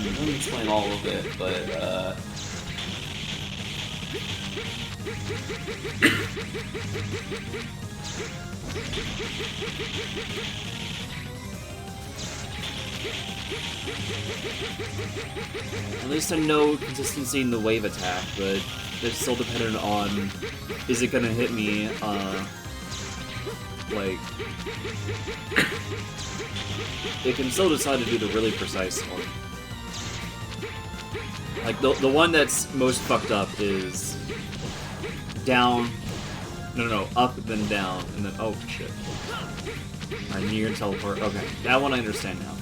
Let me explain all of it, but At least I know consistency in the wave attack, but it's still dependent on, is it gonna hit me, like... It can still decide to do the really precise one. Like, the one that's most fucked up is... down... No, up, then down, and then... Oh, shit. Alright, near and teleport. Okay, that one I understand now.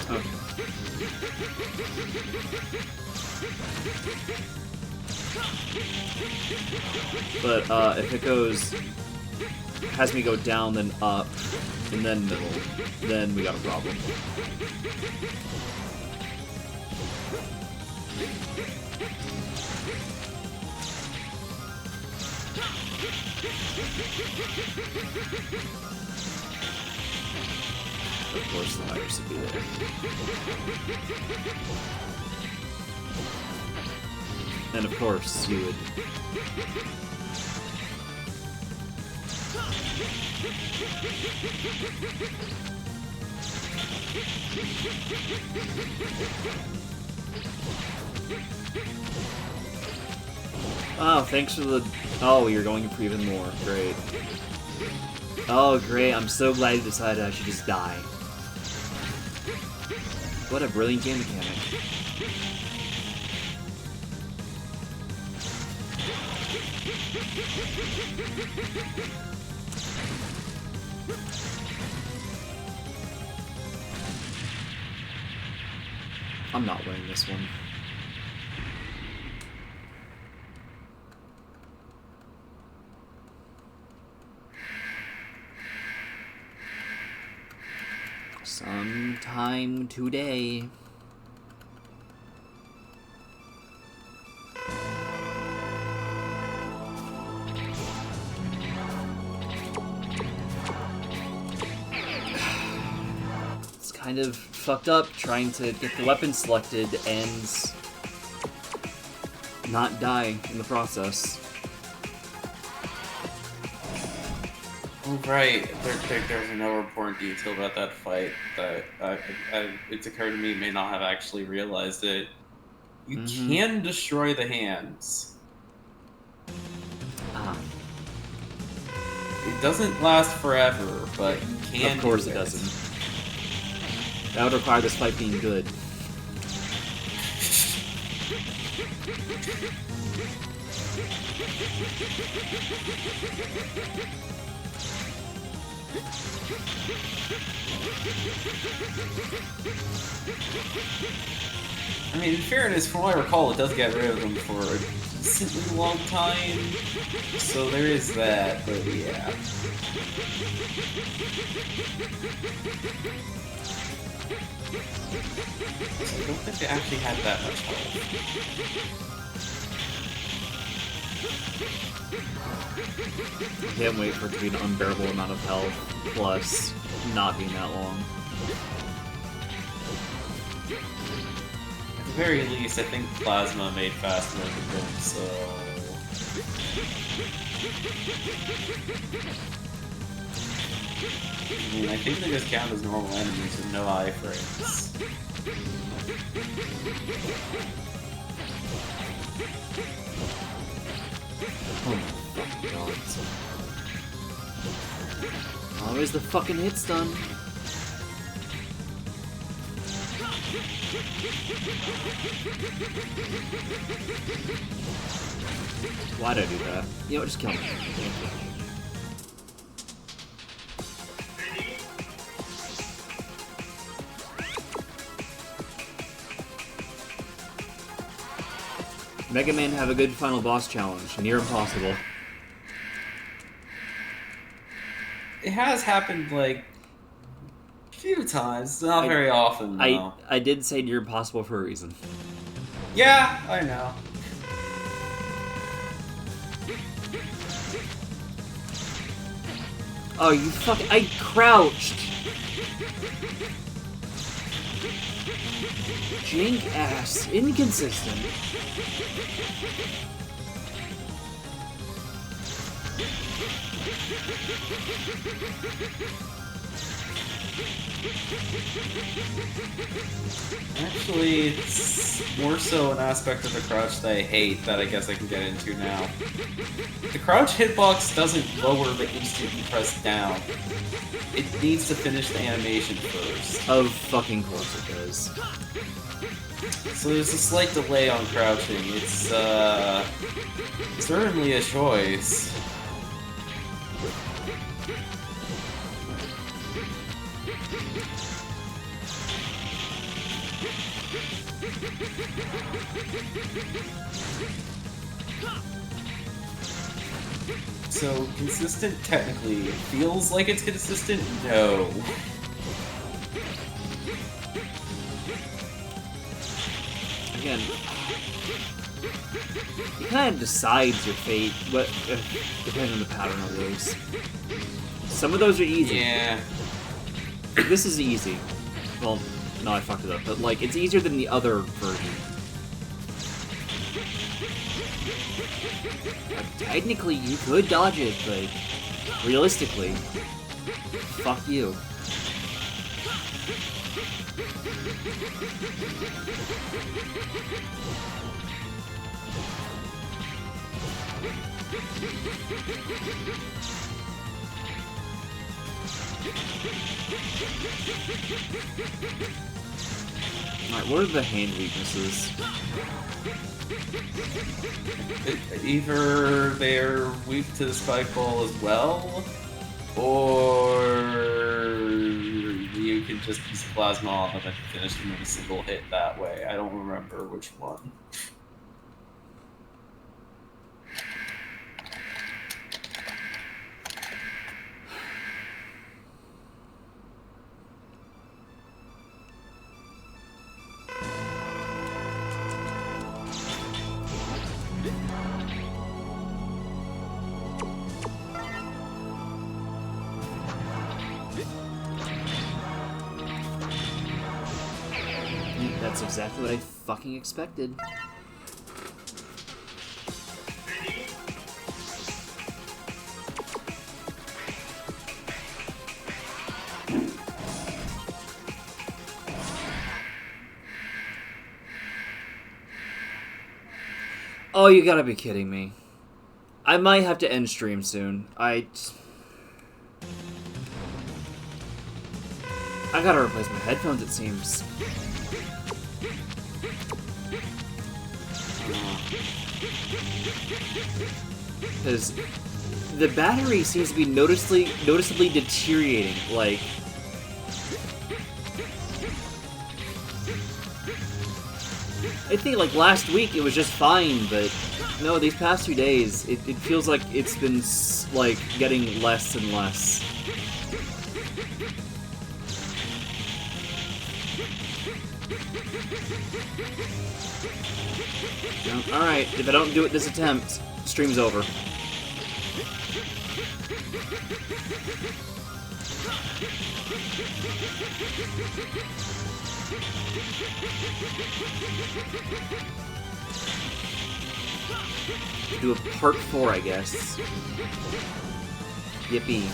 Okay. But, if it goes... has me go down, then up, and then middle, then we got a problem. Of course the virus would be there. And of course you would... Oh, thanks for the... Oh, you're going for even more. Great. Oh, great. I'm so glad you decided I should just die. What a brilliant game mechanic. I'm not winning this one. Sometime today. It's kind of fucked up trying to get the weapon selected and not die in the process. oh, right, there's another important detail about that fight that it's occurred to me may not have actually realized it. You can destroy the hands. Ah. It doesn't last forever, but you can. Of course it doesn't. That would require this fight being good. I mean, in fairness, from what I recall, it does get rid of them for a decently long time, so there is that, but yeah. So I don't think they actually had that much health. Can't wait for it to be an unbearable amount of health, plus not being that long. At the very least, I think Plasma made fast work of him, so... I mean, I think they just count as normal enemies with no iframes. Oh my fucking god. Always the fucking hit stun. Why'd I do that? You know what, just kill me. Mega Man have a good final boss challenge, near impossible. It has happened, like, a few times. Not very often, though. I did say near impossible for a reason. Yeah, I know. Oh, you fucking... I crouched! Jank ass. Inconsistent. Actually, it's more so an aspect of the crouch that I hate that I guess I can get into now. The crouch hitbox doesn't lower the instant you press down. It needs to finish the animation first. Of fucking course it does. So there's a slight delay on crouching. It's certainly a choice. So, consistent technically. It feels like it's consistent? No. Again, it kind of decides your fate, depending on the pattern of those. Some of those are easy. Yeah. This is easy. Well, no, I fucked it up, but like, it's easier than the other version. Like, technically, you could dodge it, but realistically, fuck you. Alright, what are the hand weaknesses? Either they're weak to the spike ball as well, or you can just use plasma on them and finish them in a single hit that way. I don't remember which one. That's exactly what I fucking expected. Oh, you gotta be kidding me. I might have to end stream soon. I gotta replace my headphones, it seems. Because the battery seems to be noticeably deteriorating. Like, I think like last week it was just fine, but no, these past 2 days it feels like it's been like getting less and less. Alright, if I don't do it this attempt, stream's over. Do a part 4, I guess. Yippee.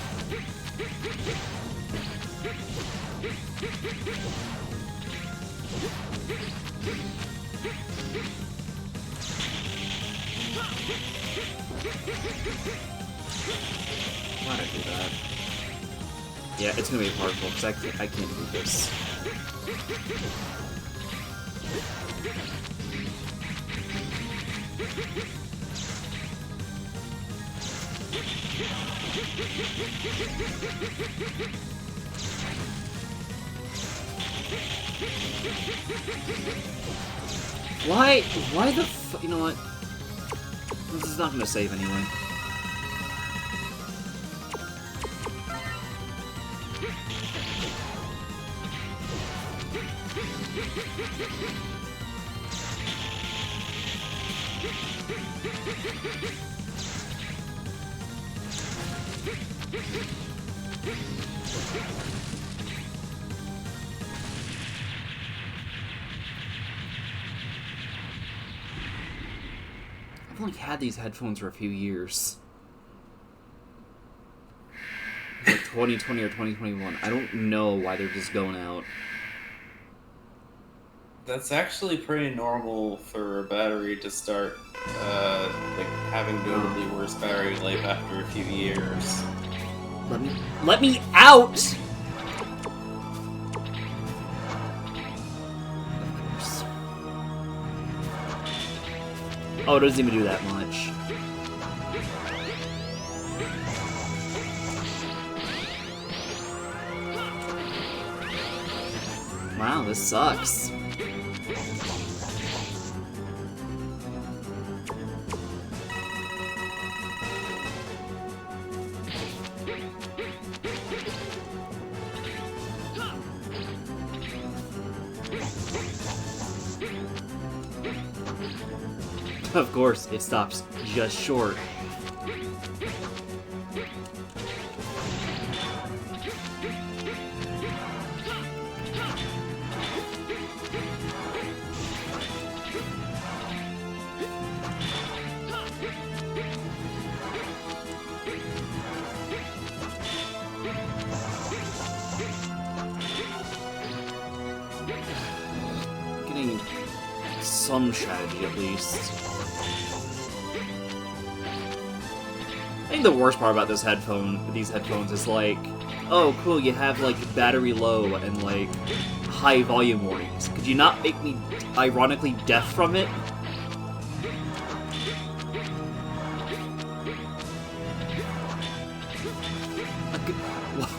Why'd I do that? Yeah, it's gonna be a part 4 because I can't do this. Why? Why the you know what? This is not gonna save anyway. I've only had these headphones for a few years. It's like 2020 or 2021. I don't know why they're just going out. That's actually pretty normal for a battery to start, like, having notably worse battery life after a few years. Let me out! Of course. Oh, it doesn't even do that much. Wow, this sucks. Of course, it stops just short. Getting some strategy at least. I think the worst part about these headphones is like, oh cool, you have like battery low and like high volume warnings. Could you not make me ironically deaf from it?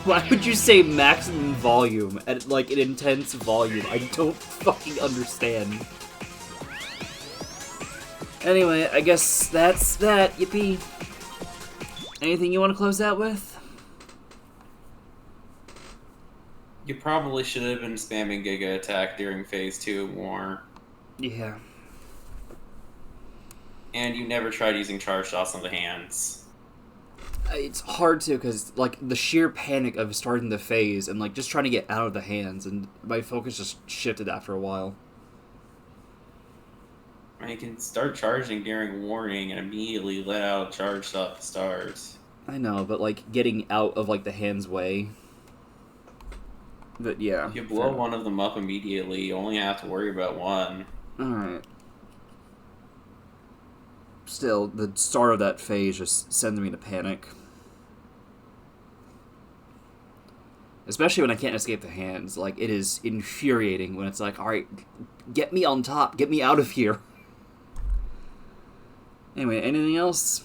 Why would you say maximum volume at like an intense volume? I don't fucking understand. Anyway, I guess that's that. Yippee. Anything you want to close out with? You probably should have been spamming Giga Attack during Phase 2 more. Yeah. And you never tried using Charge Shots on the hands. It's hard to, because, like, the sheer panic of starting the phase and, like, just trying to get out of the hands, and my focus just shifted after a while. I mean, you can start charging during warning and immediately let out Charge Shot to start. I know, but, like, getting out of, like, the hand's way. But, yeah. If you blow one of them up immediately, you only have to worry about one. Alright. Still, the start of that phase just sends me to panic. Especially when I can't escape the hands. Like, it is infuriating when it's like, alright, get me on top, get me out of here. Anyway, anything else?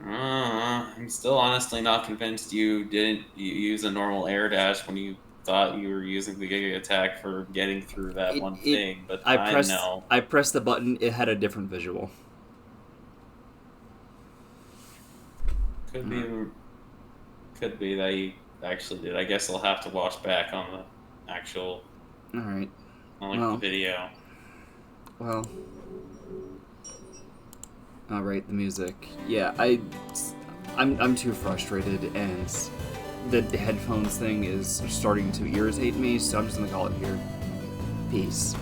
I'm still honestly not convinced you didn't use a normal air dash when you thought you were using the Giga Attack for getting through that one thing, but I know. I pressed the button, it had a different visual. Could be that you actually did. I guess I'll have to watch back on the actual... Alright. The video. Well... Alright, the music. Yeah, I'm too frustrated, and the headphones thing is starting to irritate me, so I'm just gonna call it here. Peace.